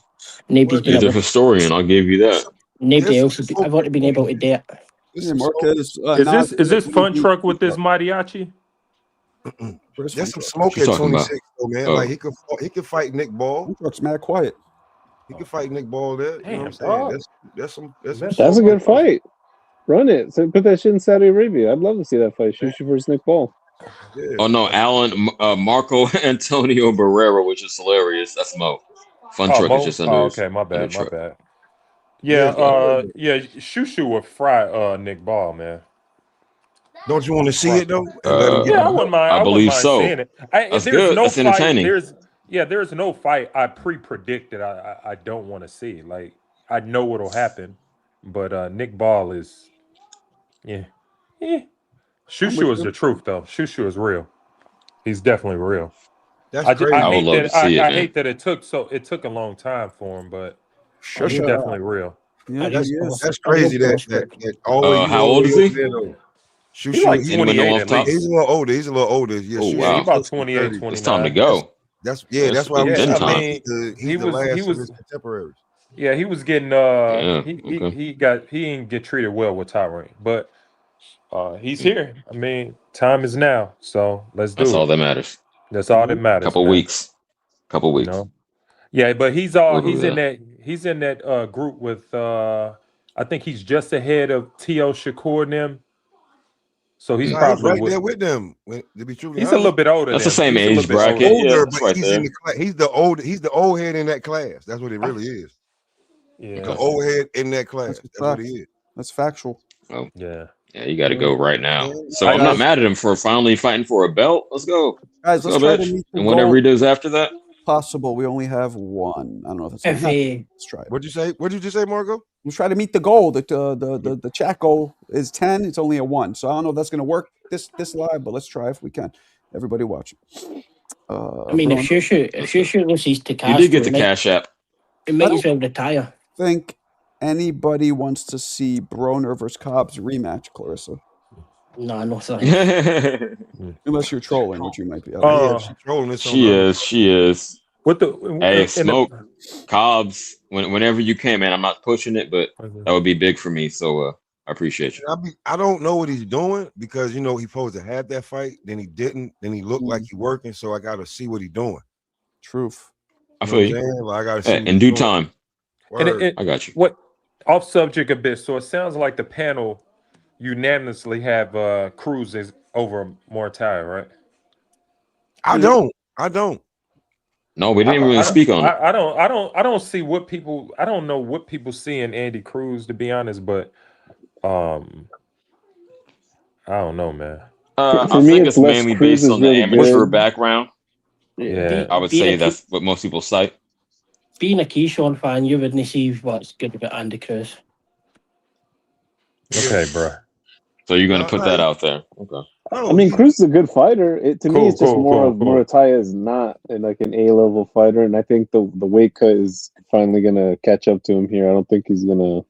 Nobody's been You're the able. historian. I'll give you that. Nobody else. I've already been able to do it. Yeah, Marquez, Is this Fun Truck with this mariachi? There's some smoke What at you talking 26 about? though, man. Oh. Like he could fight Nick Ball. Truck's mad quiet. He could fight Nick Ball there. You know what I'm saying? dog. That's some That's a good fight. Run it. So put that shit in Saudi Arabia. I'd love to see that fight. Shushu versus Nick Ball. Oh no, Marco Antonio Barrera, which is hilarious. That's Mo. Fun Truck Mo? is just under. Oh, his- okay, my under bad, the my truck. bad. Yeah, Shushu would fry Nick Ball, man. Don't you want to see it though? And let him get Yeah, I wouldn't mind. I wouldn't believe mind so. seeing it. That's There's good. no That's fight. entertaining. There's no fight I pre-predicted. I don't want to see. Like I know what'll happen, but Nick Ball is, yeah. Shushu is the truth though. Shushu is real. He's definitely real. That's I crazy. I would love to see it, I man. hate that it took a long time for him, but Sure, he's sure. definitely real. Yeah, That's crazy. That always. How old is he? He's like Anyone know 28 off at top? least. He's a little older. He's a little older. Yeah, Oh, Shushu wow. He's about close to 28, 30. 29. It's time to go. That's That's why we been said time. he's he the was- last he of was- his contemporaries. Yeah, he was getting Yeah, he okay. didn't get treated well with Tyrone, but he's here. I mean, time is now, so let's do That's it. all that matters. That's all that matters. Couple man. weeks. Couple You weeks. know? Yeah, but he's in that group with I think he's just ahead of T.O. Shakur and them. So he's Nah, probably right there with them. To be truly he's a honest, little bit older. That's the than same them. He's a age little bit bracket. older. Yeah, older, it's but right he's there. in the class. He's the old head in that class. That's what it really is. Yeah. The old head in that class. That's what he is. That's factual. Oh, Yeah. yeah, you got to go right now. So All I'm right, not guys. mad at him for finally fighting for a belt. Let's go. Guys, let's Let's try go, to bitch. meet the And whatever goal he does after that. possible. We only have one. I don't know if it's If gonna happen. he, Let's try it. What'd you say? What did you just say, Marco? Let's try to meet the goal. The chat goal is 10. It's only a 1. So I don't know if that's gonna work this live, but let's try if we can. Everybody watching. I mean, if Bruno, Shushu loses to You Castro, did get the Cash App. he might as well retire. think anybody wants to see Broner versus Cobbs rematch, Clarissa. No thanks. Unless you're trolling, which you might be. I don't know. Yeah, she's trolling this. She is. What the Hey, in Smoke, Cobbs, whenever you can, man. I'm not pushing it, but that would be big for me. So I appreciate you. I don't know what he's doing because he's supposed to have that fight, then he didn't, then he looked like he working, so I gotta see what he's doing. Truth. I feel you. Like, I gotta see Hey, what in he's due doing. time. Word. I got you. What off subject a bit? So it sounds like the panel unanimously have Cruz over Mortal, right? I don't. No, we didn't even really speak on it. I don't see what people. I don't know what people see in Andy Cruz, to be honest. But I don't know, man. For I me, think it's it's Les mainly Cruz based is on the really amateur good. background. Yeah. I would Being say a, that's what most people cite. being a Keyshawn fan, you wouldn't see what's good about Andy Cruz. Okay, bro. So you're gonna put that out there. Okay. I mean, Cruz is a good fighter. To me, Cool, it's just cool, more cool, of cool. Murataya is not like an A-level fighter, and I think the weight cut is finally gonna catch up to him here. I don't think he's gonna,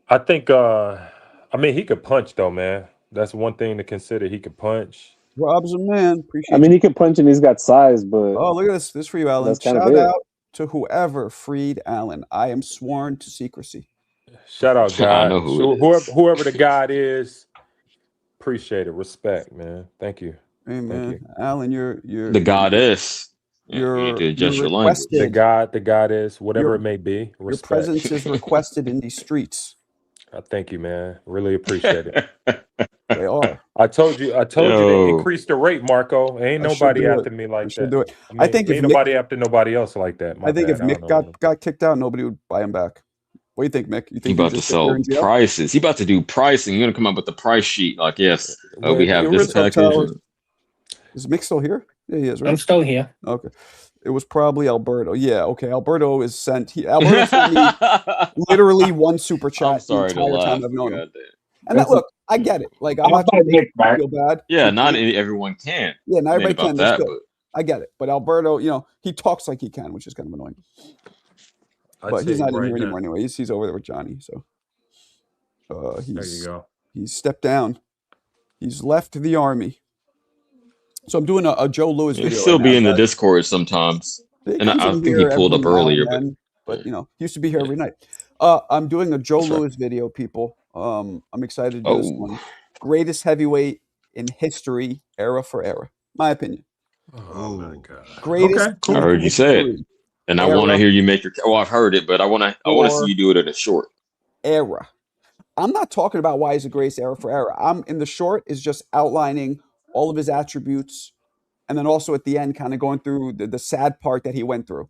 I think I mean he could punch though, man. That's one thing to consider. He could punch. Rob's a man. Appreciate I mean, you. he can punch and he's got size, but Oh, look at this. This is for you, Alan. that's kind of Shout it. out to whoever freed Alan. I am sworn to secrecy. Shout out, I God. know who So it is. whoever the God is, appreciate it. Respect, man. Thank you. Hey, Thank man. you. Alan, you're The goddess. Yeah, you need to adjust your language. requested. The God is whatever Your, it may be. your Respect. presence is requested in these streets. Thank you, man. Really appreciate it. They are. I told you to Yo. increase the rate, Marco. Ain't I should nobody do after it. me I like should that. do it. I I mean, think if ain't Mick, nobody after nobody else like that. My I think bad. if I Mick don't know. got kicked out, nobody would buy him back. What do you think, Mick? You He think he'd about to just sit there sell in jail? prices. He about to do pricing. You're gonna come up with the price sheet. Like, yes, we have this What's up, package. Tyler? Is Mick still here? Yeah, he is, right? I'm still here. Okay. It was probably Alberto. Yeah, okay. Alberto is sent. Alberto sent me literally one super chat I'm sorry the to entire laugh. time I've known him. Goddamn. And that, look, I get it. Like, I'm not going to make you feel bad. Yeah, not everyone can. Yeah, not I mean, everybody about can. That's that, good. I get it. But Alberto, he talks like he can, which is kind of annoying. I'll But tell he's you not in right here now. anymore anyway. He's over there with Johnny. So There you go. he's stepped down. He's left the army. So I'm doing a Joe Louis He'll video. still right be now, in the guys. Discord sometimes. He And comes I in think he here pulled every up now earlier, and but then, but he used to be here every night. I'm doing a Joe That's right. Louis video, people. I'm excited to do this Oh, one. Greatest heavyweight in history, era for era. My opinion. Oh my God. Greatest Okay, cool. I heard you say it, history, and I want to era hear you make your. Oh, I've heard it, but I want to see for you do it in a short. era. I'm not talking about why he's the greatest era for era. I'm in the short is just outlining all of his attributes, and then also at the end, kind of going through the sad part that he went through.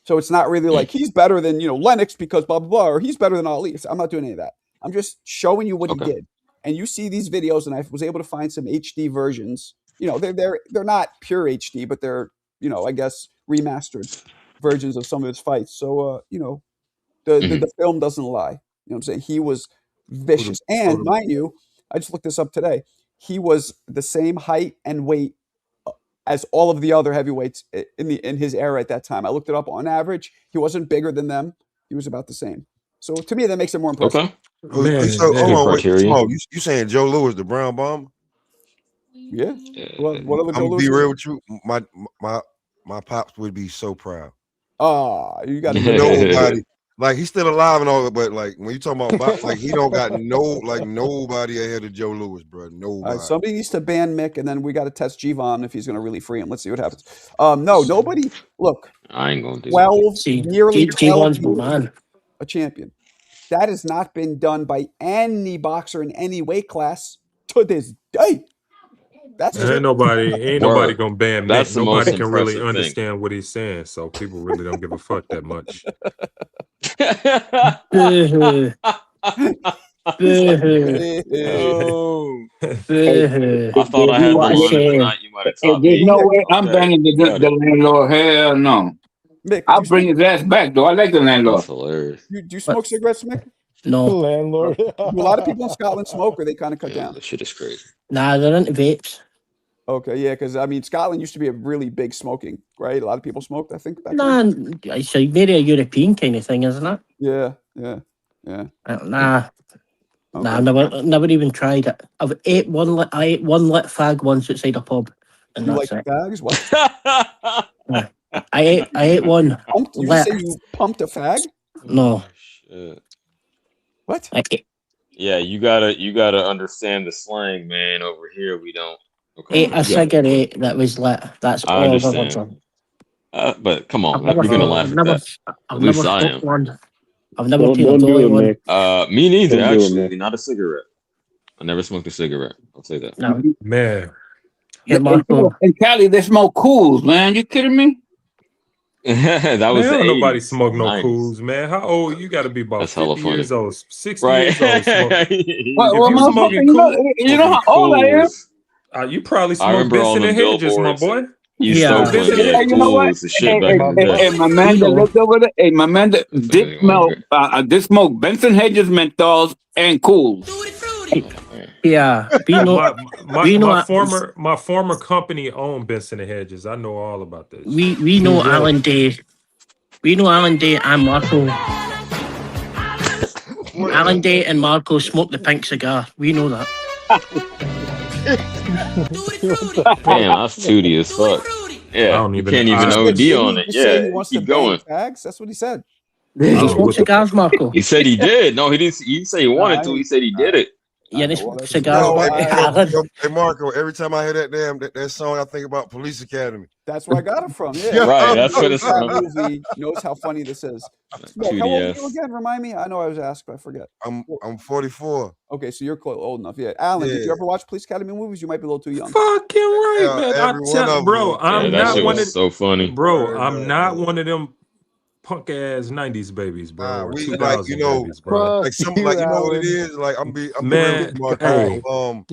So it's not really like he's better than Lennox because blah blah blah, or he's better than Ali. I'm not doing any of that. I'm just showing you what he Okay. did, and you see these videos, and I was able to find some HD versions. They're not pure HD, but they're I guess remastered versions of some of his fights. So the film doesn't lie. You know what I'm saying? He was vicious, and mind you, I just looked this up today. He was the same height and weight as all of the other heavyweights in his era at that time. I looked it up. On average, he wasn't bigger than them. He was about the same. So to me, that makes it more impressive. Okay. So hold on, wait, criteria. Small, you saying Joe Louis, the Brown Bomber? Yeah. What other Joe I'm gonna Louis? be real with you. My pops would be so proud. You got to nobody. Like he's still alive and all that, but like when you talking about box, like he don't got nobody ahead of Joe Louis, bro. Nobody. Somebody needs to ban Mick, and then we got to test Gvon if he's going to really free him. Let's see what happens. No, nobody. Look, I ain't gonna do 12, nearly 12 Gvon's my years, man. a champion. That has not been done by any boxer in any weight class to this day. That's Ain't nobody Word. gonna ban Mick. That's the most Nobody can really impressive thing. understand what he's saying, so people really don't give a fuck that much. Boo-hoo. Boo-hoo. Oh. Boo-hoo. I thought I had the What a line shame. tonight. You might have Hey, taught there's me. no way I'm Okay. banging the landlord. Hell no. Mick, I'll bring his ass back though. I like the landlord. That's hilarious. do you smoke cigarettes, Mick? No. Landlord. Do a lot of people in Scotland smoke, or they kind of cut Yeah, down? this shit is crazy. Nah, they're into vapes. Okay, yeah, because I mean, Scotland used to be a really big smoking, right? A lot of people smoked, I think, back Nah, then. it's a very a European kind of thing, isn't it? Yeah. Nah, Okay. I've never even tried it. I ate one lit fag once outside a pub, and You that's like it. fags? What? I ate one Pumped? You lit. just say you pumped a fag? No, Shit. What? Yeah, you gotta understand the slang, man. Over here, we don't. Okay. ate a cigarette that was lit. That's I all I've ever understand. done. But come on, I've never, you're gonna I've laugh at never, that. I've At least never I smoked am. one. I've never Don't taken a do dolly it, one. Mick. Me neither. Don't do it, Actually, Mick. not a cigarette. I never smoked a cigarette. I'll say that. No. Man, Here, Marco. In Cali, they smoke cools, man. You kidding me? That was Man, the don't nobody 80s, smoke no 90s. cools, man. How old? You got to be about That's hella 50 years funny. old, 60 Right. years old smoking. Well, If well, you motherfucker, smoking you know, cool, you know how Smoking old I am. cools. you probably I smoke remember on Benson them and Hedges, my billboards. boy. You Yeah. smoke one, Benson and yeah. You know Cool what? was the shit back in the day. Hey, my man We that know. lived over there. Hey, my man that That's did fucking smell. hungry. Did smoke Benson Hedges menthols and cools. Yeah, we know. We know. My former company owned Benson and Hedges. I know all about this. We know Alan Day. We know Alan Day and Marco. Alan Day and Marco smoked the pink cigar. We know that. Damn, that's tooty as fuck. Yeah, don't you even- can't even I- OD Didn't on he it. just say Yeah, he wants to keep bang going. fags? That's what he said. Did Oh, you smoke what the- cigars, Marco? He said he did. No, he didn't. He didn't say he wanted to. He said he did it. Yeah, know, this well, that's- cigars. Yo, Marco. hey, Alan. hey, Marco, every time I hear that song, I think about Police Academy. That's where I got it from. Yeah, Yeah. Right, that's what it's that from. movie knows how funny this is. Smoke, how old are you again? Remind me. I know I was asked, but I forget. I'm 44. Okay, so you're old enough. Yeah, Alan, did you Yeah. ever watch Police Academy movies? You might be a little too young. Fucking right, Yeah, man. every one of them. Bro, I'm Yeah, that not shit one of was so funny. bro. Word, I'm man, not man. one of them punk ass '90s babies, bro. Nah, or we 2000 like, you know, babies, bro. like some like you know what it is. Like I'm be real with Marco. hey.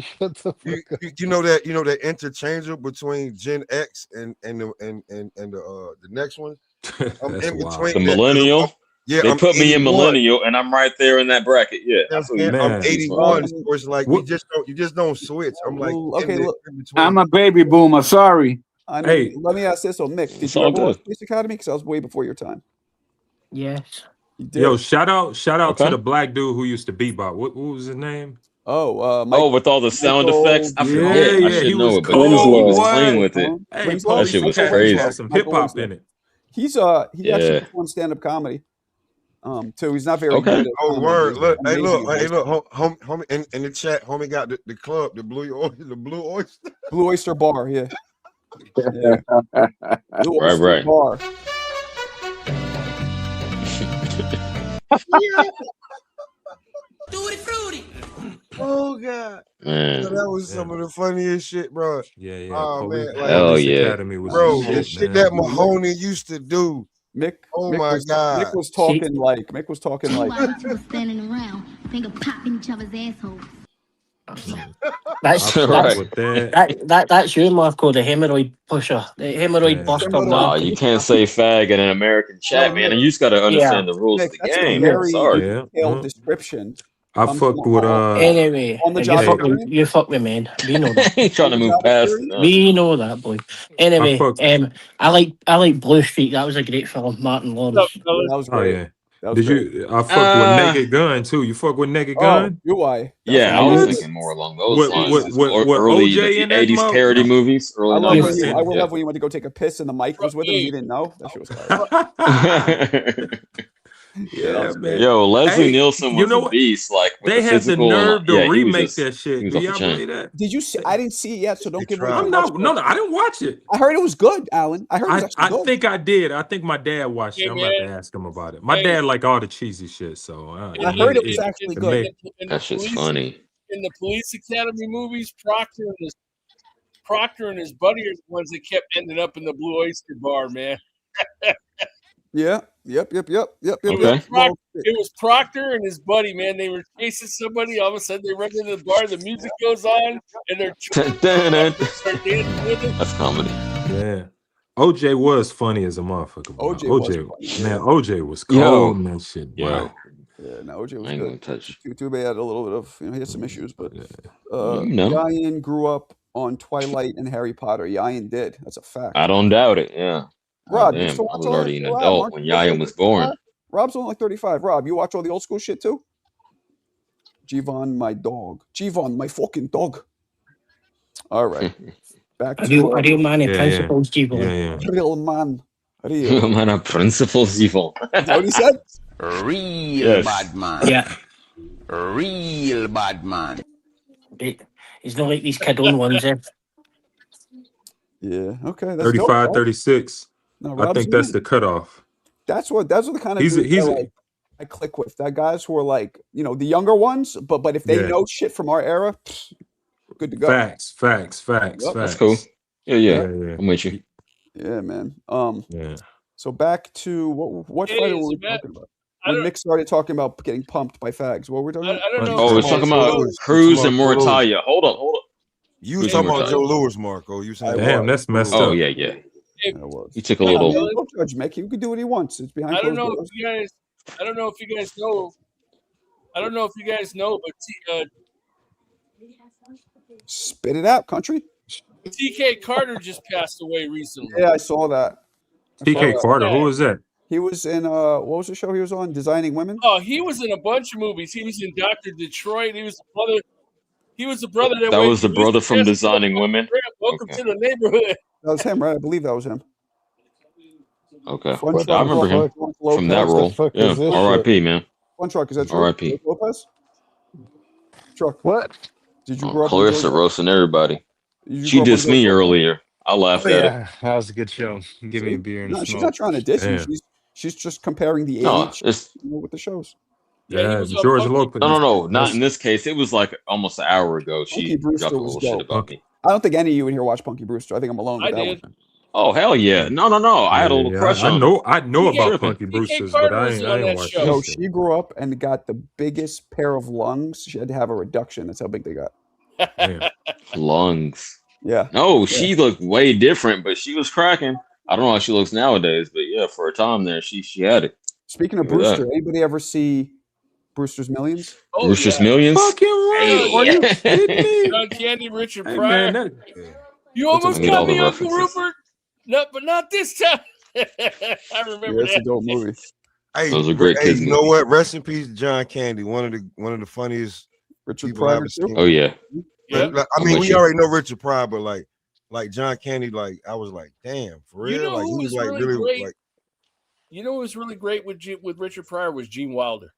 Shut the fuck up. You know that interchangeable between Gen X and the next one. I'm That's in wild. between The that, 'cause millennial. yeah, They I'm put me in 81. millennial, and I'm right there in that bracket. Yeah, that's what And I'm Man. 81, so it's like What- you just don't switch. I'm like Okay, look. in between. I'm a baby boomer. Sorry. I know. Hey. Let me ask this. So, Mick, did It's you all ever watch good. Police Academy? Because I was way before your time. Yes. You did. Yo, shout out Okay. to the black dude who used to bebop. What was his name? Oh, with all the sound Michael- effects, I Yeah, forget. I yeah, should he know was it, but cold. he was What? clean with it. Hey, Winslow? Police That shit was Academy crazy. had some hip Michael hop Winslow. in it. He Yeah. actually performs stand-up comedy. Too. He's not very Okay. good at Oh comedy, word! but Look, he's amazing at voice. homie in the chat, homie got the club, the Blue Oyster. Blue Oyster Bar, yeah. Yeah. Blue Right, Oyster right. Bar. Oh god, Man. Yo, that was some of the funniest shit, bro. Yeah. Oh man, like, Hell Police yeah. Academy was bro, the the shit, shit man. that Mahoney used to do. Mick. Oh Mick my was, god. Mick was talking like. While you was standing around, finger popping each other's assholes. That's Right. With that. that's you, Marco, the hemorrhoid pusher, the hemorrhoid Yeah. buster. Hemorrhoid- Oh, Marco. you can't say fag in an American chat, man. And you just got to understand the rules Mick, of the that's a game. very Sorry. Yeah. detailed Mhm. description. I Comes fucked from with Anyway, on the you job fuck experience? with you fuck with men. We know that. Ain't trying to move past it. No. We know that, boy. Anyway, I fucked- I like Blue Street. That was a great film. Martin Lawrence. Yeah, that was Oh great. yeah. That was Did great. you? I fucked with Naked Gun too. You fuck with Naked Oh, Gun? you why? Yeah, I What? was thinking more along those What- lines. what- It's what- more what, early OJ in that 80s mother- parody movies, I early love when 90s. you. I Yeah. love when you went to go take a piss and the mic was with him. You didn't know. That shit was hilarious. Yeah, man. Yo, Leslie Hey, Nielsen you was know a what? beast. Like with They the had the physical nerve and, to yeah, he was remake just- that shit. he was Do off the y'all chain. believe that? Did you see? I didn't see it yet, so don't give away. tried. too I'm much, not. No, but I didn't watch it. I heard it was good, Alan. I heard it was actually I good. think I did. I think my dad watched it. Yeah, I'm about to man. ask him about it. My Hey. dad like all the cheesy shit, so I heard it was actually good. made- In That shit's funny. In the Police Academy movies, Proctor and his buddy are the ones that kept ending up in the Blue Oyster Bar, man. Yeah. Yep. It, Okay. was it was Proctor and his buddy, man. They were chasing somebody. All of a sudden, they run into the bar. The music goes on, and they're start dancing with it. That's comedy. Yeah. OJ was funny as a motherfucker. bro. OJ was funny, man, yeah. OJ was Yo. cold and that shit. Yo. Wow. Yeah, no, OJ was I ain't gonna good. touch. Too bad had a little bit of he had some issues, but You know. Ryan grew up on Twilight and Harry Potter. Ryan did. That's a fact. I don't doubt it. Yeah. Rob, you Damn, still I watch was all already that? an Rob, adult aren't when you like Yaya was born. Rob's only like 35. Rob, you watch all the old school shit too? Jivon, my dog. Jivon, my fucking dog. All right. Back A to real man in Yeah, principles, G-Boy. Yeah. real man. Real. Man, a principles evil. Is that what he said? Real Yes. bad man. Yeah. Real bad man. He's not like these kid-owned ones, eh? Yeah. Okay. That's 35, dope, Rob. 36. No, I Rob's think that's man. the cutoff. Those are the kind of He's dudes he's that, like, I click with. That guys who are like, the younger ones, but if they Yeah. know shit from our era, good to go. facts. Yep. That's cool. Yeah. Yeah. I'm with you. Yeah, man. Yeah. So back to what Hey, fighter were so we Matt, talking about? I When don't, Mick started talking about getting pumped by fags, what were we talking I about? don't know. Oh, If we're you talking guys about know. Cruz Talking and about Joe Louis. Moritalia. Hold up. You was Cruz and talking about Joe Moritalia. Louis, Marco. You I saying Damn, was. that's messed Oh up. yeah. If, It was. You took a Nah, little. man, don't judge Mick. He can do what he wants. It's behind I don't closed know if doors. you guys. I don't know if you guys know. I don't know if you guys know, but Spit it out, country. TK Carter just passed away recently. Yeah, I saw that. TK Carter, who was that? He was in what was the show he was on? Designing Women. Oh, he was in a bunch of movies. He was in Dr. Detroit. He was the brother. He was the brother that That went. was the brother from Designing Women. Welcome to the neighborhood. That was him, right? I believe that was him. Okay, Fun I truck remember him Lopez. from that role. Yeah, R.I.P. man. Fun truck, is that true? R.I.P. George Lopez. Truck. What? Did you grow up? Clarissa in Georgia? roasting everybody. Did you She grow up in dissed me Georgia? earlier. I laughed Oh, at it. yeah, that was a good show. Give me a beer and No, a she's smoke. not trying to diss you. Damn. She's just comparing the No, age it's with the shows. Yeah, was on George Punky- Lopez. no, not That's- in this case. It was like almost an hour ago. Punky She Brewster dropped a was little shit dope. about me. I don't think any of you in here watch Punky Brewster. I think I'm alone with I that did. one. Oh hell yeah! No. I had a little Yeah, crush I on her. know. I know TK about Punky TK Brewster's, but Carter I was ain't. on I ain't that watched show. No, this shit. she grew up and got the biggest pair of lungs. She had to have a reduction. That's how big they got. Damn. Lungs. Yeah. No, she looked way different, but she was cracking. I don't know how she looks nowadays, but yeah, for a time there, she had it. Speaking of Give her that. Brewster, anybody ever see Brewster's Millions? Oh Brewster's yeah. Millions. Fucking right. Hey. Are you kidding me? John Candy, Richard Hey Pryor. man, You That's a almost I get got all the me, Uncle references. Rupert. No, but not this time. I Yeah, remember it's a that. dope movie. Hey, Those are great hey, kids you know movies. what? Rest in peace, John Candy. One of the funniest Richard people I Pryor ever too. seen. Oh yeah. Yeah. Like, I I'm mean, with we you. already know Richard Pryor, but like John Candy, like I was like, damn, for You real. know Like who he was was like really really great? like You know who was really great with Richard Pryor was Gene Wilder.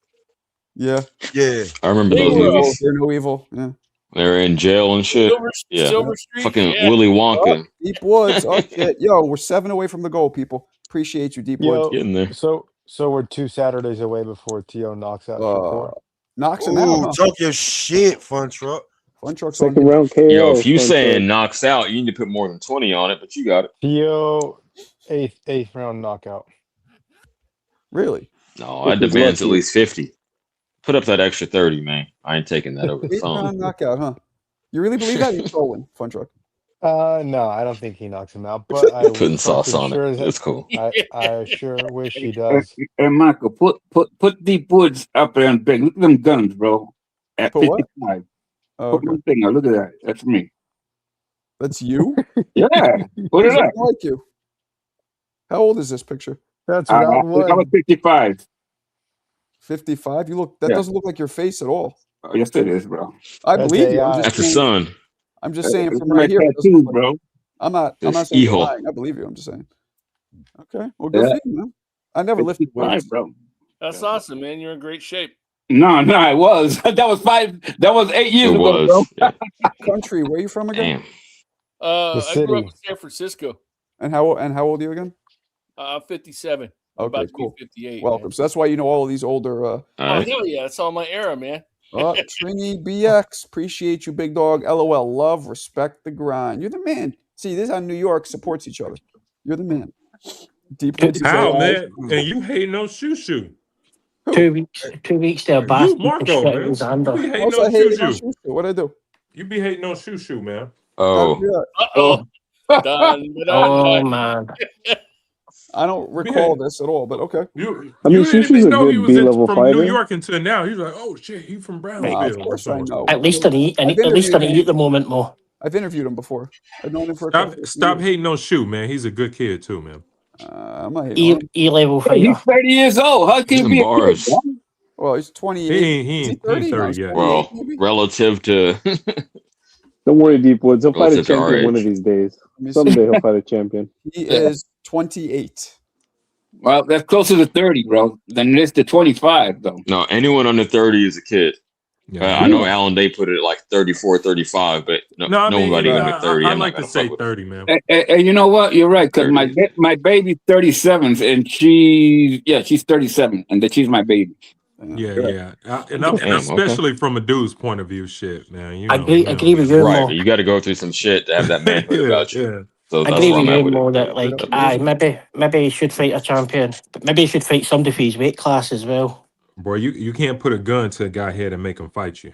Yeah. yeah. I remember They those were movies. Fear No Evil. Yeah. They're in jail and shit. Yeah. Silver Streak. Fucking Yeah. Willy Oh, Wonka. Deep Woods. Oh shit. Yo, we're 7 away from the goal, people. Appreciate you, Deep Woods. Yo, Getting there. so we're 2 Saturdays away before T.O. knocks out Shakur. Knocks him out, Ooh, huh? talk your shit, Fun Truck. Fun truck's on Second you. round KO. Yo, if you Fun saying truck. knocks out, you need to put more than 20 on it, but you got it. T.O. eighth round knockout. Really? No, I If he's demands at lucky. least 50. Put up that extra 30, man. I ain't taking that over the 8th phone. round knockout, huh? You really believe that? You're trolling, Fun Truck. No, I don't think he knocks him out, but I Putting sauce on sure it. as It's cool. I sure wish he Hey, does. hey, Michael, put Deep Woods up there and big. Look at them guns, bro. At Put what? 55. Oh, Put okay. one thing. Look at that. That's me. That's you? Yeah. Put Does it up. look like you? How old is this picture? That's I round was one. 55. 55? You look. That Yeah. doesn't look like your face at all. Oh, yes, it is, bro. I That's believe you. I'm AI. just That's the saying. sun. I'm just saying It's from my right here. It doesn't tattoo, look like bro. I'm not It's saying you're evil. lying. I believe you. I'm just saying. Okay. Well, good Yeah. for you, man. I never lifted 55, weights. bro. That's awesome, man. You're in great shape. No, I was. That was 8 years It ago, bro. was. Yeah. Country, where are you from again? Damn. The I grew up city. in San Francisco. And how old are you again? I'm 57. I'm Okay, about to cool. be 58. Welcome. Man. So that's why you know all of these older. All Oh right. hell yeah, that's all my era, man. Trini BX, appreciate you, big dog. LOL, love, respect the grind. You're the man. See, this is how New York supports each other. You're the man. Deep Woods is How, AI. man? And you hating on Shushu? 2 weeks. 2 weeks there, You, bastard. Marco, Shit man. was You under. be hating Also, on I hated on Shushu. Shushu. What'd I do? You be hating on Shushu, man. How'd I do Oh. that? Uh-oh. Dun, dun, Oh dun. man. I don't You be recall hating. this at all, but okay. You I mean, didn't Shushu's even a know he good was B-level from New fighter. York until now. He's like, oh shit, he from Of Brownsville or course I something. know. At least an eat. I've At least an interviewed eat at the moment, more. I've interviewed him before. I've known him for a Stop, couple of stop years. hating on Shu, man. He's a good kid too, man. I'm not hating on him. E level Hey, he's fighter. 30 years old. How can he Some be a kid, bars. bro? Well, he's He 28. ain't, Is he he 30? ain't No, 30 he's yet. 28 Well, maybe. relative to Don't worry, Deep Woods. He'll fight a relative to our champion one of age. these days. Let me see. Someday he'll fight a champion. He Yeah. is 28. Well, that's closer to 30, bro, than it is to 25, though. No, anyone under 30 is a kid. Yeah. I know Alan Day put it at like 34, 35, but No, I mean, nobody under I 30. I'm like not to gonna say fuck with. 30, man. And you know what? You're right, because 30. my baby's 37, and she's 37, and that she's my baby. Yeah, Right. yeah. And Damn, okay. especially from a dude's point of view, shit, man. You know, Agree with you Right, more. but you got to go through some shit to have that manhood yeah, about you. yeah. So I that's agree where with I'm at you with it. more that like maybe he should fight a champion, but maybe he should fight somebody for his weight class as well. Boy, you can't put a gun to a guy head and make him fight you.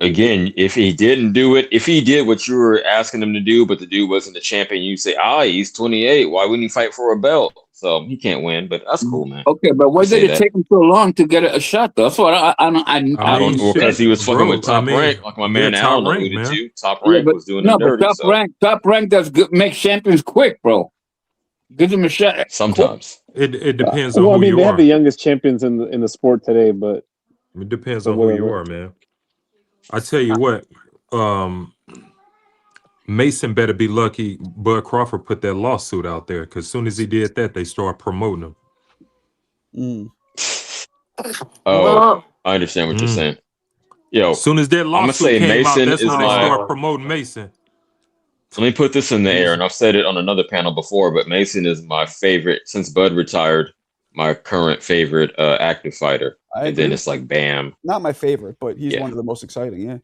Again, if he didn't do it, if he did what you were asking him to do, but the dude wasn't the champion, you say, he's 28. Why wouldn't he fight for a belt? So he can't win, but that's cool, man. Okay, but why You say did it that. take him so long to get a shot? Though? That's what I don't. Well, because he was fucking with Top mean, Rank, like my man yeah, Top Allen Rank, alluded man. to. Top Yeah, Rank but was doing no, him dirty. but top rank does good, make champions quick, bro. Give him a shot. Sometimes it depends on Well, I who mean, you they are. have the youngest champions in the sport today, but It depends So on who you whatever. are, man. I tell you what, Mason better be lucky Bud Crawford put that lawsuit out there, because as soon as he did that, they start promoting him. Oh, I understand what you're saying. Yo, As soon as that I'm gonna lawsuit say came out, Mason that's is when they my. start promoting Mason. Let me put this in the air, and I've said it on another panel before, but Mason is my favorite since Bud retired. My current favorite active fighter, I and then agree. it's like Bam. Not my favorite, but he's Yeah. one of the most exciting. Yeah.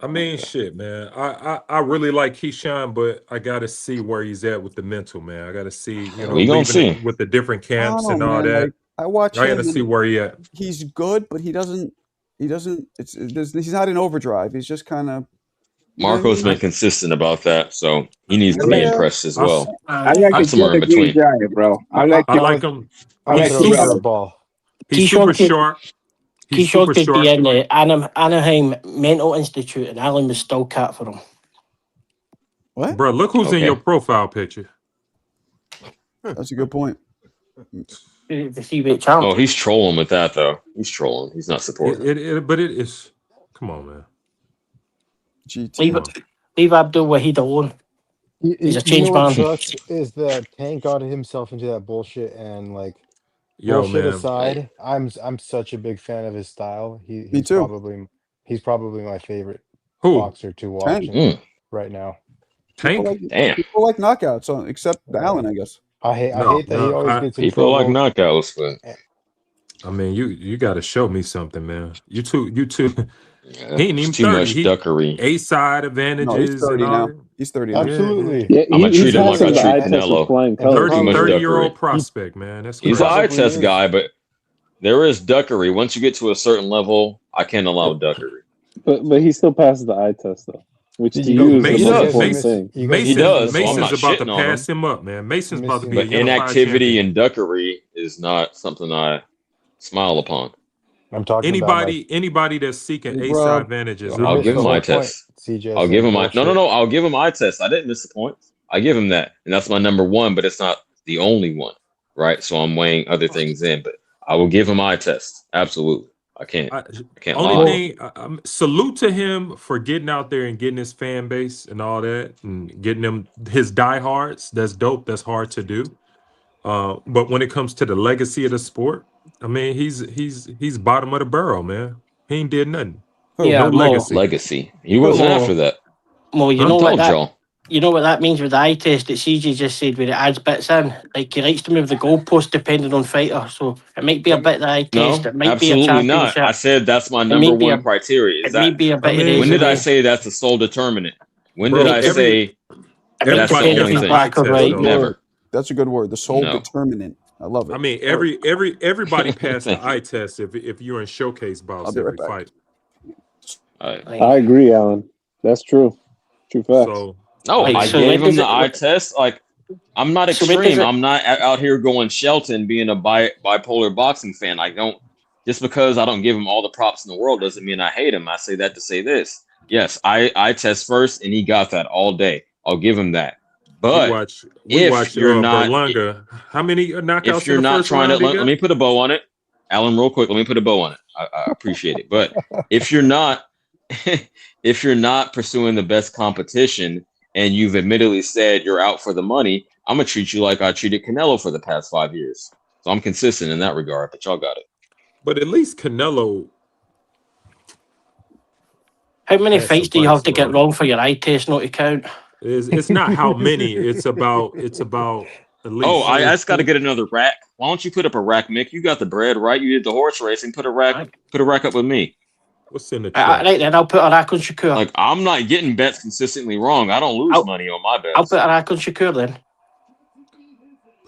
I mean, shit, man. I really like Keyshawn, but I gotta see where he's at with the mental, man. I gotta see, We gonna leaving see. it with the different I camps don't and know, all man. that. Like I watch I him, gotta see and where he at. he's good, but he doesn't. He's not in overdrive. He's just kind of. Marco's been consistent about that, so he needs to be Yeah. impressed as well. I like I'm the somewhere in Jesse between. guy, bro. I like him. I He's like the super, rubber ball. he's Keyshawn super could- sharp. He's Keyshawn super could be sharp. in the Anaheim Mental Institute, and Alan was still cat for him. What? Bro, look who's in Okay. your profile picture. That's a good point. The heavyweight champ. Oh, he's trolling with that though. He's trolling. He's not supporting. But it is. Come on, man. Leave Abdul Wahid alone. He's a changed what man. sucks is that Tank got himself into that bullshit, and like Yo, bullshit man. aside, I'm such a big fan of his style. He's too. probably my favorite Who? boxer to watch Tank. right now. Tank? People like knockouts, except Allen, I guess. I hate that he No, always gets in People like trouble. knockouts, but I mean, you got to show me something, man. You two. yeah, He ain't even it's too 30. much duckery. A side No, advantages he's 30 and all now. that. He's 30 now. Absolutely. Yeah, I'ma treat he's him like I passing the treat eye test with Canelo. flying colors. 30-year-old duckery. prospect, man. That's He's an crazy. eye test guy, but there is duckery. Once you get to a certain level, I can't allow duckery. But he still passes the eye test though, which to You you know, is the most important Mason, thing. He does, so I'm Mason's not about to shitting on him. pass him up, man. Mason's about to be But a unified inactivity champion. and duckery is not something I smile upon. I'm talking Anybody that's seeking Hey, A bro, side advantages. I'll give him eye test. CJ, I'll give him my no. I'll give him eye test. I didn't miss the point. I give him that, and that's my number one. But it's not the only one, right? So I'm weighing other things in. But I will give him eye test. Absolutely, I can't lie. Only thing, salute to him for getting out there and getting his fan base and all that, and getting them his diehards. That's dope. That's hard to do. But when it comes to the legacy of the sport, I mean, he's bottom of the barrel, man. He ain't did nothing. Yeah, no legacy. Legacy. He wasn't after that. Well, you I'm know what telling that. y'all. You know what that means with the eye test that CJ just said, where it adds bits in. Like he likes to move the goalpost depending on fighter, so it might be a bit of the eye No, test. It might be a absolutely championship. not. I said that's my It number may be one a- criteria. It may be a bit of When did I resume. say that's the sole determinant? When Bro, did I say that's the depend if only he's thing? black or white. Never. That's a good word. The sole No. determinant. I love it. I mean, everybody passed the Thank you. eye test if you're in showcase bouts I'll be right every back. fight. I agree, Alan. That's true. True facts. So No, Like, I so gave when him does the it- eye test. Like, I'm not So when does extreme. it- I'm not out here going Shelton, being a bipolar boxing fan. I don't just because I don't give him all the props in the world doesn't mean I hate him. I say that to say this. Yes, I test first, and he got that all day. I'll give him that. But we if watched you're not, Berlanga. How many knockouts if you're in the not first trying to, round he let got? me put a bow on it, Alan, real quick. Let me put a bow on it. I appreciate it. But if you're not, if you're not pursuing the best competition, and you've admittedly said you're out for the money, I'm gonna treat you like I treated Canelo for the past 5 years. So I'm consistent in that regard. But y'all got it. But at least Canelo. How many That's fights the do you have to fights, get bro. wrong for your eye test not to count? It's not how many. It's about at least. Oh, I just got to get another rack. Why don't you put up a rack, Mick? You got the bread, right? You did the horse racing. Put a rack up with me. What's in the chat? Right then, I'll put Iraq on Shakur. Like, I'm not getting bets consistently wrong. I don't lose money on my bets. I'll put Iraq on Shakur then.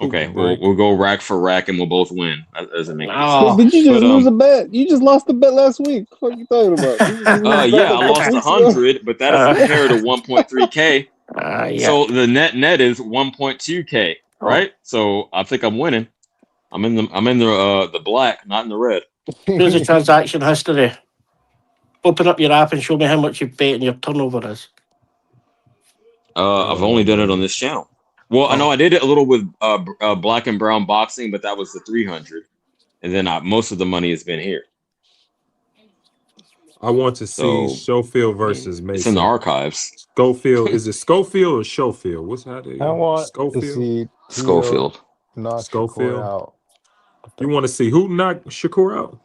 Okay, we'll go rack for rack and we'll both win. That doesn't make any Oh. sense. Did you just But, lose a bet? You just lost a bet last week. What are you talking about? You just lost a bet yeah, I a couple lost weeks 100, but that is compared to 1.3K. Yeah. So the net is 1.2K, right? So I think I'm winning. I'm in the black, not in the red. Here's the transaction history. Open up your app and show me how much you bet and your turnover is. I've only done it on this channel. Well, I know I did it a little with Black and Brown Boxing, but that was the 300, and then most of the money has been here. I want to see Schofield versus Mason. It's in the archives. Schofield, is it Schofield or Schofield? What's that? I want Schofield? to see Schofield. Knock Schofield. Shakur out. You want to see who knocked Shakur out?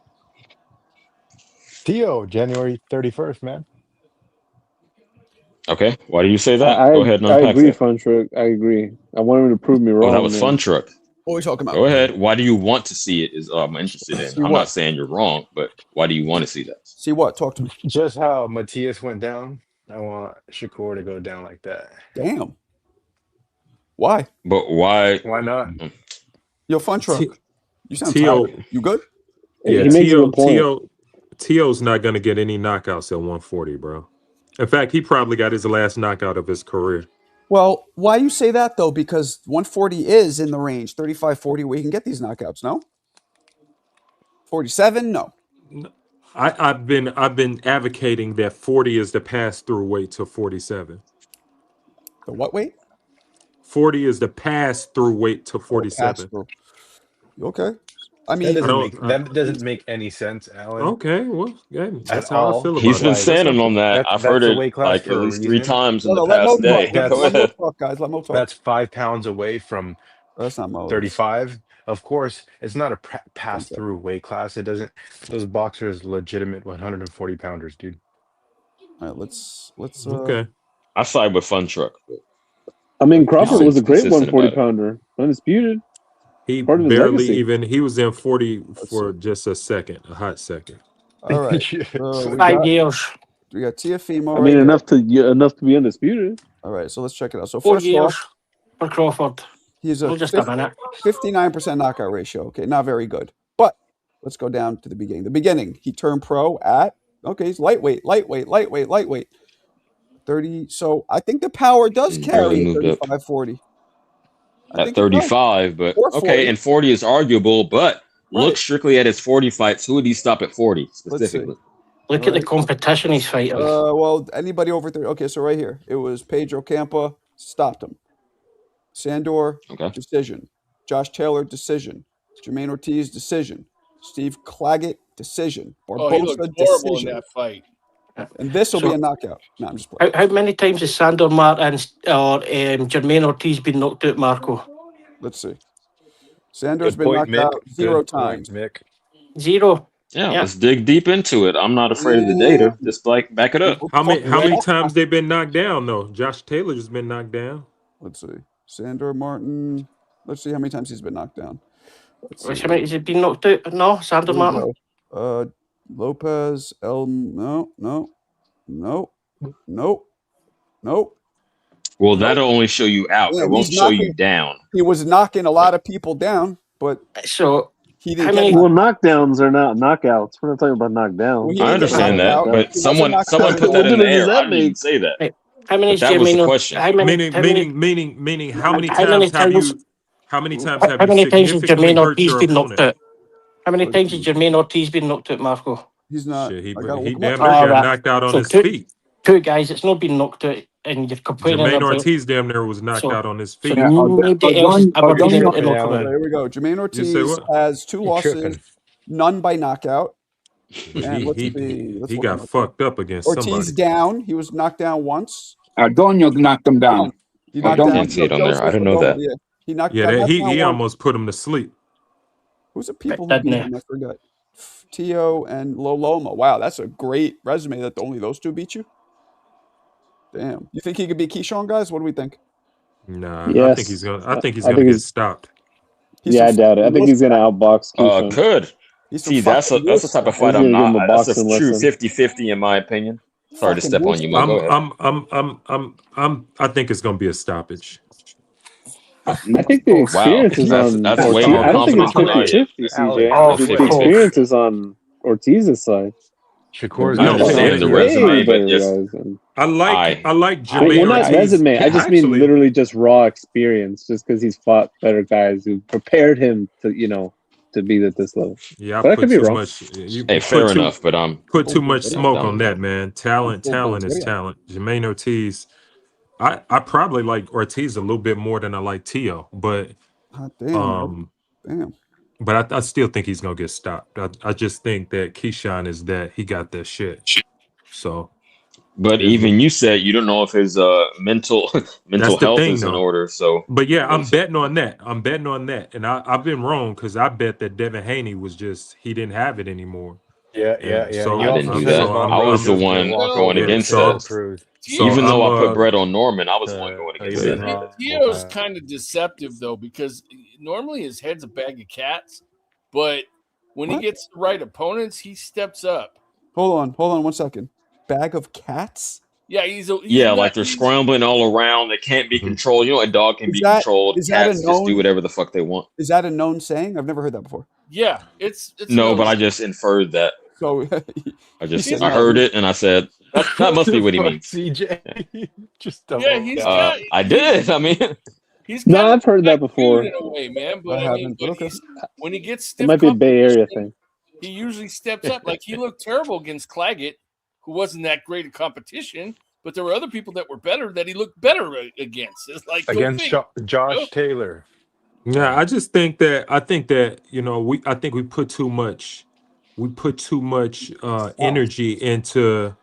Tio, January 31st, man. Okay, why do you say that? I, Go ahead and I unpack agree, that. Fun Truck. I agree. I want him to prove me wrong. Oh, that was man. Fun Truck. What are we talking about? Go ahead. Why do you want to see it? Is I'm interested See in. I'm what? not saying you're wrong, but why do you want to see that? See what? Talk to me. Just how Matthias went down. I want Shakur to go down like that. Damn. Why? But why? Why not? Yo, Fun Truck. You sound Tio, tired. You good? yeah, He makes a good point. Tio's not gonna get any knockouts at 140, bro. In fact, he probably got his last knockout of his career. Well, why you say that though? Because 140 is in the range, 35, 40, where you can get these knockouts. No. 47, no. I've been advocating that 40 is the pass through weight to 47. The what weight? 40 is the pass through weight to 47. Okay. I mean, That doesn't make any sense, Alan. Okay, well, yeah, that's At how I all. feel about He's it. been standing on that. I've heard the it weight class like for at a least 3 reason. times in No, the let Mo past day. talk. Go Let Mo ahead. talk, guys. Let Mo talk. That's 5 pounds away from That's not Mo. 35. Of course, it's not a pass through weight class. It doesn't. Those boxers legitimate 140 pounders, dude. All right, let's. Okay. I side with Fun Truck. I mean, Crawford He's was a great consistent 140 about it. pounder, undisputed. He Part of his barely legacy. even. He was in 40 for just a second, a hot second. All right. So 5 years. We got Tiafimo. I mean, enough to be undisputed. All right, so let's check it out. So 4 first years off, for Crawford. he's a Well, just a minute. 59% knockout ratio. Okay, not very good. But let's go down to the beginning. The beginning, he turned pro at, he's lightweight. 30. So I think the power does He's carry barely moved up. 35, 40. At 35, but Or okay, 40. and 40 is arguable, but look Right. strictly at his 40 fights. Who would he stop at 40 Let's see. specifically? Look at the competition he's fighting. Well, anybody over 30. Okay, so right here, it was Pedro Campa, stopped him. Sandor, decision. Josh Taylor, decision. Jermaine Ortiz, decision. Steve Claggett, decision. Oh, he Barbosa, looked horrible in decision. that fight. And this will be So- a knockout. No, I'm just playing. How many times has Sandor Martin or Jermaine Ortiz been knocked out, Marco? Let's see. Sandor's Good been point, knocked Mick. out 0 Good point, times. Mick. 0. Yeah, Yeah. let's dig deep into it. I'm not afraid of the data. Just like back it up. How many times they been knocked down though? Josh Taylor's been knocked down. Let's see. Sandor Martin. Let's see how many times he's been knocked down. Let's How see. many has he been knocked out? No, Sandor Here we Martin. go. Lopez, no. Well, that'll only show you out. Yeah, It won't he's show you knocking- down. He was knocking a lot of people down, but So he how didn't many? get Well, knockdowns are not knockouts. We're not talking about knockdowns. Well, he I didn't get understand knocked that, out. but He wasn't someone knocked put out. that What in the difference air. does I that didn't even make? say that. How many But is that was the Jermaine? question. How many? Meaning, How many? meaning, how many How many times have times? you? How many times How have you many times has significantly Jermaine hurt Ortiz your been knocked opponent? out? How many times has Jermaine Ortiz been knocked out, Marco? He's not. Shit, he I gotta he look him up. damn near All got right. knocked out on So his feet. two guys, it's not been knocked out, and you're complaining Jermaine about. Ortiz damn near was knocked So- out on his So feet. nobody else ever been able to knock him All right, out. here we go. Jermaine You say Ortiz what? has 2 You're losses, tripping. none by knockout. But And let's see. he Let's look got him up. fucked up against Ortiz somebody. down. He was knocked down once. Ardonio knocked him down. He knocked Ardonio. down. Can't see it on there. I didn't know Joseph that. Yeah, he knocked Yeah, got that, knocked he down he once. almost put him to sleep. Who's the people who Doesn't beat it? him? I forgot. Tio and Loloma. Wow, that's a great resume that only those 2 beat you. Damn. You think he could beat Keyshawn, guys? What do we think? Nah, I Yes. think he's gonna. I think he's I gonna think get he's- stopped. He's Yeah, I some- doubt it. I think he's gonna outbox Keyshawn. Could. See, that's the type of fight He's I'm gonna give him a not. That's a boxing true lesson. 50-50 in my opinion. Sorry to step on you, Mo. Go ahead. I think it's gonna be a stoppage. I think the experience is on That's way Ortiz. more I don't think it's confident than I am. 50-50, CJ. Oh, The Shakur. experience is on Ortiz's side. Shakur's I understand the way resume, better but yes, guys than- I like Well, Jermaine not Ortiz. resume. I just mean Actually, literally just raw experience. Just because he's fought better guys who prepared him to, to be at this level. yeah, But I could be wrong. Hey, fair enough, but put too much Yeah, smoke I'm- on that, man. Talent is talent. Jermaine Ortiz. I probably like Ortiz a little bit more than I like Tio, but Hot damn. Damn. but I still think he's gonna get stopped. I just think that Keyshawn is that he got that shit. So, But even you said you don't know if his mental that's the health thing, is in though. order. So, But yeah, I'm betting on that. And I've been wrong because I bet that Devin Haney was just he didn't have it anymore. Yeah. So I didn't do that. I was the one going against that. Even though I put bread on Norman, I was the one going against that. Tio's kind of deceptive though, because normally his head's a bag of cats, but when he gets the right opponents, he steps up. Hold on 1 second. Bag of cats? Yeah, he's like they're scrambling all around. They can't be controlled. You know, a dog can be controlled. is that Cats just do whatever the fuck they want. Is that a known saying? I've never heard that before. Yeah, it's No, but I just inferred that. So I heard it and I said that must be what he means. CJ, just he's I did. I mean, he's No, I've heard that before. in a way, man. But I I mean, haven't, but okay. when he gets It stiff, might be a Bay Area thing. he usually steps up. Like he looked terrible against Claggett, who wasn't that great a competition. But there were other people that were better that he looked better against. It's like against Josh Taylor. Yeah, I think that I think we put too much energy into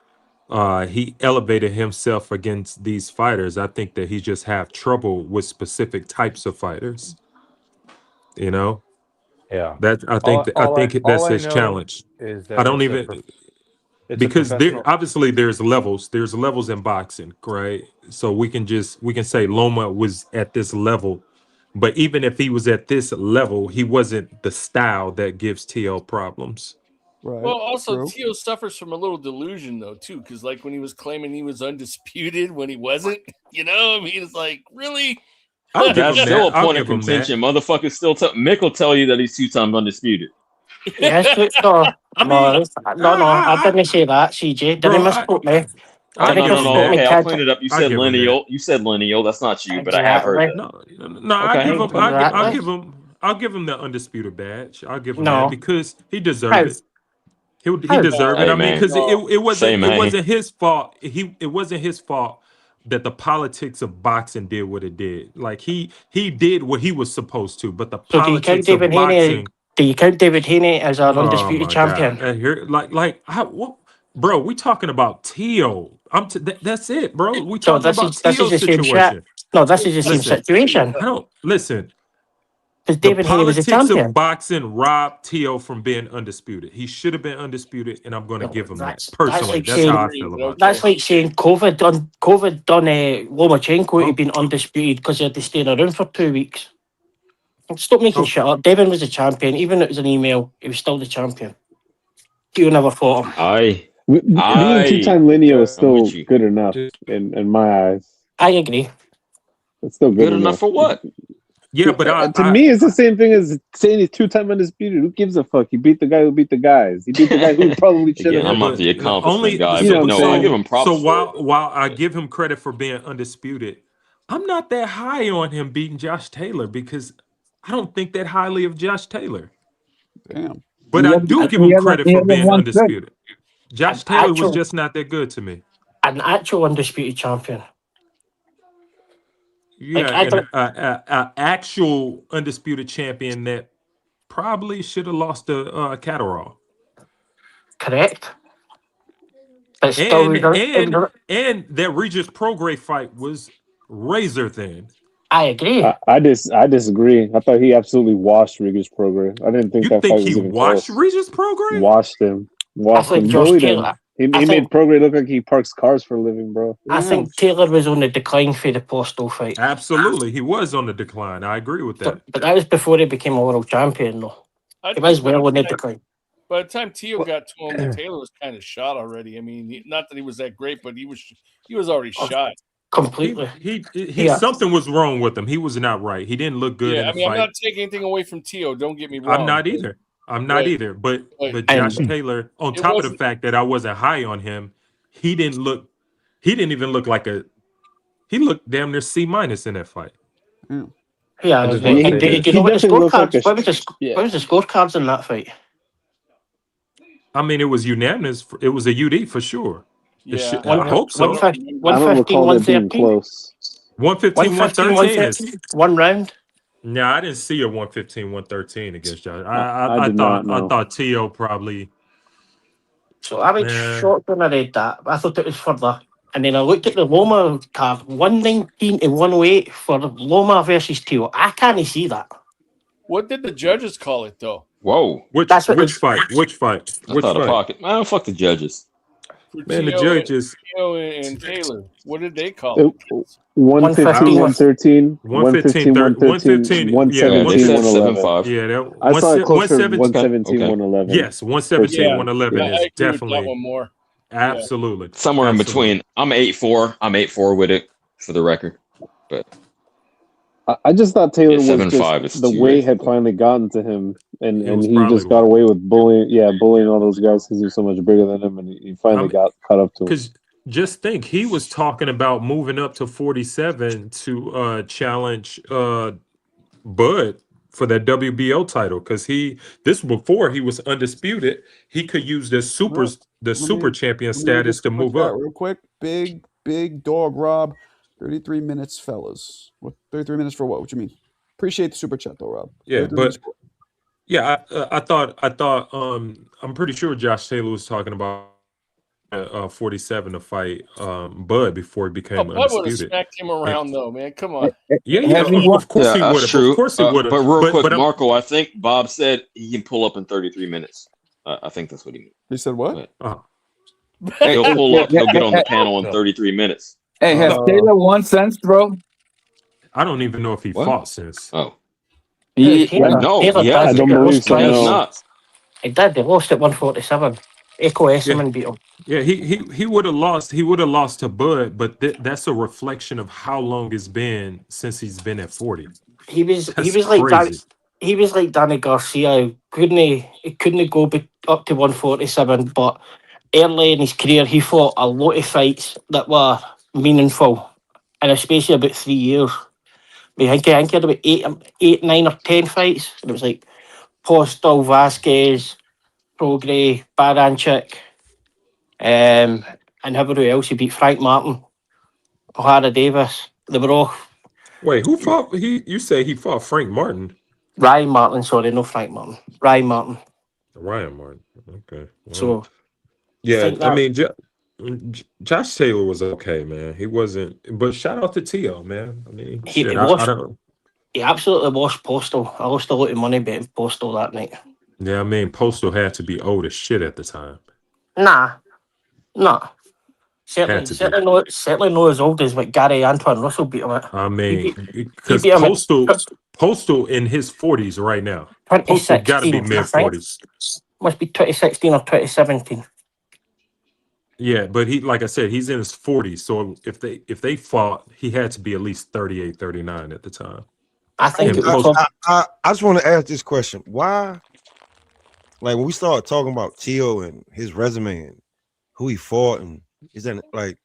he elevated himself against these fighters. I think that he just have trouble with specific types of fighters. Yeah. That I think that's his challenge. I don't even because there obviously there's levels. There's levels in boxing, right? So we can say Loma was at this level, but even if he was at this level, he wasn't the style that gives TL problems. Right. Well, also Tio suffers from a little delusion though too, because like when he was claiming he was undisputed when he wasn't, I mean, it's like really. That's still a point of contention. Motherfuckers still Mick will tell you that he's 2 times undisputed. Yes, no, I didn't say that, CJ. Didn't misquote me. No. Okay, I'll clean it up. You said lineal. You said lineal. That's not you, but I have heard that. No, I'll give him the undisputed badge. I'll give him that because he deserved it. He deserved it. I mean, because it wasn't his fault. It wasn't his fault that the politics of boxing did what it did. Like he did what he was supposed to, but the politics of boxing. Do you count David Haney as our undisputed champion? Bro, we talking about Tio. That's it, bro. We talking about Tio's situation. No, this is the same situation. I don't listen. Because David Haney was a champion. The politics of boxing robbed Tio from being undisputed. He should have been undisputed, and I'm going to give him that. Personally, that's how I feel about it. That's like saying COVID done Lomachenko to been undisputed because he had to stay in a room for 2 weeks. Stop making shit up. Devin was a champion. Even if it was an email, he was still the champion. Tio never fought him. Being 2-time lineal is still good enough in my eyes. I agree. It's still good enough for what? Yeah, but to me, it's the same thing as saying he's 2-time undisputed. Who gives a fuck? He beat the guy who beat the guys. He beat the guy who probably should have. I'm not the accomplishment guy. I give him props. So while I give him credit for being undisputed, I'm not that high on him beating Josh Taylor because I don't think that highly of Josh Taylor. Damn. But I do give him credit for being undisputed. Josh Taylor was just not that good to me. An actual undisputed champion. Yeah, an actual undisputed champion that probably should have lost to Catterall. Correct. And that Regis Prograis fight was razor thin. I agree. I disagree. I thought he absolutely washed Regis Prograis. I didn't think that fight was even washed close. Regis Prograis? Washed him. Bullied him. He made Prograis look like he parks cars for a living, bro. I think Taylor was on the decline for the Postal fight. Absolutely. He was on the decline. I agree with that. But that was before he became a world champion, though. He was well on the decline. By the time Tio got to him, Taylor was kind of shot already. I mean, not that he was that great, but he was already shot. Completely. He something was wrong with him. He was not right. He didn't look good in the I mean, fight. I'm not taking anything away from Tio. Don't get me wrong. I'm not either. I'm not either. But Josh Taylor, on top of the fact that I wasn't high on him, he didn't even look like he looked damn near C- in that fight. Yeah, do you know what the scorecards? What was the scorecards in that fight? I mean, it was unanimous. It was a UD for sure. Yeah. I hope so. 115, 113. Close. 115, 113 is one round. No, I didn't see a 115, 113 against Josh. I thought Tio probably. So I was shocked when I read that. I thought it was further. And then I looked at the Loma card, 119 to 108 for Loma versus Tio. I can't see that. What did the judges call it, though? Whoa. Which fight? I thought a pocket. Man, fuck the judges. Man, the judges. Tio and Taylor. What did they call it? 115, 113, 115, 113, 117, 111. Yeah, I saw it closer to 117, 111. Yes, 117, 111 I is agree with definitely that one more. absolutely Somewhere in between. I'm 8-4. I'm 8-4 with it for the record. But I just thought Taylor was 7-5 just is the too weight late. had finally gotten to him, and was he probably just got away with bullying all those guys because he was so much bigger than him, and he finally got caught up to him. Because just think, he was talking about moving up to 47 to challenge Bud for that WBO title, because this was before he was undisputed. He could use the super champion status to move up. Real quick, big dog Rob, 33 minutes, fellas. What 33 minutes for what? What you mean? Appreciate the super chat though, Rob. Yeah, 33 but minutes for- I thought I'm pretty sure Josh Taylor was talking about 47 to fight Bud before he became Bud would have undisputed. smacked him around, though, man. Come on. Of course he would have. True. Of course he would have. But real quick, Marco, I think Bob said he can pull up in 33 minutes. I think that's what he meant. He said what? He'll pull up. He'll get on the panel in 33 minutes. Hey, has Taylor won since, bro? I don't even know if he fought since. Oh. No, I don't believe so. No. He did. They lost at 147. Echo Esserman beat him. Yeah, he would have lost. He would have lost to Bud, but that's a reflection of how long it's been since he's been at 40. He was That's like crazy. he was like Danny Garcia. He couldn't go up to 147, but early in his career he fought a lot of fights that were meaningful in a space of about 3 years. I think he had about 8, 9 or 10 fights. And it was like Postal, Vasquez, Prograis, Baranchik, and everybody else. He beat Frank Martin, O'Hara Davis. They were all Wait, who fought? You say he fought Frank Martin? Ryan Martin. Sorry, no Frank Martin. Ryan Martin. Ryan Martin. Okay. Well, So yeah, think I that- mean, Josh Taylor was okay, man. He wasn't, but shout out to Tio, man. I mean, He shit, lost- I don't. he absolutely washed Postal. I lost a lot of money betting Postal that night. Yeah, I mean, Postal had to be old as shit at the time. Nah. Had to be. Certainly not as old as what Gary Antoine Russell beat him at. I mean, He because beat him at Postal in his 40s right now. Postal got to be 2016, mid I think. 40s. Must be 2016 or 2017. Yeah, but like I said, he's in his 40s. So if they fought, he had to be at least 38, 39 at the time. I think And I just want to ask this question: why? Like when we start talking about Tio and his resume and who he fought, and is that like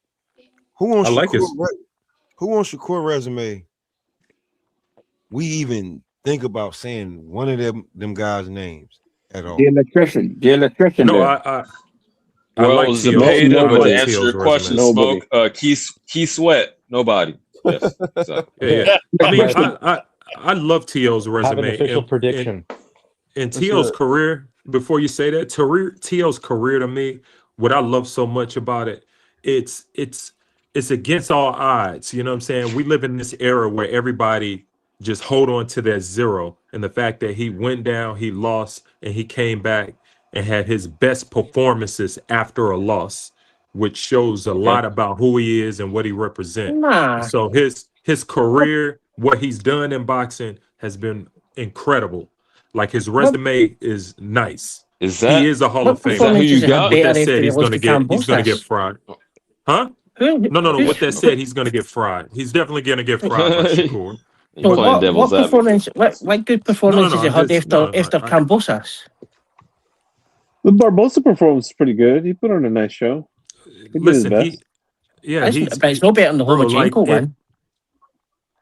who on I like his- who on Shakur resume? We even think about saying one of them guys' names at all. The electrician. No, there. I Well, like Zepeda, Tio. but I to like answer Tio's your question, resume. Smoke, Keith Sweat, nobody. Yes. So. Yeah. I mean, I love Tio's Have resume. an official And- prediction. And Tio's career, before you say that, Tio's career to me, what I love so much about it, it's against all odds. You know what I'm saying? We live in this era where everybody just hold on to their zero. And the fact that he went down, he lost, and he came back and had his best performances after a loss, which shows a lot about who he is and what he represents. Nah. So his career, what he's done in boxing has been incredible. Like his resume is nice. Is that He is a Hall What of Famer. is that who performances you he had got? With better that said, after he he's lost gonna to get Kambosos? fried. Huh? Who, No. who, With that said, he's gonna get fried. He's definitely gonna get fried by Shakur. You so But playing what devil's advocate? performance? What good performances he I'm had just after Kambosos? The Barbosa performance is pretty good. He put on a nice show. He did his listen. best. But it's no better than the Bro, like Lomachenko one.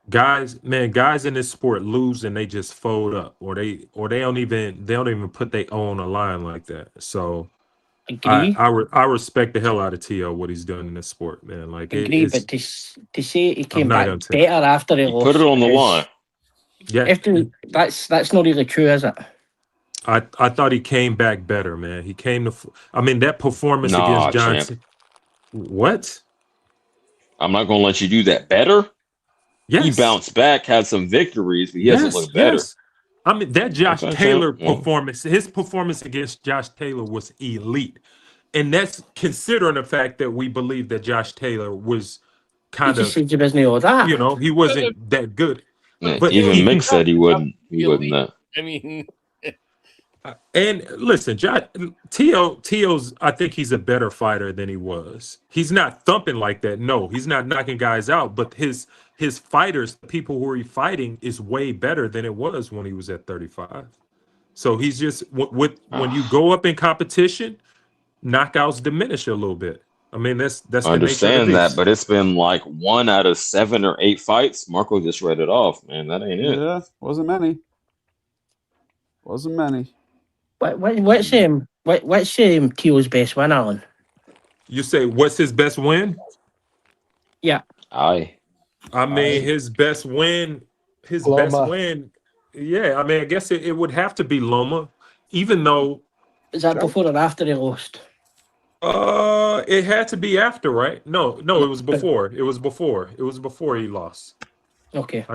guys in this sport lose and they just fold up, or they don't even put their own a line like that. So Agree. I respect the hell out of T.O. what he's done in this sport, man. Like Agree, but to say he came not back gonna take better after he You lost, put it on the is- line. Yeah, that's not really true, is it? I thought he came back better, man. He came to. I mean, that performance Nah, against Johnson. champ. What? I'm not gonna let you do that. Better? Yes. He bounced back, had some victories, but he hasn't looked better. Yes. I mean, that Josh Okay, Taylor champ. Yeah. performance, his performance against Josh Taylor was elite. And that's considering the fact that we believe that Josh Taylor was kind just of, said you wasn't all that. you know, he wasn't that good. Yeah, But even he- Mick said he wasn't that. I mean, And listen, T.O.'s, I think he's a better fighter than he was. He's not thumping like that. No, he's not knocking guys out, but his fighters, the people who are fighting, is way better than it was when he was at 35. So he's just when you go up in competition, knockouts diminish a little bit. I mean, that's I the nature of understand the that, beast. but it's been like 1 out of 7 or 8 fights. Marco just read it off, man. That ain't it. Yeah, wasn't many. Wasn't many. What's T.O.'s best win, Alan? You say what's his best win? Yeah. Aye. I mean, his best win. Yeah, I mean, I guess it would have to be Loma, even though Is that before or after he lost? it had to be after, right? No, it was before. It was before he lost. Okay.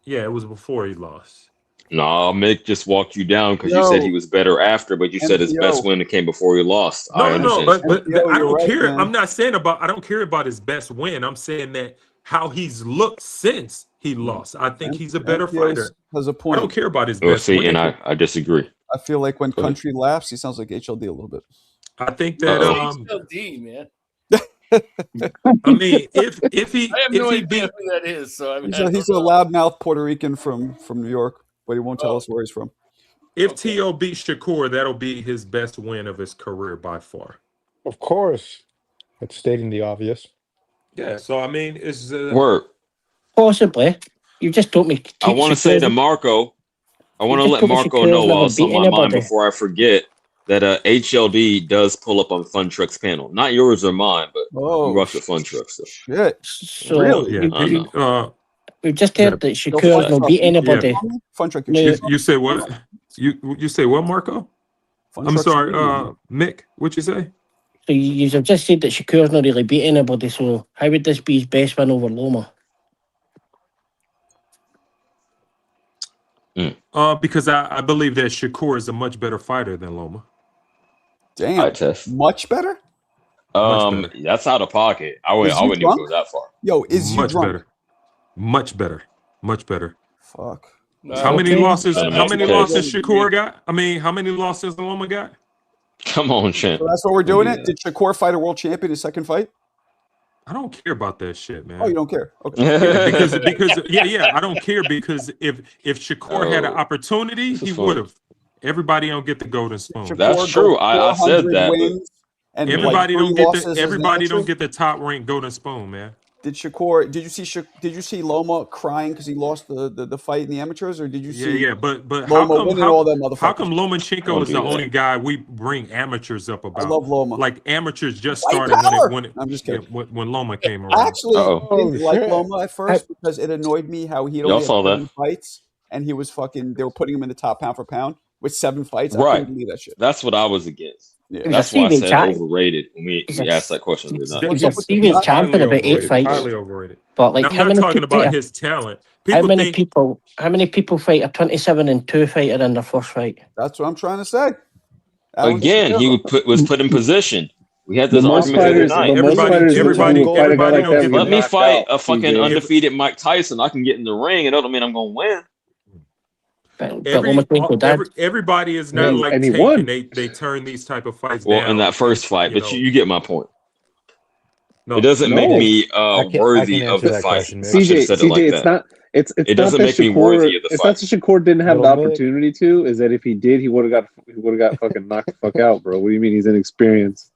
Yeah, it was before he lost. Nah, Mick just walked you down because you said he was better after, but you said his best MPO. win came before he lost. I No, understand. but Yo, I you're don't right, care. man. I'm not saying I don't care about his best win. I'm saying that how he's looked since he lost. I think he's a better fighter. Has a I point. don't care about his Well, best see, win. and I disagree. I feel like when Go ahead. Country laughs, he sounds like HLD a little bit. I think that HLD, man. I mean, if he I have no he idea beat who that is. So I mean, He's a loudmouth Puerto Rican from New York, but he won't tell us where he's from. if T.O. beat Shakur, that'll be his best win of his career by far. Of course. That's stating the obvious. Yeah, so I mean, it's Word. Possibly. You just told me. I want to say to Marco, I want to just let told me Marco Shakur's know never while it's on beat my mind anybody. before I forget that HLD does pull up on Fun Trucks panel. Not yours or mine, but Oh, we rock the Fun Trucks. So. shit. So Really? yeah. I know. we've just heard that No Shakur's Fun not Truck. beat anybody. Fun Truck. No, You say what? You say what, Marco? Fun I'm Truck's sorry, really- Mick. What you say? So you have just said that Shakur's not really beat anybody. So how would this be his best win over Loma? Because I believe that Shakur is a much better fighter than Loma. Damn. I test. Much better? Much better. That's out of pocket. I wouldn't even drunk? go that far. Yo, is you Much drunk? better. Much better. Much better. Fuck. How many Okay. losses? Better How make many the case. losses Shakur got? I mean, how many losses Loma got? Come on, champ. So that's what we're doing it? Did Shakur fight a world champion his second fight? I don't care about that shit, man. Oh, you don't care. Okay. Yeah, because I don't care because if Shakur had an Oh, opportunity, this is he funny. would have. Everybody don't get the golden spoon. Shakur That's goes true. I said 400 that, but- wins and like Everybody 3 don't get losses the as everybody amateur? don't get the top ranked golden spoon, man. Did Shakur? Did you see Loma crying because he lost the fight in the amateurs, or did you see? Yeah, but how Loma come winning all them motherfuckers? how come Lomachenko Don't is do the that. only guy we bring amateurs up about? I love Loma. Like amateurs just White started power! when it I'm just yeah, kidding. when Loma came I around. actually Uh-oh. didn't like shit. Loma at first because it annoyed me how he'd Y'all only saw had that. 7 fights and he was fucking. They were putting him in the top pound for pound with 7 fights. I Right. couldn't believe that shit. That's what I was against. Yeah. It was That's a why I three-way said chat. overrated when we It's a- asked that question. Did not. It was What's a up with the three-way shot? champion Highly about 8 overrated. fights. Highly overrated. But like, And I'm how not many talking people? about his talent. How People many think people? How many people fight a 27-2 fighter in their first fight? That's what I'm trying to say. Alan Again, he Shapiro. was put in position. We had The this most argument the other fighters, night. the most fighters who fight a guy everybody like don't that get get Let me knocked fight out. a fucking TJ. undefeated Mike Tyson. I can get in the ring. It doesn't mean I'm gonna win. But Lomachenko did. Everybody is not like and he Tank, won. and they turn these type of fights Well, down. in that first fight, you but know. you get my point. No, It doesn't make No. me I can worthy of answer the that fight. question, Mick. I should have said it like CJ, that. it's It not doesn't that make me worthy Shakur. of the It's fight. not that Shakur didn't have the Little Mick. opportunity to. Is that if he did, he would have got fucking knocked the fuck out, bro. What do you mean he's inexperienced?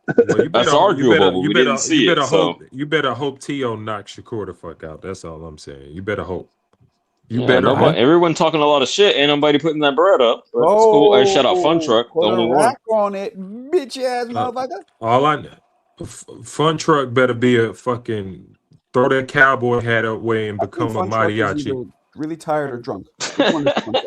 Well, you That's better, arguable, but we didn't see it. So you better hope T.O. knocks Shakur the fuck out. That's all I'm saying. You better hope. You yeah, better nobody, hope. everyone talking a lot of shit. Ain't nobody putting that bread up. But it's cool. Hey, shout out Fun Truck, the Put only a one. rack on it, bitch ass motherfucker. All I know, Fun Truck better be a fucking throw that cowboy hat away and I think become a Fun Truck is mariachi. either really tired or drunk. Which one is Fun Truck?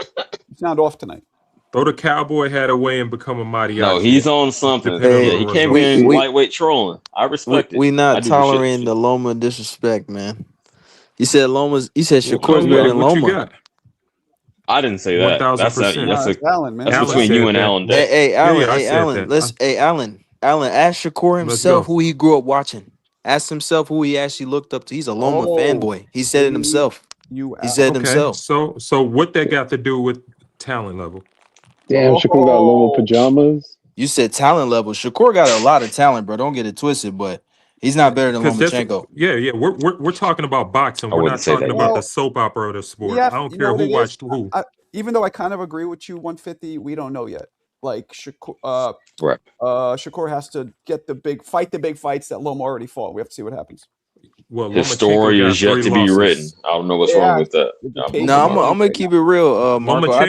You sound off tonight. Throw the cowboy hat away and become a mariachi. No, he's on something. Depending Yeah, on he the came results. in lightweight trolling. I respect it. We I not do the shit. tolerating the Loma disrespect, man. You said Loma's. You said Well, Shakur's come better on, than what you Loma. got? I didn't say that. 1000%. That's Alan, man. That's Alan between said you and that. Alan Hey, Day. hey, Alan. I Hey, said Alan. that. Hey, Alan. Alan, ask Shakur Let's himself go. who he grew up watching. Ask himself who he actually looked up to. He's a Loma fanboy. He said it himself. He said it Okay, himself. so what that got to do with talent level? Damn, Shakur got Loma pajamas. You said talent level. Shakur got a lot of talent, bro. Don't get it twisted, but he's not better than Because Lomachenko. we're talking about boxing. I We're wouldn't not say talking that about yet. the soap opera of the sport. Yeah, I don't you care know what who it is? watched who. Even though I kind of agree with you, 150, we don't know yet. Like Shakur, Right. Shakur has to get the big fights that Loma already fought. We have to see what happens. Well, His Lomachenko story got is yet 3 to be losses. written. I don't know what's Yeah, wrong with that. the I'm pace No, is I'm right gonna now. keep it real, Marco. I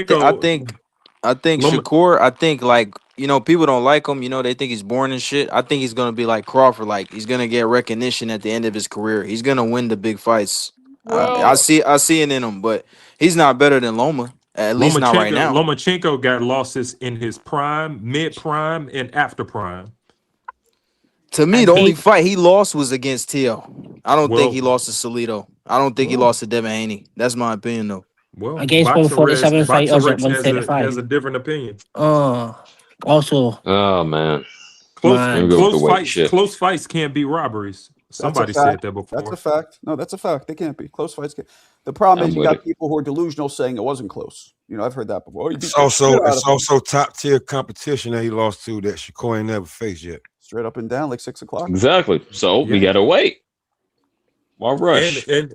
think Loma- Shakur. I think like people don't like him. They think he's boring and shit. I think he's gonna be like Crawford. Like he's gonna get recognition at the end of his career. He's gonna win the big fights. I see it in him, but he's not better than Loma. At least not right now. Lomachenko got losses in his prime, mid prime, and after prime. To me, the only fight he lost was against T.O. I don't think Well- he lost to Salito. I don't think he lost to Devin Haney. That's my opinion, though. Well, Against Boxing 147 Rex fighters at has 135. a different opinion. Also, Oh man. Close, Here we go with the weight fights. shit. Close fights can't be robberies. Somebody said that before. That's a fact. No, that's a fact. They can't be close fights. The problem I'm is you with got it. people who are delusional saying it wasn't close. I've heard that before. It's also top tier competition that he lost to that Shakur ain't never faced yet. Straight up and down, like 6 o'clock. Exactly. So we gotta wait. Why rush? And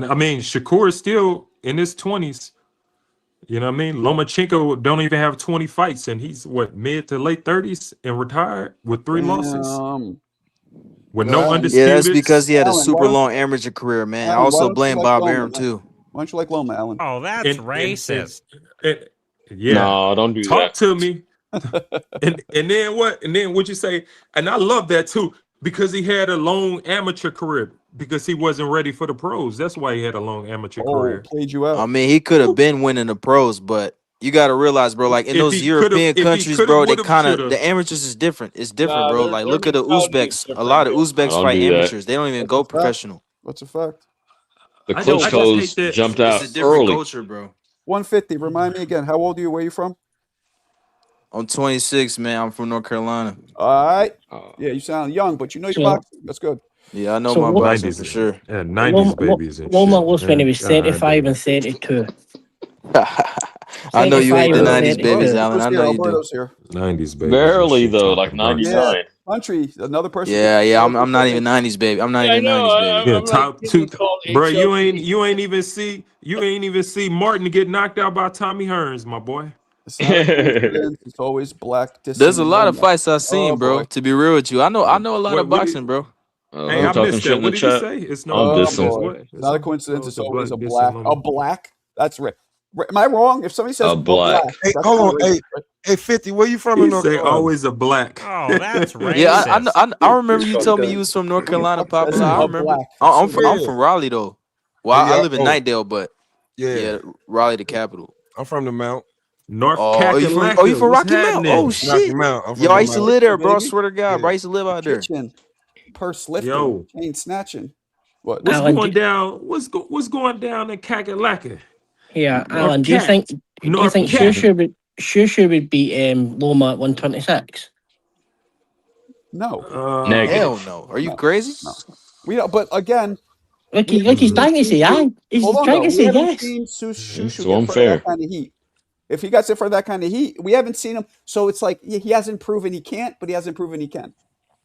I mean, Shakur is still in his 20s. You know what I mean? Lomachenko don't even have 20 fights, and he's mid to late 30s and retired with 3 losses. With no undisputed. Yeah, that's because he had a Alan, super why- long amateur career, man. I Alan, why also don't you blame like Bob Loma, Arum man? too. Why don't you like Loma, Alan? Oh, that's racist. Yeah. No, don't do Talk that. to me. and then what? And then what you say? And I love that too, because he had a long amateur career because he wasn't ready for the pros. That's why he had a long amateur career. Played you out. I mean, he could have been winning the pros, but you got to realize, bro, like in If those he European could've- if he countries, could've, bro, they would've, kind of should've. the amateurs is different. It's different, Nah, bro. their Like look at the mentality is Uzbeks. A different, lot of bro. Uzbeks Don't fight do that. amateurs. They don't even go professional. What's a fact? The I just Klitschko's hate that- jumped It's out a different early. culture, bro. 150. Remind me again. How old are you? Where are you from? I'm 26, man. I'm from North Carolina. All right. Yeah, you sound young, but you know your So- boxing. That's good. Yeah, I know So my what- boxing for sure. Yeah, 90s babies and Loma shit. lost when he was Yeah, 35 and 32. I know you hate the 35 and 90s 32. babies, Alan. I know you do. Alberto's here. 90s babies. Barely and shit though, talking like about- 99. Yeah, country. Another person. Yeah. I'm not even 90s baby. I'm not Yeah, I even know. 90s baby. Yeah, I'm top like two, called bro. You HLP. ain't even see Martin get knocked out by Tommy Hearns, my boy. It's not a coincidence. It's always black. There's a lot of Loma. fights I've seen, Oh, bro. boy. To be real with you, I know a lot of What boxing, bro. Hey, I missed that. What did you say? It's no I'm coincidence. dissing. What? It's not a coincidence. It's always a dissing black. Loma. A black. That's right. Am I wrong? If somebody says A black. Hey, that's hold on. kinda racist, right? Hey, 50, where you from in He North say Carolina? always a black. Oh, that's racist. Yeah, I remember you Fuck told me that. you was from North Carolina, Fuck Papa. says I a remember. black. I'm Yeah. from Raleigh though. Well, Yeah, I live in oh. Nightdale, but Yeah. yeah, Raleigh the capital. I'm from the Mount. North Oh, you from Kakalaka. from What's Rocky Mount? happening? Oh Rocky shit. Mount. I'm from Yo, I the used to Mount. live there, bro. I Baby. swear to God, bro. I used to live out there. Kitchen, purse lifting, Yo. chain snatching. What? What's Alan, going down? What's going down in Kakalaka? Yeah, North Alan, do you Cat. think North Cat. Shusha would beat Loma at 126? No. Negative. Hell no. Are you crazy? No. We don't. But again, Like he's trying to say aye. He's Hold on, trying though. to We say haven't yes. seen Shushu So get for that unfair. kind of heat. If he got it for that kind of heat, we haven't seen him. So it's like he hasn't proven he can't, but he hasn't proven he can.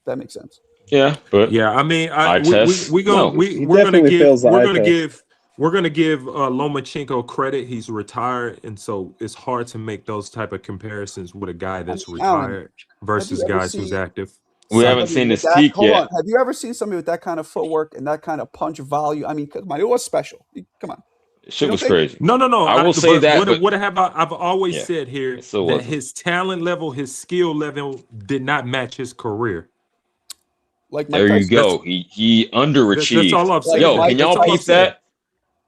That makes sense. Yeah, but Yeah, I mean, eye test. we're No. gonna give Lomachenko credit. He's retired, and so it's hard to make those type of comparisons with a guy that's retired versus have you ever guys who's seen active. We haven't somebody seen with his that? peak Hold yet. on. Have you ever seen somebody with that kind of footwork and that kind of punch value? I mean, come on, it was special. Come on. Shit You was don't think? crazy. No. I will say that. What But have I've always yeah, said here it still that wasn't. his talent level, his skill level did not match his career. Like Mike There you Tyson. go. He underachieved. That's all I'm saying. Yo, Like can Mike y'all peep Tyson. that?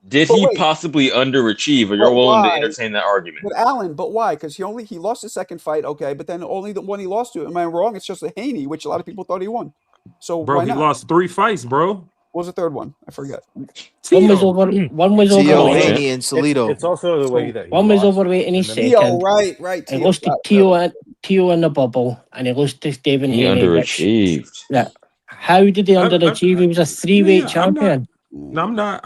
Did But he wait, possibly underachieve, or you're but willing to why? entertain that argument? But Alan, but why? Because he lost his second fight, okay, but then only the one he lost to. Am I wrong? It's just a Haney, which a lot of people thought he won. So Bro, why he not? lost 3 fights, bro. What was the third one? I forget. One was overweight. on, Haney, and Solito. It's also the way that he One was lost. overweight in his And then- second. Right. He Tio. lost to Tio in the bubble, and he lost to Stephen He Haney. underachieved. Yeah. How did he underachieve? He was a 3-weight Yeah, champion. I'm not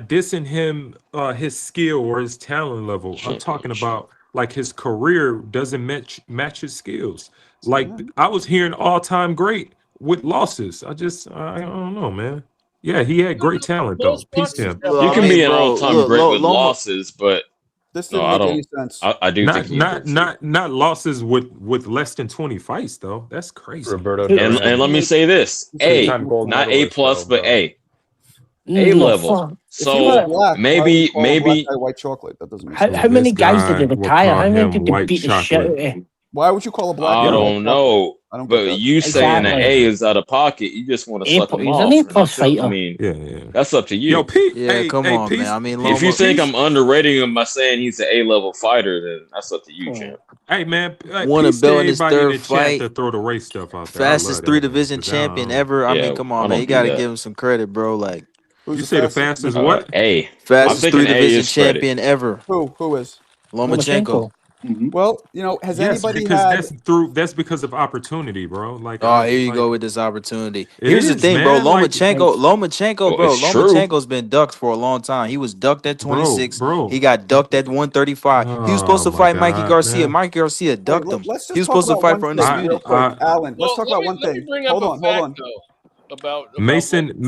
dissing him his skill or his talent level. I'm talking about like his career doesn't match his skills. Like I was hearing all-time great with losses. I don't know, man. Yeah, he had great talent though. Peace to him. You can be an all-time great with losses, but this no, didn't I make any don't. sense. I do think he Not losses with less than 20 fights though. That's crazy. Roberto And Duran. let me say this: A, Two-time gold not A medalist, plus, though, but bro. A No, level. fuck. If he was So black, why would maybe you call a black guy white chocolate? That doesn't make sense. How many This guys did guy he will retire? call How many him did they white beat the shit out chocolate. of? Why would you call a black I guy white don't know. chocolate? I don't get But that. you saying that Exactly. A is out of pocket, you just want to suck him He's off. an A-plus fighter. I mean, Yeah. that's up to you. Yo, Pete. Yeah, come on, Peace, man. I mean, If you Loma. think I'm underrating him by saying he's an A-level fighter, then that's up to you, champ. Hey man, Won a peace to belt in his everybody in third the chat fight. to throw the race stuff out there. I Fastest love three that, man, division 'cause champion ever. I Yeah, mean, come I on, man. don't You do got to that. give him some credit, bro. Like, Who's You the say the fastest? fastest what? A. I'm fastest thinking three A division is credit. champion ever. Who is? Lomachenko. Well, has Yes, anybody because had? that's because of opportunity, bro. Like, Oh, here you go with this opportunity. It Here's the is, thing, bro. man, like- Lomachenko, bro. it's true. Lomachenko's been ducked for a long time. He was ducked at 26. Bro. He got ducked at 135. He was supposed to Oh, my fight Mikey God, Garcia. man. Mikey Garcia ducked him. Let's just He was talk supposed to about fight one for thing undisputed. real quick, Alan. Let's talk about one let me thing. bring up Hold a on. fact, though, about Mason and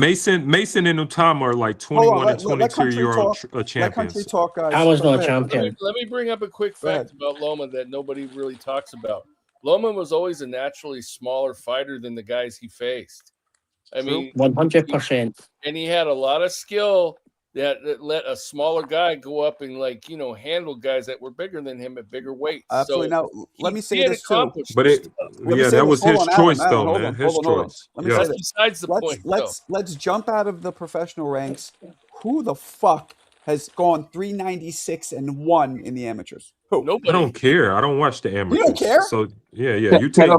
Utama are like 21 and let 22 year old Let champions. country talk, guys. I was Go no ahead. champion. Let me bring up a quick Go ahead. fact about Loma that nobody really talks about. Loma was always a naturally smaller fighter than the guys he faced. I mean, 100%. and he had a lot of skill that let a smaller guy go up and handle guys that were bigger than him at bigger weights. Absolutely. So Now, let me say did this too. accomplish But this it, stuff. Let me yeah, say that this. was Hold his on, choice, Alan, though, hold man. on, His hold on. choice. Let me Yeah. say That's this. besides the point. Let's jump out of the professional ranks. Who the fuck has gone 396-1 in the amateurs? Who? I Nobody. don't care. I don't watch the amateurs. You don't care? So yeah. You Bro, take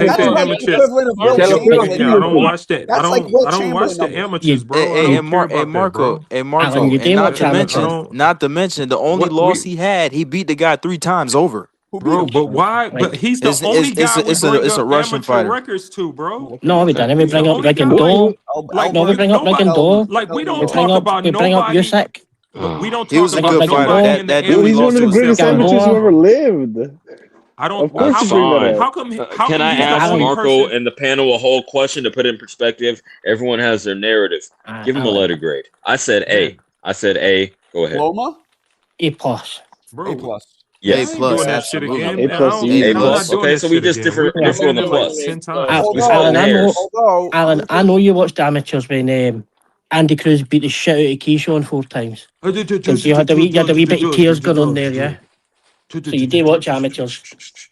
That's the like amateurs. the equivalent of Will Te lo pido, Chamberlain. Yeah, I don't watch that. That's like Will I don't watch Chamberlain the numbers. amateurs, bro. I Hey, don't care about that, Marco, bro. hey Marco, Alan, you and did not watch to amateurs. mention, the only What loss we, he had, he beat the guy 3 times over. Who beat bro? him? But why? But he's the It's only guy we it's bring a up Russian amateur fighter. records to, bro. No, we didn't. We He's the bring up only guy. Rigondeaux. Like No, we bring up nobody. Rigondeaux. Like we We don't bring talk up about we bring up nobody. Usyk. We don't He talk was a about good fighter. nobody That in the that dude Dude, he he's amateurs one of the lost to was greatest except for amateurs who Loma. ever lived. I don't. Of course How you bring that Fine. up. How come? How Can come I he's the ask only Marco person? and the panel a whole question to put it in perspective? Everyone has their narrative. Give him a letter grade. I said A. I said A. Go ahead. Loma? A+. Bro, A plus. Yes. I ain't doing that shit absolutely. again. A man. plus I don't, easy. A I'm not plus. doing Okay, that so we shit just again. differ We've on the done it plus. like 10 Hold times. We on. splitting Alan, hairs. Alan, I know you watched amateurs when Andy Cruz beat the shit out of Keyshawn 4 times. Because you had a wee bit of tears going on there, yeah? So you do watch amateurs.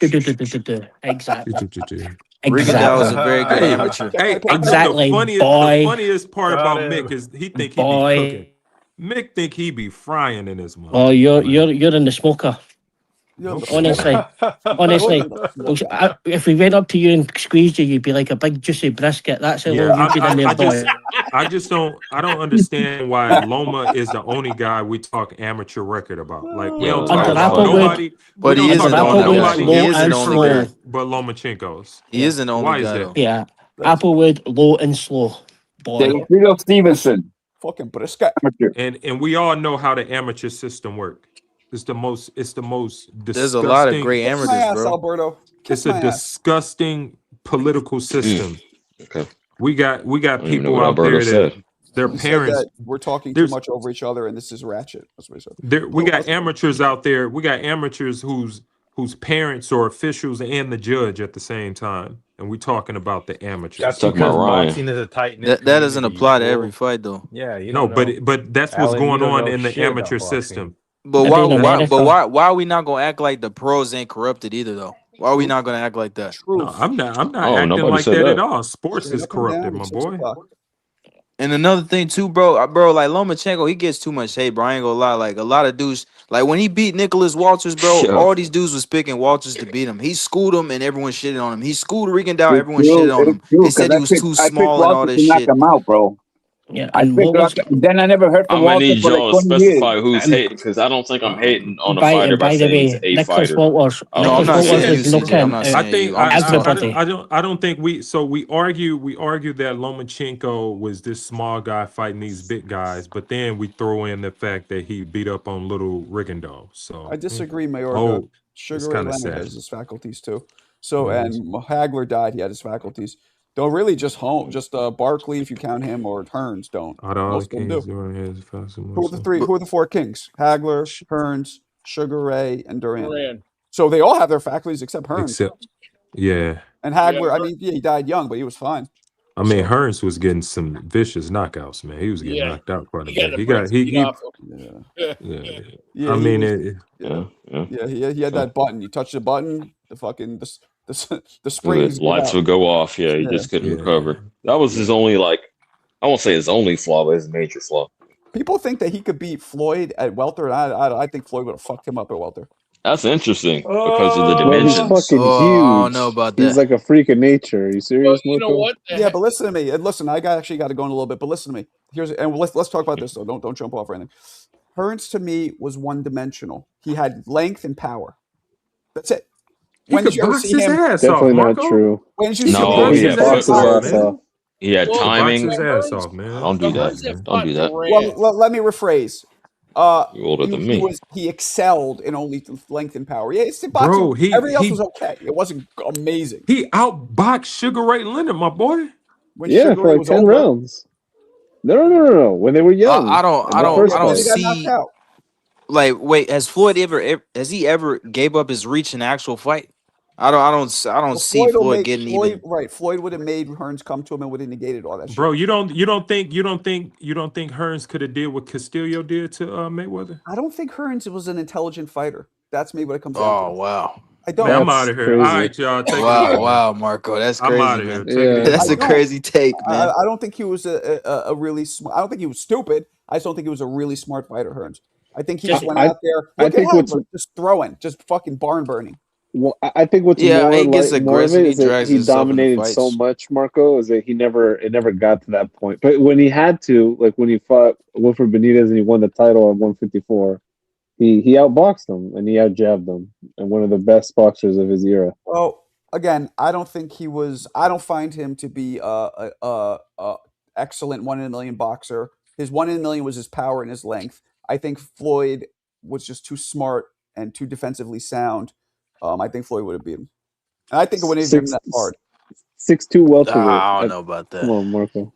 Exactly. Rigondeaux was Exactly. a very good Hey, amateur. hey, I think Exactly, the boy. funniest part Got about him. Mick is he think he be Boy. cooking. Mick think he be frying in his mouth. Oh, you're in the smoker. Okay. Honestly, if we went up to you and squeezed you, you'd be like a big juicy brisket. That's how Yeah, long you've been in there, boy. I just don't understand why Loma is the only guy we talk amateur record about. Like we don't talk Under about Applewood- nobody. But we he don't isn't talk the about only guy. nobody He is amateur the only guy. record but Lomachenko's. He is the only Why is guy that? though. Yeah, Applewood, low and slow. boring. Teofilo Stevenson. Fucking brisket. And we all know how the amateur system works. It's the most There's a lot of disgusting. great Kiss amateurs, my ass, bro. Alberto. Kiss It's a my ass. disgusting political system. Okay. We got I don't even know people what out there Alberto that said. their He said parents. that we're talking too There's much over each other, and this is ratchet. That's what he said. we got amateurs out there. We got amateurs whose parents are officials and the judge at the same time, and we're talking about the amateurs. That's Talking about because Ryan. boxing is a tight knit. That doesn't apply to every fight, though. Yeah, you No, don't know. but that's what's Alan, you going don't on know in the shit about amateur boxing. system. But Maybe why? in Why? America. But why are we not gonna act like the pros ain't corrupted either, though? Why are we not gonna act like that? No, Truth. I'm not Oh, acting nobody like said that at that. all. Sports Straight is up and down corrupted, at my 6 boy. o'clock. And another thing too, bro, like Lomachenko, he gets too much hate, bro. I ain't gonna lie. Like a lot of dudes, like when he beat Nicholas Walters, bro, Yo. all these dudes was picking Walters to beat him. He schooled him and everyone shitted on him. He schooled Rigondeaux, It's everyone true. shitted on him. It's true. They said he Because was too I picked small and all Walter this to knock shit. him out, bro. Yeah, I and picked what was Then I never heard I'm from gonna Walter need for like y'all to 20 years. specify who's and hating because I don't think I'm hating on a by fighter by the saying he's way, a Nicholas fighter. Walters, I No, don't I'm Nicholas not think Walters saying that. you, is CJ. I'm knocking not I saying think you. I'm just talking. everybody. I don't think we argue that Lomachenko was this small guy fighting these big guys, but then we throw in the fact that he beat up on little Rigondeaux. So I disagree, Mayorga. oh, it's Sugar Ray kind of Leonard sad. has his faculties too. So Yeah, and Hagler died. He had his faculties. Don't really just Barkley, if you count him, or Hearns don't. out of all the Most of them kings do. doing his fast and Who are the motion. three? But Who are the four kings? Hagler, Hearns, Sugar Ray, and Duran. Duran. So they all have their faculties except Hearns. Except, yeah, And Yeah, Hagler, I mean, yeah, he died young, but he was fine. I mean, So Hearns was getting some vicious knockouts, man. He was getting yeah, knocked out quite a he got bit. the He brakes got he beat off yeah, him. yeah, I he mean, was. Yeah, Yeah, yeah. he had that button. You touch the button, the fucking the The springs give lights out. would go off. Yeah, he Yeah, just couldn't yeah, recover. That was his only I won't say his only flaw, but his major flaw. people think that he could beat Floyd at welter, and I think Floyd would have fucked him up at welter. That's interesting because of the Well, he's dimensions. fucking oh, I don't know huge. about He's that. like a freak of nature. Are you Well, serious, you know Marco? what? Yeah, but listen to me. Listen, I actually got to go in a little bit, but listen to me. Let's talk about this though. Don't jump off or anything. Hearns to me was one dimensional. He had length and power. That's it. he When did could you ever box see his him? ass off, Definitely not Marco. true. When did you He see could, No, him? he he could had box his footwork. ass off. He had Well, He could box timing. his ass Hearns, off, man. Don't do the that. Hearns that Don't do fought that. Duran. Well, let me rephrase. You're older than me. He excelled in only length and power. Yeah, it's boxing. Bro, Everything else was okay. It wasn't amazing. he outboxed Sugar Ray Leonard, my boy. When Yeah, Sugar for Ray like was 10 older. rounds. No. When they were young. I don't In the first Yeah, I but don't then he fight. got knocked see. out. Like, wait, has Floyd has he ever gave up his reach in an actual fight? I don't Well, see Floyd will Floyd make getting Floyd even. right. Floyd would have made Hearns come to him and would have negated all that shit. Bro, you don't think Hearns could have did what Castillo did to Mayweather? I don't think Hearns was an intelligent fighter. That's maybe what it comes down Oh to. wow. I don't. Man, I'm That's out of here. crazy. All right, y'all, take it Wow, easy, man. wow, Marco, that's I'm out crazy, of here. man. Take it Yeah. That's easy. a crazy take, man. I don't think he was a really smart. I don't think he was stupid. I just don't think he was a really smart fighter, Hearns. I think he just went out there. I Look at think what's Hagler, just throwing, just fucking barn burning. well, I think what's Yeah, more he gets more of aggressive. it He is that drags he himself into dominated so fights. much, Marco, is that it never got to that point. But when he had to, like when he fought Wilfred Benitez and he won the title at 154, he outboxed him and he outjabbed him, and one of the best boxers of his era. Well, again, I don't think he was. I don't find him to be a excellent 1 in a million boxer. His 1 in a million was his power and his length. I think Floyd was just too smart and too defensively sound. I think Floyd would have beat him. And I think it wouldn't have been that hard. 6'2" welterweight. I don't know about Come that. on, Marco.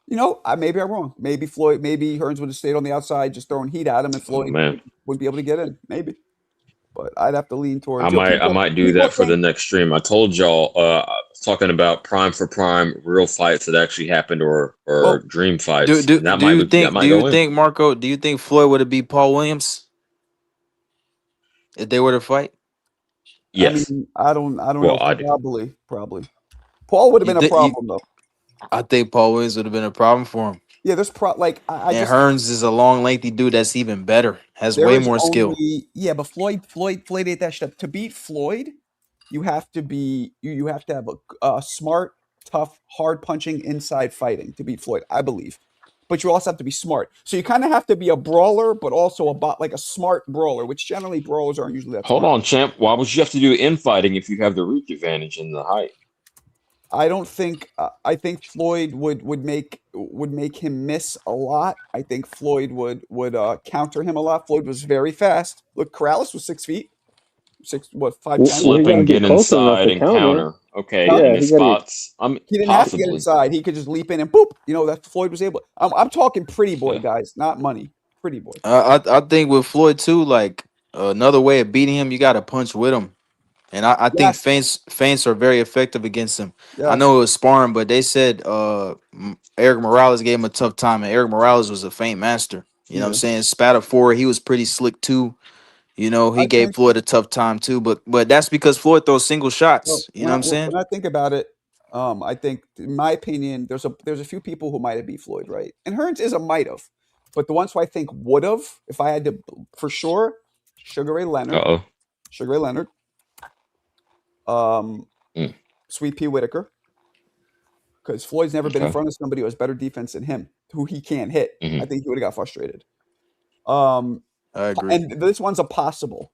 You know, maybe I'm wrong. Maybe Hearns would have stayed on the outside, just throwing heat at him, and Oh Floyd man, wouldn't be able to get in. Maybe, but I'd have to lean towards. I might do that for the next stream. I told y'all I was talking about prime for prime, real fights that actually happened or dream fights. Do And that you might that might go in. think Marco? Do you think Floyd would have beat Paul Williams if they were to fight? Yes. I mean, I don't Well, know. I do. Probably. Paul would have You been a thi- you- problem though. I think Paul Williams would have been a problem for him. Yeah, there's I And just Hearns is a long, lengthy dude that's even better, has there way is more skill. yeah, but Floyd ate that shit up. To beat Floyd, you have to be you have to have a smart, tough, hard punching inside fighting to beat Floyd, I believe. But you also have to be smart. So you kind of have to be a brawler, but also like a smart brawler, which generally brawlers aren't usually that Hold smart. on, champ. Why would you have to do infighting if you have the reach advantage and the height? I don't think. I think Floyd would make him miss a lot. I think Floyd would counter him a lot. Floyd was very fast. Look, Corrales was 6 feet, 5'10". Well, he Slip gotta and get get close enough inside to and counter. counter. Okay, Huh? in Yeah, his he gotta get. spots. I mean, He didn't have to get possibly. inside. He could just leap in and boop. You know that Floyd was able. I'm talking pretty boy, Yeah. guys, not money. Pretty boy. I think with Floyd too, like another way of beating him, you got to punch with him. And I think Yes. feints are very effective against him. I Yes. know it was sparring, but they said Eric Morales gave him a tough time, and Eric Morales was a feint master. You know what I'm Yeah. saying? Spat forward, he was pretty slick too. You know, he I gave think. Floyd a tough time too, but that's because Floyd throws single Well, shots. You know what I'm saying? when I think about it, I think, in my opinion, there's a few people who might have beat Floyd, right? And Hearns is a might have, but the ones who I think would have, if I had to, for sure, Sugar Ray Leonard, Uh-oh. Sugar Ray Leonard, Sweet Pea Whitaker, because Floyd's never been in Okay. front of somebody who has better defense than him, who he can't hit. Mhm. I think he would have got frustrated. I agree. And this one's a possible.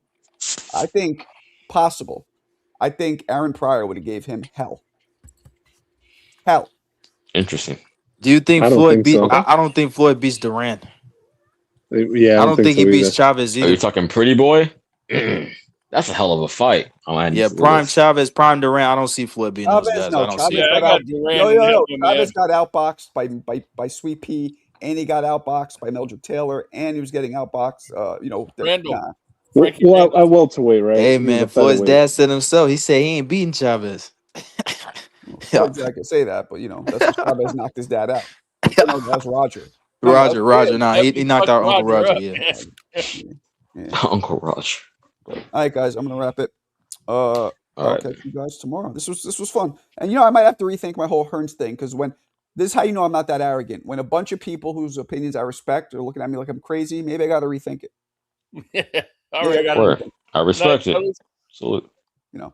I think possible. I think Aaron Pryor would have gave him hell. Hell. Interesting. Do you think I don't Floyd think beat? so. I don't think Floyd beats Duran. Yeah, I don't think so he beats either. Chavez Are you either. talking pretty boy? That's a hell of a fight. Oh, I Yeah, prime Chavez, prime Duran. I don't see Floyd beating those Chavez, guys. no, I don't see Chavez it. got I got out. Duran Yo, in yo, that yo. one, man. Chavez got outboxed by Sweet Pea, and he got outboxed by Mildred Taylor, and he was getting outboxed. Randall. Nah. Frankie Well, Randall. I welterweight, right? Hey He was man, a Floyd's featherweight. dad said himself. He said he ain't beating Chavez. Floyd's dad could say that, but that's because Chavez knocked his dad out. No, that was Roger. No, that was Roger. Big. Nah, he Definitely knocked fucked out Uncle Roger Roger. up. Yeah. Yeah. Uncle Roger. But, all right, guys, I'm gonna wrap it. I'll right, catch you guys tomorrow. This was fun, and I might have to rethink my whole Hearns thing, because this is how you know I'm not that arrogant. When a bunch of people whose opinions I respect are looking at me like I'm crazy, maybe I got to rethink it. All Maybe I right. got to Word. rethink. I respect Night, it. fellas. Salute. It.